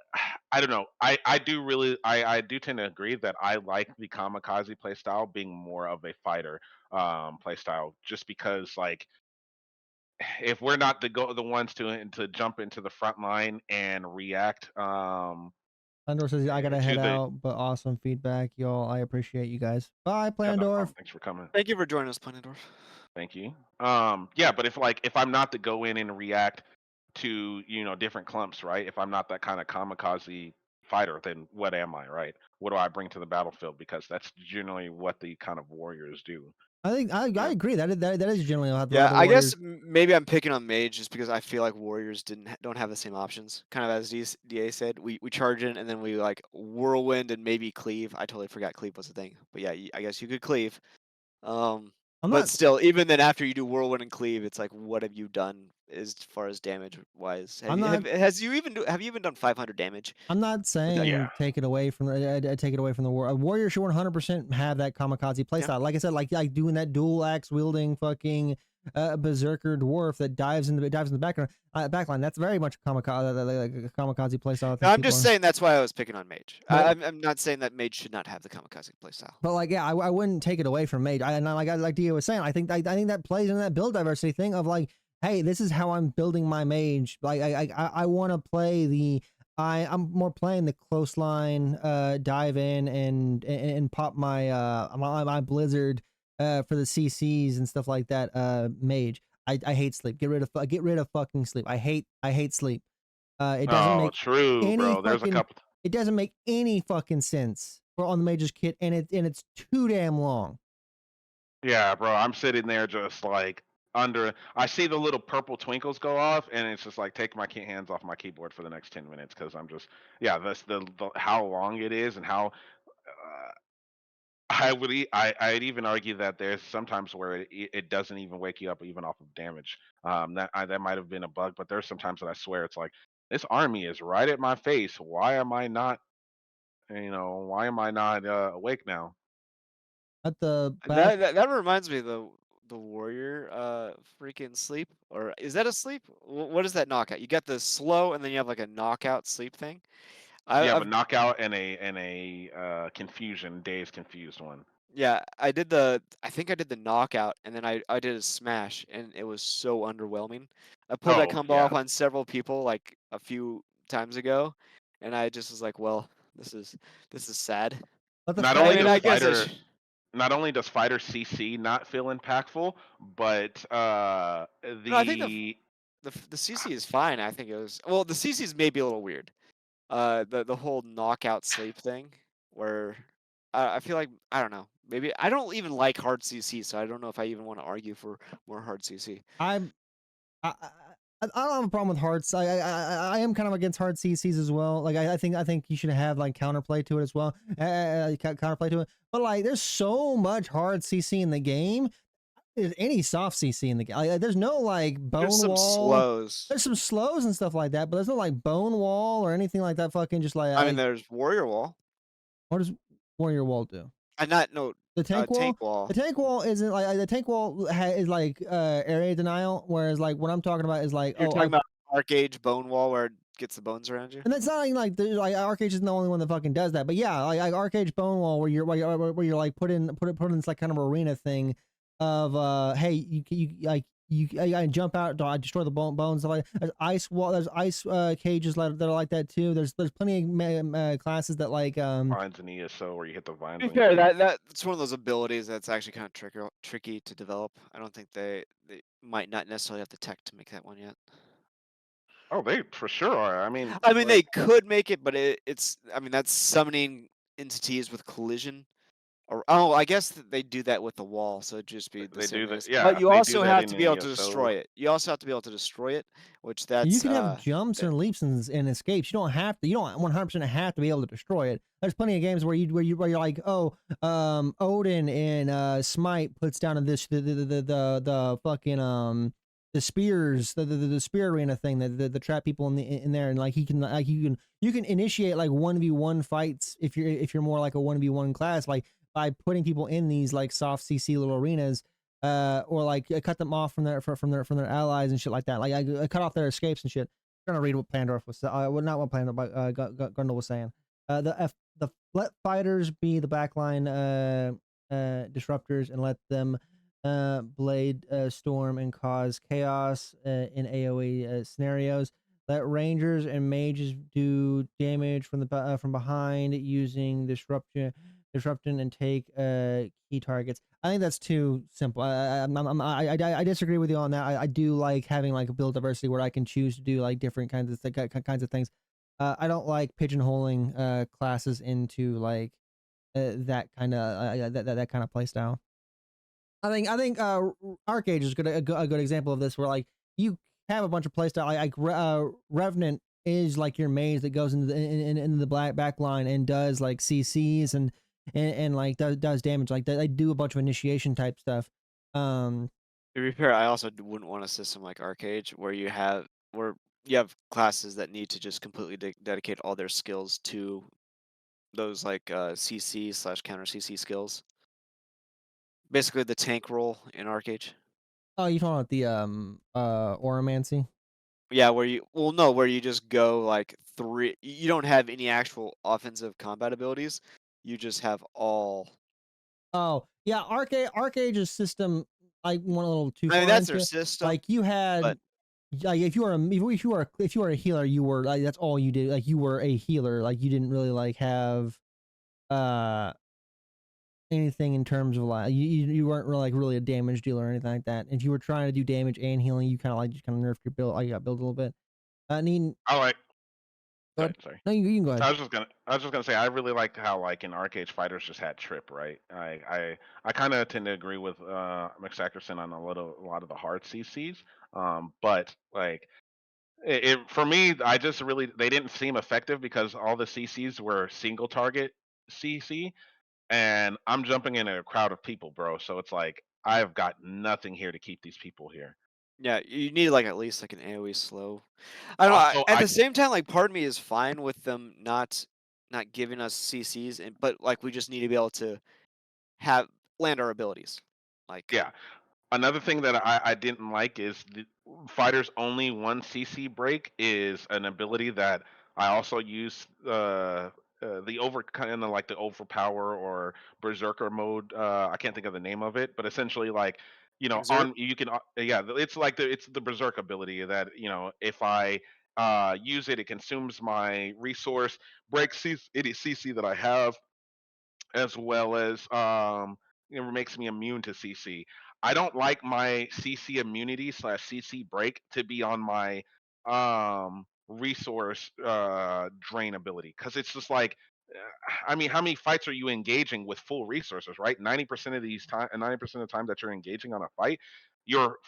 I don't know. I do tend to agree that I like the kamikaze playstyle being more of a fighter playstyle, just because like if we're not the ones to jump into the front line and react Plandorf says I gotta to head the out, but awesome feedback, y'all. I appreciate you guys. Bye, yeah, not a Plandorf. problem. Thanks for coming. Thank you for joining us, Plandorf. Thank you. Yeah, but if I'm not to go in and react to different clumps, right? If I'm not that kind of kamikaze fighter, then what am I, right? What do I bring to the battlefield? Because that's generally what the kind of warriors do. I think I Yeah. agree that is generally how the Yeah, I Warriors. guess maybe I'm picking on Mage just because I feel like Warriors don't have the same options. Kind of as DA said, we charge in and then we like whirlwind and maybe cleave. I totally forgot cleave was a thing, but yeah, I guess you could cleave. I'm But not. still, even then, after you do whirlwind and cleave, it's like, what have you done as far as damage wise? I'm not. Have you even done 500 damage? I'm not saying Yeah. take it away from the war. A warrior should 100% have that kamikaze playstyle. Like I said, like doing that dual axe wielding fucking berserker dwarf that dives in the backline. That's very much kamikaze like a kamikaze playstyle. No, I'm just saying that's why I was picking on Mage. I'm not saying that Mage should not have the kamikaze playstyle. But like, yeah, I wouldn't take it away from Mage. Like Dio was saying, I think that plays in that build diversity thing of like, hey, this is how I'm building my Mage. Like I want to play the. I'm more playing the close line, dive in and pop my blizzard for the CCs and stuff like that. Mage. I hate sleep. Get rid of fucking sleep. I hate sleep. It doesn't make true, any bro. There's a fucking. couple. It doesn't make any fucking sense for on the Mage's kit, and it's too damn long. Yeah, bro. I'm sitting there just like I see the little purple twinkles go off, and it's just like take my hands off my keyboard for the next 10 minutes because I'm just that's the how long it is and how I'd even argue that there's sometimes where it doesn't even wake you up even off of damage. That might have been a bug, but there's sometimes that I swear it's like this army is right at my face. Why am I not awake now? At the back, That reminds me, the warrior freaking sleep, or is that a sleep? What is that knockout? You got the slow and then you have like a knockout sleep thing. Yeah, I've but knockout and a confusion, dazed confused one. Yeah, I think I did the knockout and then I did a smash and it was so underwhelming. I pulled that Oh, combo yeah. off on several people like a few times ago, and I just was like, well, this is sad. let the Not fact- only I mean, does I guess fighter not only does fighter CC not feel impactful, but No, I think the CC is fine. I think it was the CC is maybe a little weird. The whole knockout sleep thing, where I feel like I don't know. Maybe I don't even like hard CC, so I don't know if I even want to argue for more hard CC. I don't have a problem with hard. I am kind of against hard CCs as well. Like I think you should have like counterplay to it as well. Counterplay to it, but like there's so much hard CC in the game. There's any soft CC in the game. Like, there's no like bone There's some wall. slows. There's some slows and stuff like that, but there's no like bone wall or anything like that. Fucking just like I mean, there's warrior wall. what does warrior wall do? The tank wall. tank wall. The tank wall isn't like the tank wall is like area denial, whereas like what I'm talking about is like You're talking about Arcage bone wall where it gets the bones around you. and that's not even like Arcage isn't the only one that fucking does that, but yeah, like Arcage bone wall where you're like put in this like kind of arena thing of hey you jump out, destroy the bones. Like there's ice wall, there's ice cages that are like that too. There's plenty of classes that like vines and ESO where you hit the vines. To be fair, that's one of those abilities that's actually kind of tricky to develop. I don't think they might not necessarily have the tech to make that one yet. Oh, they for sure are. I mean, they could make it, but it's. I mean, that's summoning entities with collision. Or I guess they do that with the wall, so it'd just be the They same do that- as- yeah, But you they do also that have in to be able to ESO. destroy it. You also have to be able to destroy it, which that's. you can have jumps that- and leaps and escapes. You don't 100% have to be able to destroy it. There's plenty of games where you're like, oh, Odin in Smite puts down this the fucking spears, the spear arena thing, the trap people in there, and like he can like you can initiate like 1v1 fights if you're more like a 1v1 class, like by putting people in these like soft CC little arenas, or like cut them off from their allies and shit like that. Like I cut off their escapes and shit. I'm gonna read what Plandorf was, well, not what Plandorf, but Gundel was saying. Let fighters be the backline disruptors and let them blade storm and cause chaos in AoE scenarios. Let rangers and mages do damage from behind using disruption and take key targets. I think that's too simple. I disagree with you on that. I do like having like a build diversity where I can choose to do like different kinds of things. I don't like pigeonholing classes into like that kind of that kind of play style. I think Arcade is a good example of this, where like you have a bunch of playstyle. Like Revenant is like your mage that goes into the black back line and does like CCs and like does damage. Like they do a bunch of initiation type stuff. To be fair, I also wouldn't want a system like Arcade where you have classes that need to just completely dedicate all their skills to those like CC/counter CC skills. Basically, the tank role in Arcade. Oh, you talking about the Oromancy? Yeah, where you just go like three. You don't have any actual offensive combat abilities. You just have all. Oh yeah, Arcade's system. I went a little too far. I mean, that's into their it. system. Like you had. But Like if you were a healer, you were like that's all you did. Like you were a healer. Like you didn't really like have anything in terms of like you weren't really a damage dealer or anything like that. If you were trying to do damage and healing, you kind of nerfed your build. You got build a little bit. I like. Go ahead. No, you can go ahead. I was just gonna say I really liked how like in Arcade fighters just had trip, right? I kind of tend to agree with McStackerson on a lot of the hard CCs, but like for me, I just really they didn't seem effective because all the CCs were single target CC, and I'm jumping in a crowd of people, bro. So it's like I've got nothing here to keep these people here. yeah, you need like at least like an AoE slow. I don't know. Also, At the same time, like part of me is fine with them not giving us CCs, but like we just need to be able to land our abilities. Like yeah. Another thing that I didn't like is the fighters only one CC break is an ability that I also use the kind of like the overpower or berserker mode. I can't think of the name of it, but essentially like Berserk? you can yeah, it's like it's the berserk ability that if I use it, it consumes my resource, breaks any CC that I have, as well as it makes me immune to CC. I don't like my CC immunity / CC break to be on my resource drain ability, because it's just like I mean, how many fights are you engaging with full resources, right? 90% of these time, 90% of the time that you're engaging on a fight, you're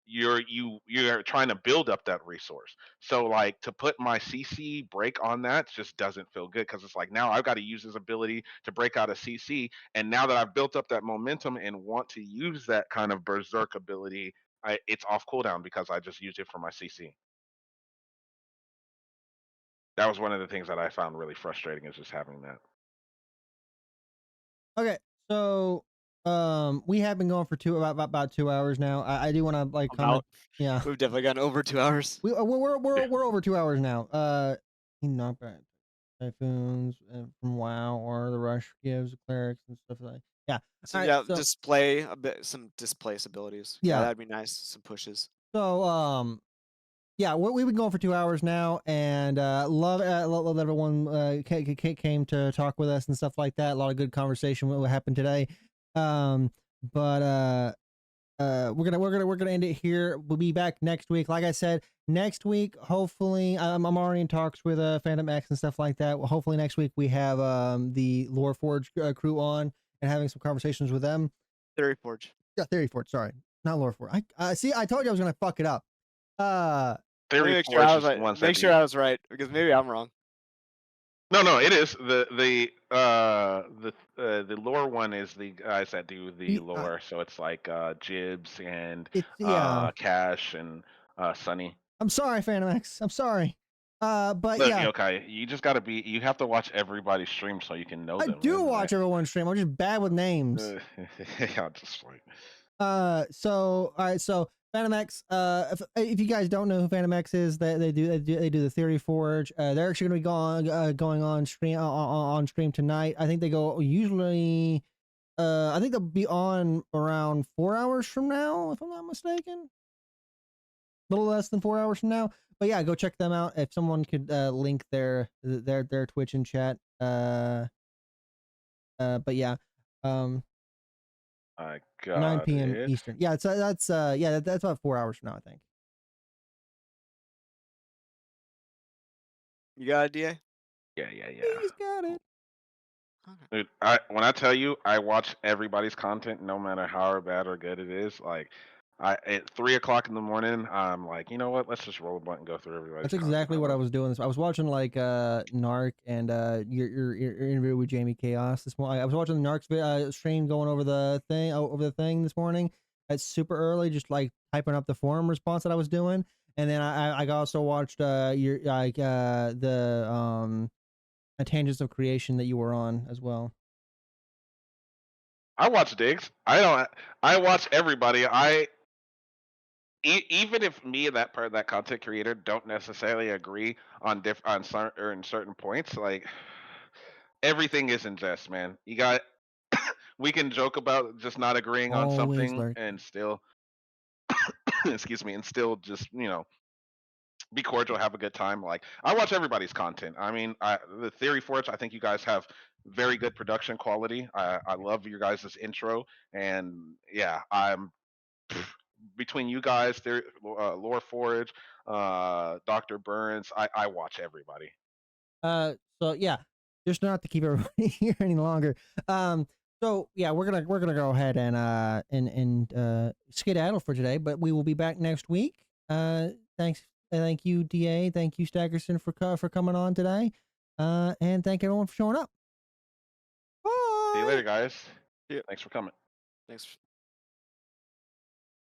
you're trying to build up that resource. So like to put my CC break on that just doesn't feel good, because it's like now I've got to use this ability to break out a CC, and now that I've built up that momentum and want to use that kind of berserk ability, it's off cooldown because I just used it for my CC. That was one of the things that I found really frustrating, is just having that. Okay, so we have been going for about 2 hours now. I do want to like comment. Yeah, we've definitely gone over 2 hours. we're over 2 hours now. Not bad. Typhoons from WoW or the Rush gives clerics and stuff like that. Yeah. So All yeah, right, so, display a bit some displace abilities. Yeah. That'd be nice. Some pushes. So yeah, we've been going for 2 hours now, and love everyone came to talk with us and stuff like that. A lot of good conversation what happened today. But we're gonna end it here. We'll be back next week. Like I said, next week, hopefully, I'm already in talks with Phantom X and stuff like that. Well, hopefully next week we have the Lore Forge crew on and having some conversations with them. Theory Forge. Yeah, Theory Forge. Sorry, not Lore Forge. I see. I told you I was gonna fuck it up. Theory Make Forge sure I is was the ones right. Make that sure I was right, because maybe I'm wrong. No, it is the lore one is the guys that do the lore. So it's like Jibs and It's yeah. Cash and Sunny. I'm sorry, Phantom X. I'm sorry. But Look, yeah, okay, you just gotta be. You have to watch everybody's stream so you can know I them. do Man. watch everyone's stream. I'm just bad with names. Yeah, just like. So all right, so Phantom X. If you guys don't know who Phantom X is, they do the Theory Forge. They're actually going to be going on stream on stream tonight. I think they go usually. I think they'll be on around 4 hours from now, if I'm not mistaken. A little less than 4 hours from now. But yeah, go check them out. If someone could link their Twitch in chat. But yeah, I got 9 p.m. it. Eastern. Yeah, so that's that's about 4 hours from now, I think. You got it, DA? Yeah. He's got it. Dude, when I tell you, I watch everybody's content, no matter how bad or good it is. Like, at 3 o'clock in the morning, I'm like, you know what? Let's just roll a button and go through everybody's. That's exactly what I was doing. I was watching like Narc and your interview with Jamie Chaos this morning. I was watching the Narc's stream going over the thing this morning. It's super early, just like typing up the forum response that I was doing, and then I also watched your the Tangents of Creation that you were on as well. I watch Diggs. I watch everybody. Even if me and that content creator don't necessarily agree on certain points, like everything is in jest, man. You got. We can joke about just not agreeing on Always something lurking. and still, excuse me, and still just be cordial, have a good time. Like, I watch everybody's content. I mean, the Theory Forge, I think you guys have very good production quality. I love your guys' intro, and yeah, I'm between you guys, Lore Forge, Dr. Burns. I watch everybody. So yeah, just not to keep everybody here any longer. So yeah, we're gonna go ahead and skedaddle for today, but we will be back next week. Thank you, DA. Thank you, Stackerson, for coming on today. And thank everyone for showing up. Bye. See you later, guys. Yeah. Thanks for coming. Thanks.